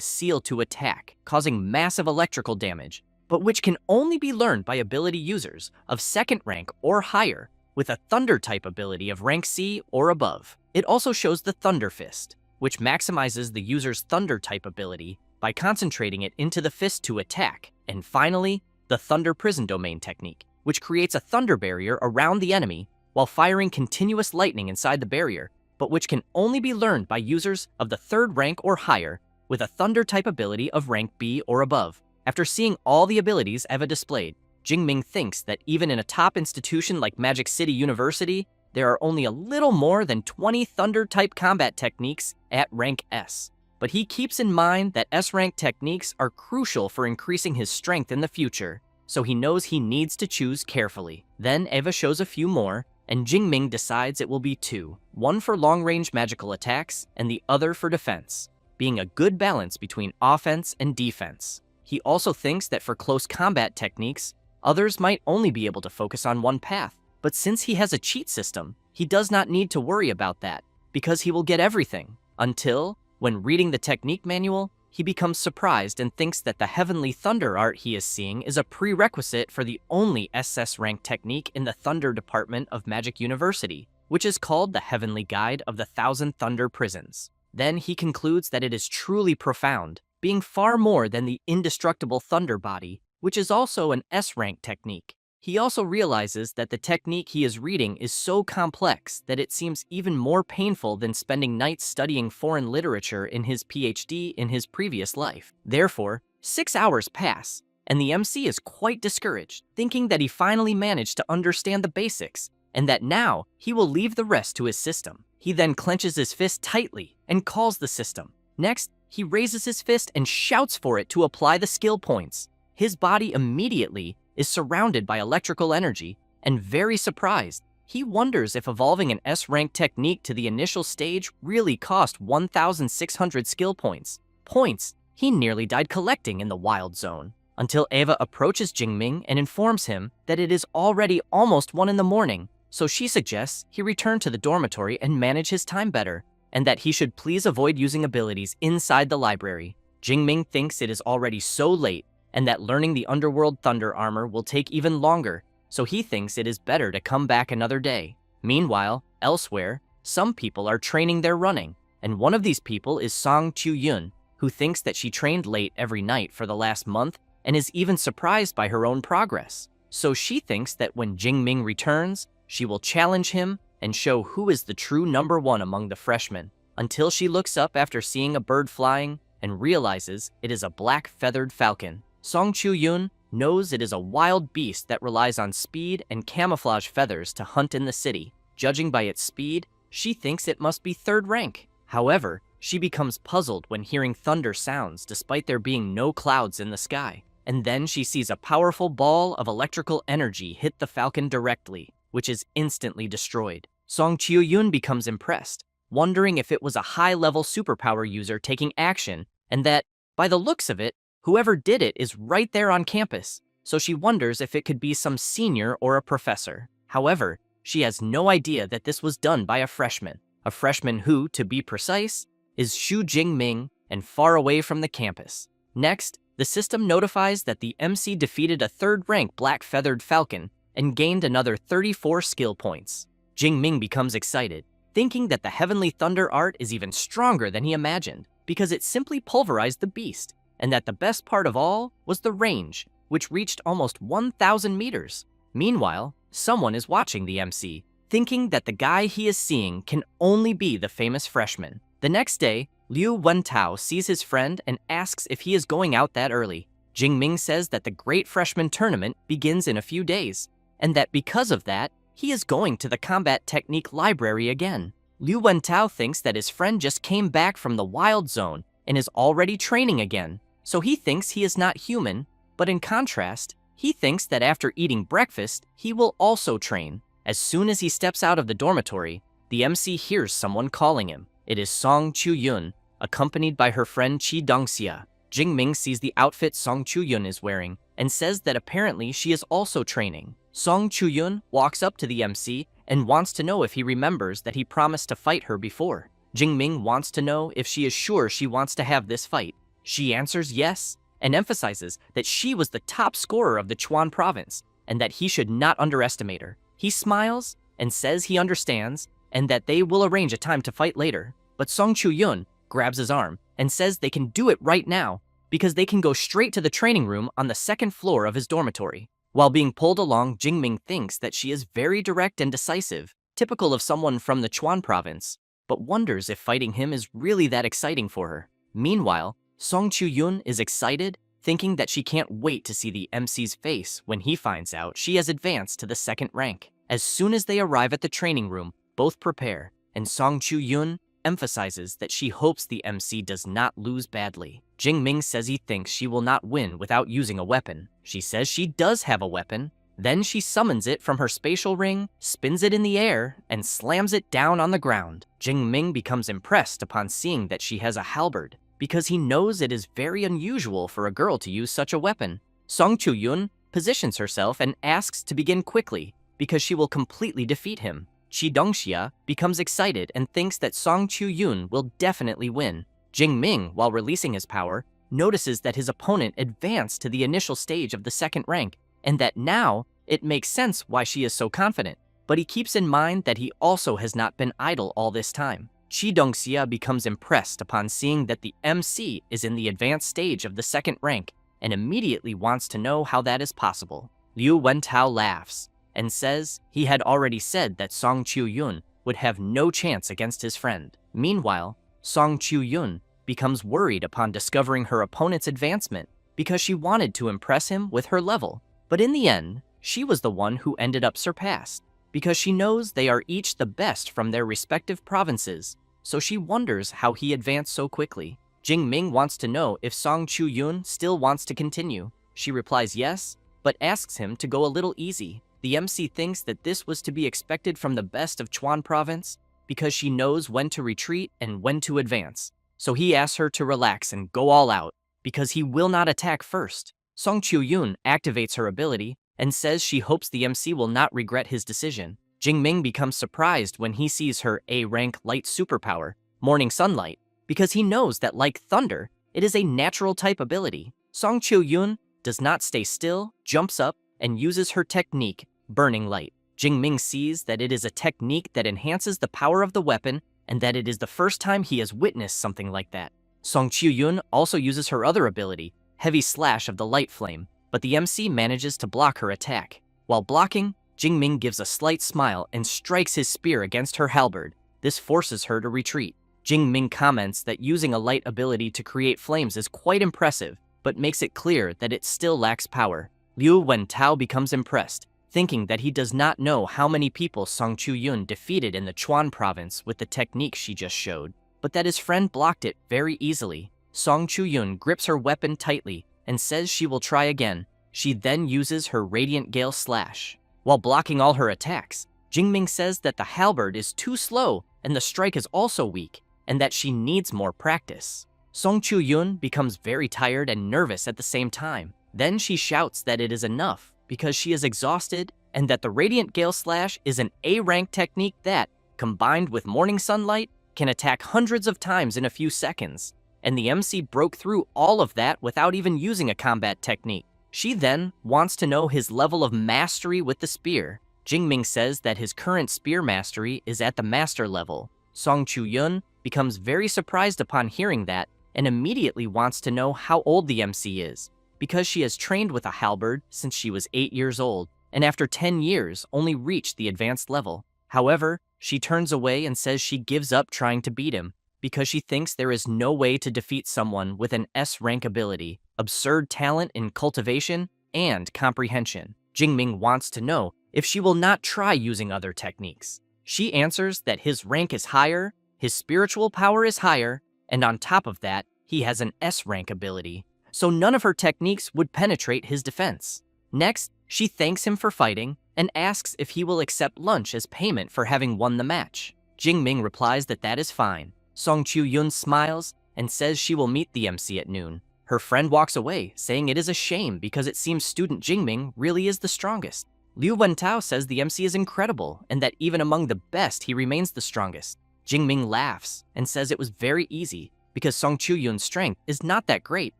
seal to attack, causing massive electrical damage, but which can only be learned by ability users of 2nd rank or higher, with a Thunder type ability of rank C or above. It also shows the Thunder Fist, which maximizes the user's Thunder type ability by concentrating it into the fist to attack, and finally, the Thunder Prison Domain technique, which creates a thunder barrier around the enemy while firing continuous lightning inside the barrier, but which can only be learned by users of the 3rd rank or higher with a Thunder type ability of rank B or above. After seeing all the abilities Eva displayed, Jingming thinks that even in a top institution like Magic City University, there are only a little more than 20 Thunder-type combat techniques at rank S. But he keeps in mind that S-rank techniques are crucial for increasing his strength in the future, so he knows he needs to choose carefully. Then Eva shows a few more, and Jingming decides it will be 2, one for long-range magical attacks and the other for defense, being a good balance between offense and defense. He also thinks that for close combat techniques, others might only be able to focus on one path, but since he has a cheat system, he does not need to worry about that, because he will get everything, until, when reading the technique manual, he becomes surprised and thinks that the Heavenly Thunder art he is seeing is a prerequisite for the only SS rank technique in the Thunder department of Magic University, which is called the Heavenly Guide of the Thousand Thunder Prisons. Then he concludes that it is truly profound, being far more than the indestructible Thunder Body, which is also an S-rank technique. He also realizes that the technique he is reading is so complex that it seems even more painful than spending nights studying foreign literature in his PhD in his previous life. Therefore, 6 hours pass, and the MC is quite discouraged, thinking that he finally managed to understand the basics, and that now he will leave the rest to his system. He then clenches his fist tightly and calls the system. Next, he raises his fist and shouts for it to apply the skill points. His body immediately is surrounded by electrical energy, and very surprised, he wonders if evolving an S-rank technique to the initial stage really cost 1,600 skill points. Points he nearly died collecting in the wild zone, until Eva approaches Jingming and informs him that it is already almost 1 in the morning, so she suggests he return to the dormitory and manage his time better, and that he should please avoid using abilities inside the library. Jingming thinks it is already so late, and that learning the Underworld Thunder armor will take even longer, so he thinks it is better to come back another day. Meanwhile, elsewhere, some people are training their running, and one of these people is Song Chu-yun, who thinks that she trained late every night for the last month and is even surprised by her own progress. So she thinks that when Jingming returns, she will challenge him and show who is the true number 1 among the freshmen, until she looks up after seeing a bird flying and realizes it is a black feathered falcon. Song Chu-yun knows it is a wild beast that relies on speed and camouflage feathers to hunt in the city. Judging by its speed, she thinks it must be 3rd rank. However, she becomes puzzled when hearing thunder sounds despite there being no clouds in the sky. And then she sees a powerful ball of electrical energy hit the falcon directly, which is instantly destroyed. Song Chu-yun becomes impressed, wondering if it was a high-level superpower user taking action, and that, by the looks of it, whoever did it is right there on campus, so she wonders if it could be some senior or a professor. However, she has no idea that this was done by a freshman who, to be precise, is Xu Jingming and far away from the campus. Next, The system notifies that the MC defeated a third-rank black-feathered falcon and gained another 34 skill points. Jingming becomes excited, thinking that the Heavenly Thunder art is even stronger than he imagined, because it simply pulverized the beast, and that the best part of all was the range, which reached almost 1,000 meters. Meanwhile, someone is watching the MC, thinking that the guy he is seeing can only be the famous freshman. The next day, Liu Wentao sees his friend and asks if he is going out that early. Jingming says that the Great Freshman Tournament begins in a few days, and that because of that, he is going to the combat technique library again. Liu Wentao thinks that his friend just came back from the wild zone and is already training again, so he thinks he is not human, but in contrast, he thinks that after eating breakfast, he will also train. As soon as he steps out of the dormitory, the MC hears someone calling him. It is Song Chu-yun, accompanied by her friend Chi Dongxia. Jingming sees the outfit Song Chu-yun is wearing and says that apparently she is also training. Song Chu-yun walks up to the MC and wants to know if he remembers that he promised to fight her before. Jingming wants to know if she is sure she wants to have this fight. She answers yes and emphasizes that she was the top scorer of the Chuan province and that he should not underestimate her. He smiles and says he understands and that they will arrange a time to fight later. But Song Chu-yun grabs his arm and says they can do it right now because they can go straight to the training room on the second floor of his dormitory. While being pulled along, Jingming thinks that she is very direct and decisive, typical of someone from the Chuan province, but wonders if fighting him is really that exciting for her. Meanwhile, Song Chu-yun is excited, thinking that she can't wait to see the MC's face when he finds out she has advanced to the second rank. As soon as they arrive at the training room, both prepare, and Song Chu-yun emphasizes that she hopes the MC does not lose badly. Jingming says he thinks she will not win without using a weapon. She says she does have a weapon. Then she summons it from her spatial ring, spins it in the air, and slams it down on the ground. Jingming becomes impressed upon seeing that she has a halberd, because he knows it is very unusual for a girl to use such a weapon. Song Chu-yun positions herself and asks to begin quickly, because she will completely defeat him. Chi Dongxia becomes excited and thinks that Song Chu-yun will definitely win. Jingming, while releasing his power, notices that his opponent advanced to the initial stage of the second rank, and that now it makes sense why she is so confident. But he keeps in mind that he also has not been idle all this time. Chi Dongxia becomes impressed upon seeing that the MC is in the advanced stage of the second rank, and immediately wants to know how that is possible. Liu Wentao laughs and says he had already said that Song Chu-yun would have no chance against his friend. Meanwhile, Song Chu-yun becomes worried upon discovering her opponent's advancement because she wanted to impress him with her level. But in the end, she was the one who ended up surpassed because she knows they are each the best from their respective provinces, so she wonders how he advanced so quickly. Jingming wants to know if Song Chu-yun still wants to continue. She replies yes, but asks him to go a little easy. The MC thinks that this was to be expected from the best of Chuan province because she knows when to retreat and when to advance. So he asks her to relax and go all out because he will not attack first. Song Chu-yun activates her ability and says she hopes the MC will not regret his decision. Jingming becomes surprised when he sees her A-rank light superpower, Morning Sunlight, because he knows that like thunder, it is a natural type ability. Song Chu-yun does not stay still, jumps up, and uses her technique, Burning Light. Jingming sees that it is a technique that enhances the power of the weapon and that it is the first time he has witnessed something like that. Song Chu-yun also uses her other ability, Heavy Slash of the Light Flame, but the MC manages to block her attack. While blocking, Jingming gives a slight smile and strikes his spear against her halberd. This forces her to retreat. Jingming comments that using a light ability to create flames is quite impressive, but makes it clear that it still lacks power. Liu Wentao becomes impressed, thinking that he does not know how many people Song Chu-yun defeated in the Chuan province with the technique she just showed, but that his friend blocked it very easily. Song Chu-yun grips her weapon tightly and says she will try again. She then uses her Radiant Gale Slash. While blocking all her attacks, Jingming says that the halberd is too slow and the strike is also weak, and that she needs more practice. Song Chu-yun becomes very tired and nervous at the same time. Then she shouts that it is enough because she is exhausted and that the Radiant Gale Slash is an A-rank technique that, combined with Morning Sunlight, can attack hundreds of times in a few seconds, and the MC broke through all of that without even using a combat technique. She then wants to know his level of mastery with the spear. Jingming says that his current spear mastery is at the master level. Song Chu-yun becomes very surprised upon hearing that and immediately wants to know how old the MC is, because she has trained with a halberd since she was 8 years old, and after 10 years only reached the advanced level. However, she turns away and says she gives up trying to beat him, because she thinks there is no way to defeat someone with an S-rank ability, absurd talent in cultivation, and comprehension. Jingming wants to know if she will not try using other techniques. She answers that his rank is higher, his spiritual power is higher, and on top of that, he has an S-rank ability, so none of her techniques would penetrate his defense. Next, she thanks him for fighting and asks if he will accept lunch as payment for having won the match. Jingming replies that that is fine. Song Chu-yun smiles and says she will meet the MC at noon. Her friend walks away, saying it is a shame because it seems student Jingming really is the strongest. Liu Wentao says the MC is incredible and that even among the best, he remains the strongest. Jingming laughs and says it was very easy because Song Chu-yun's strength is not that great,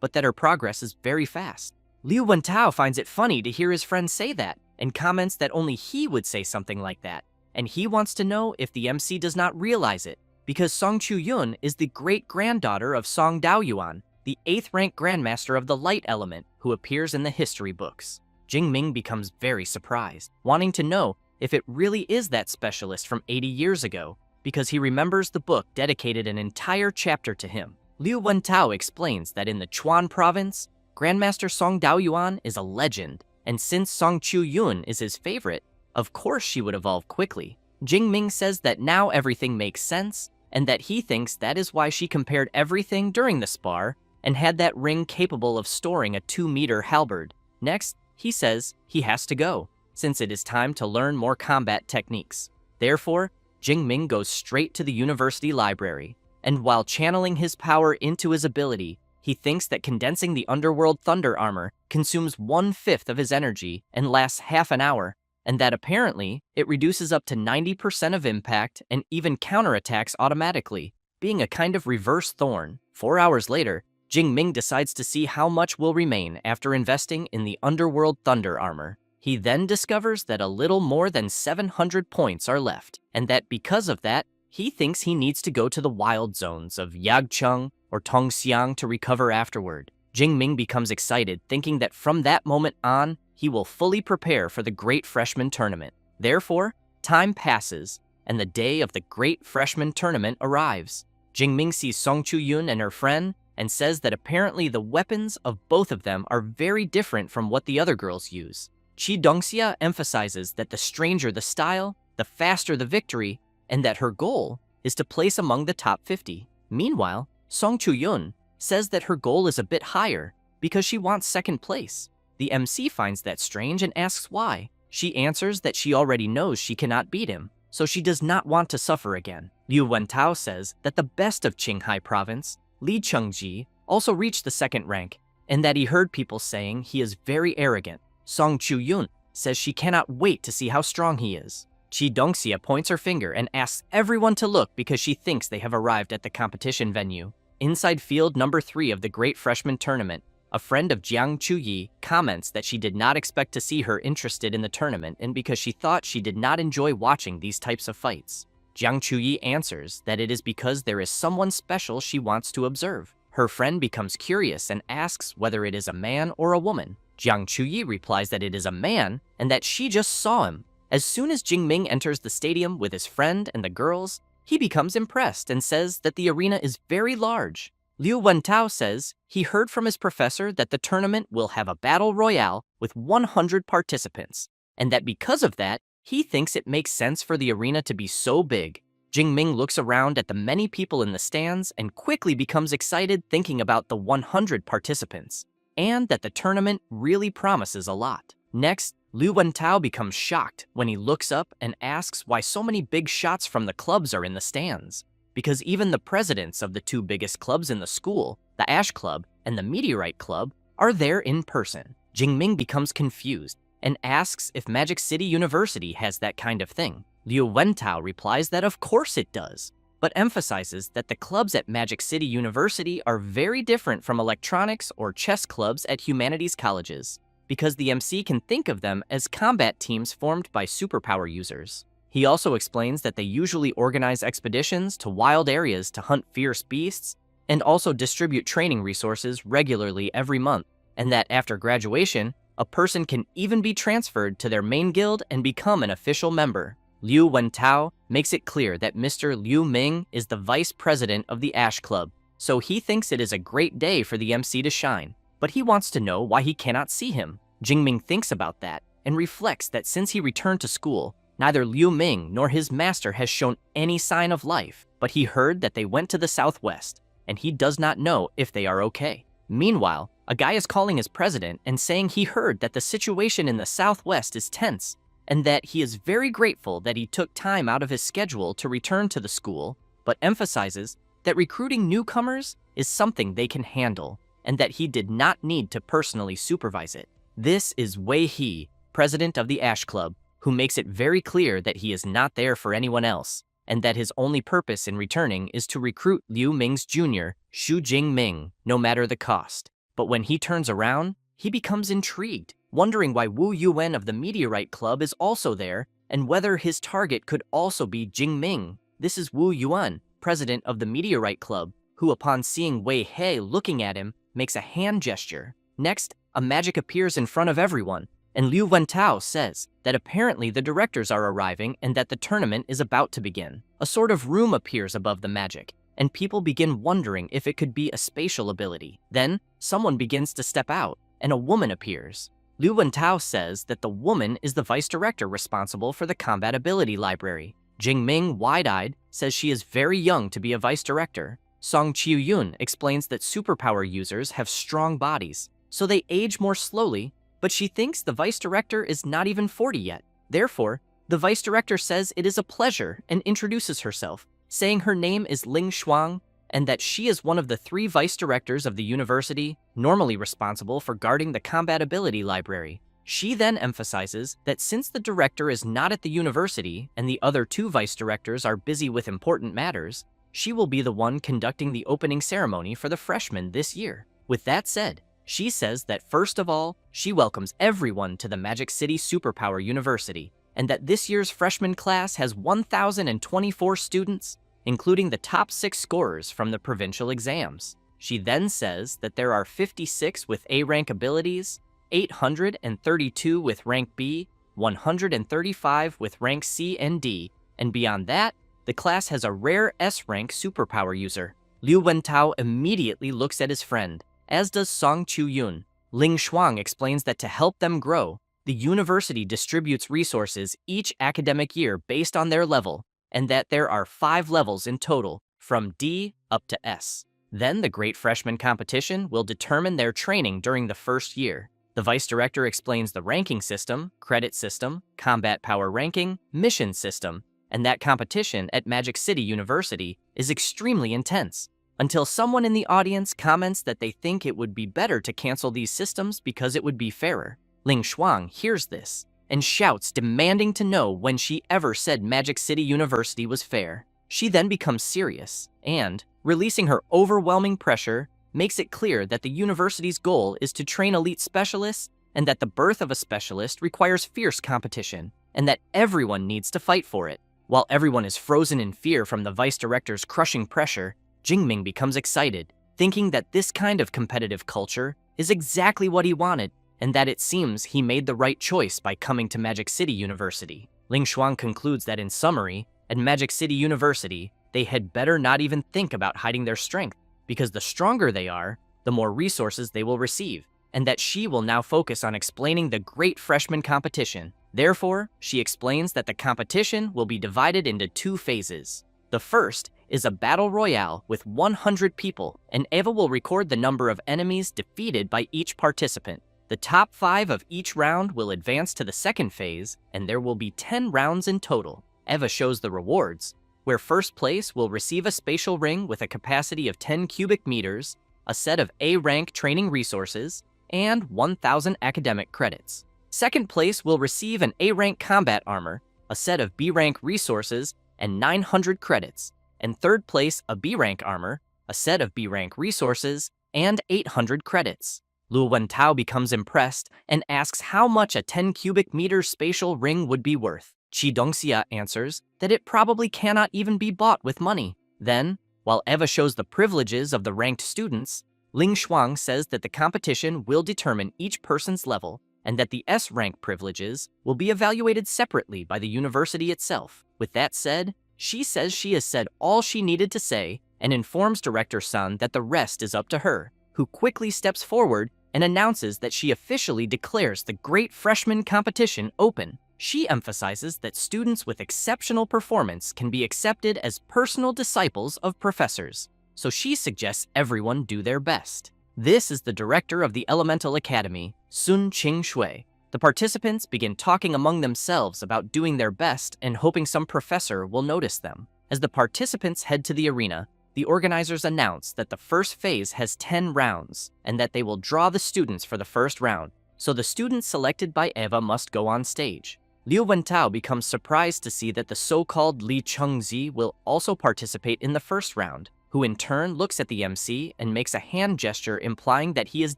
but that her progress is very fast. Liu Wentao finds it funny to hear his friend say that and comments that only he would say something like that, and he wants to know if the MC does not realize it, because Song Chu-yun is the great-granddaughter of Song Daoyuan, the 8th-rank Grandmaster of the Light Element who appears in the history books. Jingming becomes very surprised, wanting to know if it really is that specialist from 80 years ago, because he remembers the book dedicated an entire chapter to him. Liu Wentao explains that in the Chuan province, Grandmaster Song Daoyuan is a legend, and since Song Chu-yun is his favorite, of course she would evolve quickly. Jingming says that now everything makes sense, and that he thinks that is why she compared everything during the spar and had that ring capable of storing a 2-meter halberd. Next, he says he has to go, since it is time to learn more combat techniques. Therefore, Jingming goes straight to the university library, and while channeling his power into his ability, he thinks that condensing the underworld thunder armor consumes 1/5 of his energy and lasts half an hour, and that apparently it reduces up to 90% of impact and even counterattacks automatically, being a kind of reverse thorn. 4 hours later, Jingming decides to see how much will remain after investing in the underworld thunder armor. He then discovers that a little more than 700 points are left, and that because of that, he thinks he needs to go to the wild zones of Yagcheng or Tongxiang to recover afterward. Jingming becomes excited, thinking that from that moment on, he will fully prepare for the Great Freshman Tournament. Therefore, time passes, and the day of the Great Freshman Tournament arrives. Jingming sees Song Chu-yun and her friend, and says that apparently the weapons of both of them are very different from what the other girls use. Chi Dongxia emphasizes that the stranger the style, the faster the victory, and that her goal is to place among the top 50. Meanwhile, Song Chu-yun says that her goal is a bit higher because she wants second place. The MC finds that strange and asks why. She answers that she already knows she cannot beat him, so she does not want to suffer again. Liu Wentao says that the best of Qinghai province, Li Chengji, also reached the 2nd rank, and that he heard people saying he is very arrogant. Song Chu-yun says she cannot wait to see how strong he is. Chi Dongxia points her finger and asks everyone to look because she thinks they have arrived at the competition venue. Inside field number 3 of the Great Freshman Tournament, a friend of Jiang Chuyi comments that she did not expect to see her interested in the tournament and because she thought she did not enjoy watching these types of fights. Jiang Chuyi answers that it is because there is someone special she wants to observe. Her friend becomes curious and asks whether it is a man or a woman. Jiang Chuyi replies that it is a man and that she just saw him. As soon as Jingming enters the stadium with his friend and the girls, he becomes impressed and says that the arena is very large. Liu Wentao says he heard from his professor that the tournament will have a battle royale with 100 participants, and that because of that, he thinks it makes sense for the arena to be so big. Jingming looks around at the many people in the stands and quickly becomes excited thinking about the 100 participants, and that the tournament really promises a lot. Next, Liu Wentao becomes shocked when he looks up and asks why so many big shots from the clubs are in the stands, because even the presidents of the 2 biggest clubs in the school, the Ash Club and the Meteorite Club, are there in person. Jingming becomes confused and asks if Magic City University has that kind of thing. Liu Wentao replies that of course it does, but emphasizes that the clubs at Magic City University are very different from electronics or chess clubs at humanities colleges, because the MC can think of them as combat teams formed by superpower users. He also explains that they usually organize expeditions to wild areas to hunt fierce beasts, and also distribute training resources regularly every month, and that after graduation, a person can even be transferred to their main guild and become an official member. Liu Wentao makes it clear that Mr. Liu Ming is the vice president of the Ash Club, so he thinks it is a great day for the MC to shine, but he wants to know why he cannot see him. Jingming thinks about that and reflects that since he returned to school, neither Liu Ming nor his master has shown any sign of life, but he heard that they went to the southwest, and he does not know if they are okay. Meanwhile, a guy is calling his president and saying he heard that the situation in the southwest is tense, and that he is very grateful that he took time out of his schedule to return to the school, but emphasizes that recruiting newcomers is something they can handle, and that he did not need to personally supervise it. This is Wei He, president of the Ash Club, who makes it very clear that he is not there for anyone else, and that his only purpose in returning is to recruit Liu Ming's junior, Xu Jingming, no matter the cost. But when he turns around, he becomes intrigued, wondering why Wu Yuan of the Meteorite Club is also there, and whether his target could also be Jingming. This is Wu Yuan, president of the Meteorite Club, who upon seeing Wei He looking at him, makes a hand gesture. Next, a magic appears in front of everyone, and Liu Wentao says that apparently the directors are arriving and that the tournament is about to begin. A sort of room appears above the magic, and people begin wondering if it could be a spatial ability. Then, someone begins to step out, and a woman appears. Liu Wentao says that the woman is the vice director responsible for the combat ability library. Jingming, wide-eyed, says she is very young to be a vice director. Song Qiuyun explains that superpower users have strong bodies, so they age more slowly, but she thinks the vice director is not even 40 yet. Therefore, the vice director says it is a pleasure and introduces herself, saying her name is Ling Shuang and that she is one of the 3 vice directors of the university, normally responsible for guarding the combat ability library. She then emphasizes that since the director is not at the university and the other 2 vice directors are busy with important matters, she will be the one conducting the opening ceremony for the freshmen this year. With that said, she says that first of all, she welcomes everyone to the Magic City Superpower University, and that this year's freshman class has 1,024 students, including the top 6 scorers from the provincial exams. She then says that there are 56 with A-rank abilities, 832 with rank B, 135 with rank C and D, and beyond that, the class has a rare S-rank superpower user. Liu Wentao immediately looks at his friend, as does Song Qiuyun. Ling Shuang explains that to help them grow, the university distributes resources each academic year based on their level, and that there are 5 levels in total, from D up to S. Then the Great Freshman Competition will determine their training during the first year. The vice director explains the ranking system, credit system, combat power ranking, mission system, and that competition at Magic City University is extremely intense, until someone in the audience comments that they think it would be better to cancel these systems because it would be fairer. Ling Shuang hears this and shouts, demanding to know when she ever said Magic City University was fair. She then becomes serious and, releasing her overwhelming pressure, makes it clear that the university's goal is to train elite specialists and that the birth of a specialist requires fierce competition and that everyone needs to fight for it. While everyone is frozen in fear from the vice director's crushing pressure, Jingming becomes excited, thinking that this kind of competitive culture is exactly what he wanted and that it seems he made the right choice by coming to Magic City University. Ling Shuang concludes that in summary, at Magic City University, they had better not even think about hiding their strength, because the stronger they are, the more resources they will receive, and that she will now focus on explaining the Great Freshman Competition. Therefore, she explains that the competition will be divided into 2 phases. The first is a battle royale with 100 people, and Eva will record the number of enemies defeated by each participant. The top 5 of each round will advance to the second phase, and there will be 10 rounds in total. Eva shows the rewards, where first place will receive a spatial ring with a capacity of 10 cubic meters, a set of A-rank training resources, and 1,000 academic credits. Second place will receive an A-rank combat armor, a set of B-rank resources, and 900 credits. and third place a B-rank armor, a set of B-rank resources, and 800 credits. Liu Wentao becomes impressed and asks how much a 10 cubic meter spatial ring would be worth. Chi Dongxia answers that it probably cannot even be bought with money. Then, while Eva shows the privileges of the ranked students, Ling Shuang says that the competition will determine each person's level and that the S-rank privileges will be evaluated separately by the university itself. With that said, she says she has said all she needed to say and informs Director Sun that the rest is up to her, who quickly steps forward and announces that she officially declares the Great Freshman Competition open. She emphasizes that students with exceptional performance can be accepted as personal disciples of professors, so she suggests everyone do their best. This is the director of the Elemental Academy, Sun Qing-shui. The participants begin talking among themselves about doing their best and hoping some professor will notice them. As the participants head to the arena, the organizers announce that the first phase has 10 rounds and that they will draw the students for the first round, so the students selected by Eva must go on stage. Liu Wentao becomes surprised to see that the so-called Li Chengzi will also participate in the first round, who in turn looks at the MC and makes a hand gesture implying that he is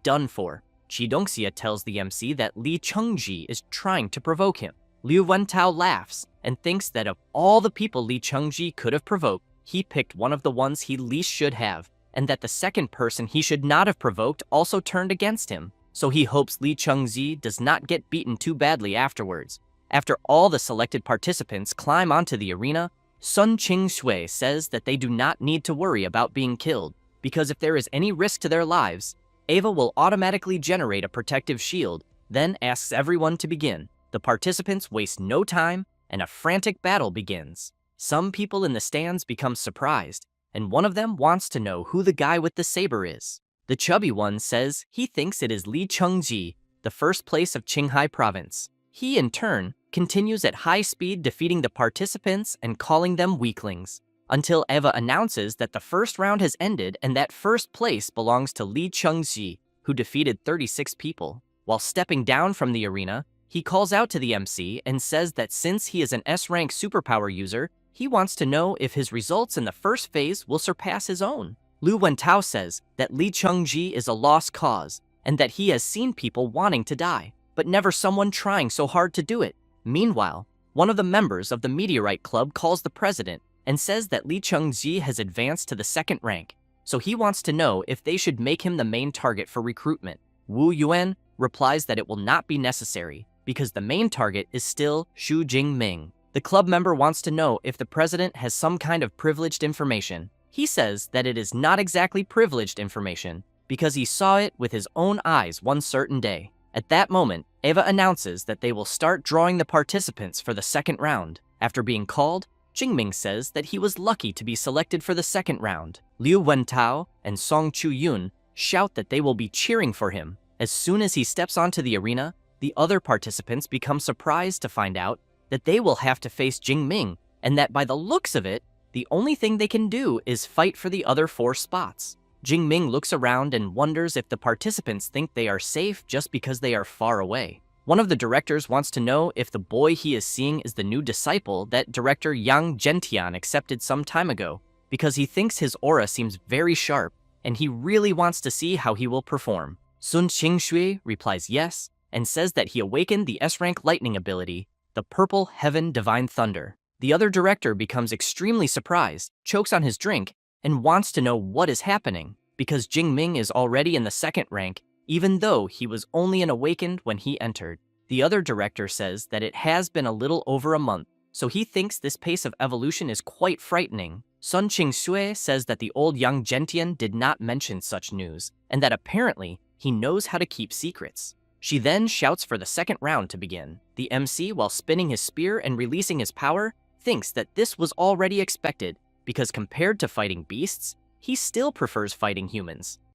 done for. Chi Dongxia tells the MC that Li Chengji is trying to provoke him. Liu Wentao laughs and thinks that of all the people Li Chengji could have provoked, he picked one of the ones he least should have, and that the second person he should not have provoked also turned against him, so he hopes Li Chengzi does not get beaten too badly afterwards. After all the selected participants climb onto the arena, Sun Qing-shui says that they do not need to worry about being killed, because if there is any risk to their lives, Eva will automatically generate a protective shield, then asks everyone to begin. The participants waste no time, and a frantic battle begins. Some people in the stands become surprised, and one of them wants to know who the guy with the saber is. The chubby one says he thinks it is Li Chengji, the first place of Qinghai province. He, in turn, continues at high speed defeating the participants and calling them weaklings, until Eva announces that the first round has ended and that first place belongs to Li Chengji, who defeated 36 people. While stepping down from the arena, he calls out to the MC and says that since he is an S-rank superpower user, he wants to know if his results in the first phase will surpass his own. Liu Wentao says that Li Chengji is a lost cause and that he has seen people wanting to die, but never someone trying so hard to do it. Meanwhile, one of the members of the Meteorite Club calls the president and says that Li Chengji has advanced to the second rank, so he wants to know if they should make him the main target for recruitment. Wu Yuan replies that it will not be necessary because the main target is still Xu Jingming. The club member wants to know if the president has some kind of privileged information. He says that it is not exactly privileged information because he saw it with his own eyes one certain day. At that moment, Eva announces that they will start drawing the participants for the second round. After being called, Jingming says that he was lucky to be selected for the second round. Liu Wentao and Song Chu-yun shout that they will be cheering for him. As soon as he steps onto the arena, the other participants become surprised to find out that they will have to face Jingming, and that by the looks of it, the only thing they can do is fight for the other 4 spots. Jingming looks around and wonders if the participants think they are safe just because they are far away. One of the directors wants to know if the boy he is seeing is the new disciple that director Yang Gentian accepted some time ago, because he thinks his aura seems very sharp, and he really wants to see how he will perform. Sun Qing-shui replies yes, and says that he awakened the S-rank lightning ability, the Purple Heaven Divine Thunder. The other director becomes extremely surprised, chokes on his drink, and wants to know what is happening, because Jingming is already in the second rank, even though he was only an awakened when he entered. The other director says that it has been a little over a month, so he thinks this pace of evolution is quite frightening. Sun Qing-shui says that the old Yang Gentian did not mention such news, and that apparently he knows how to keep secrets. She then shouts for the second round to begin. The MC, while spinning his spear and releasing his power, thinks that this was already expected, because compared to fighting beasts, he still prefers fighting humans.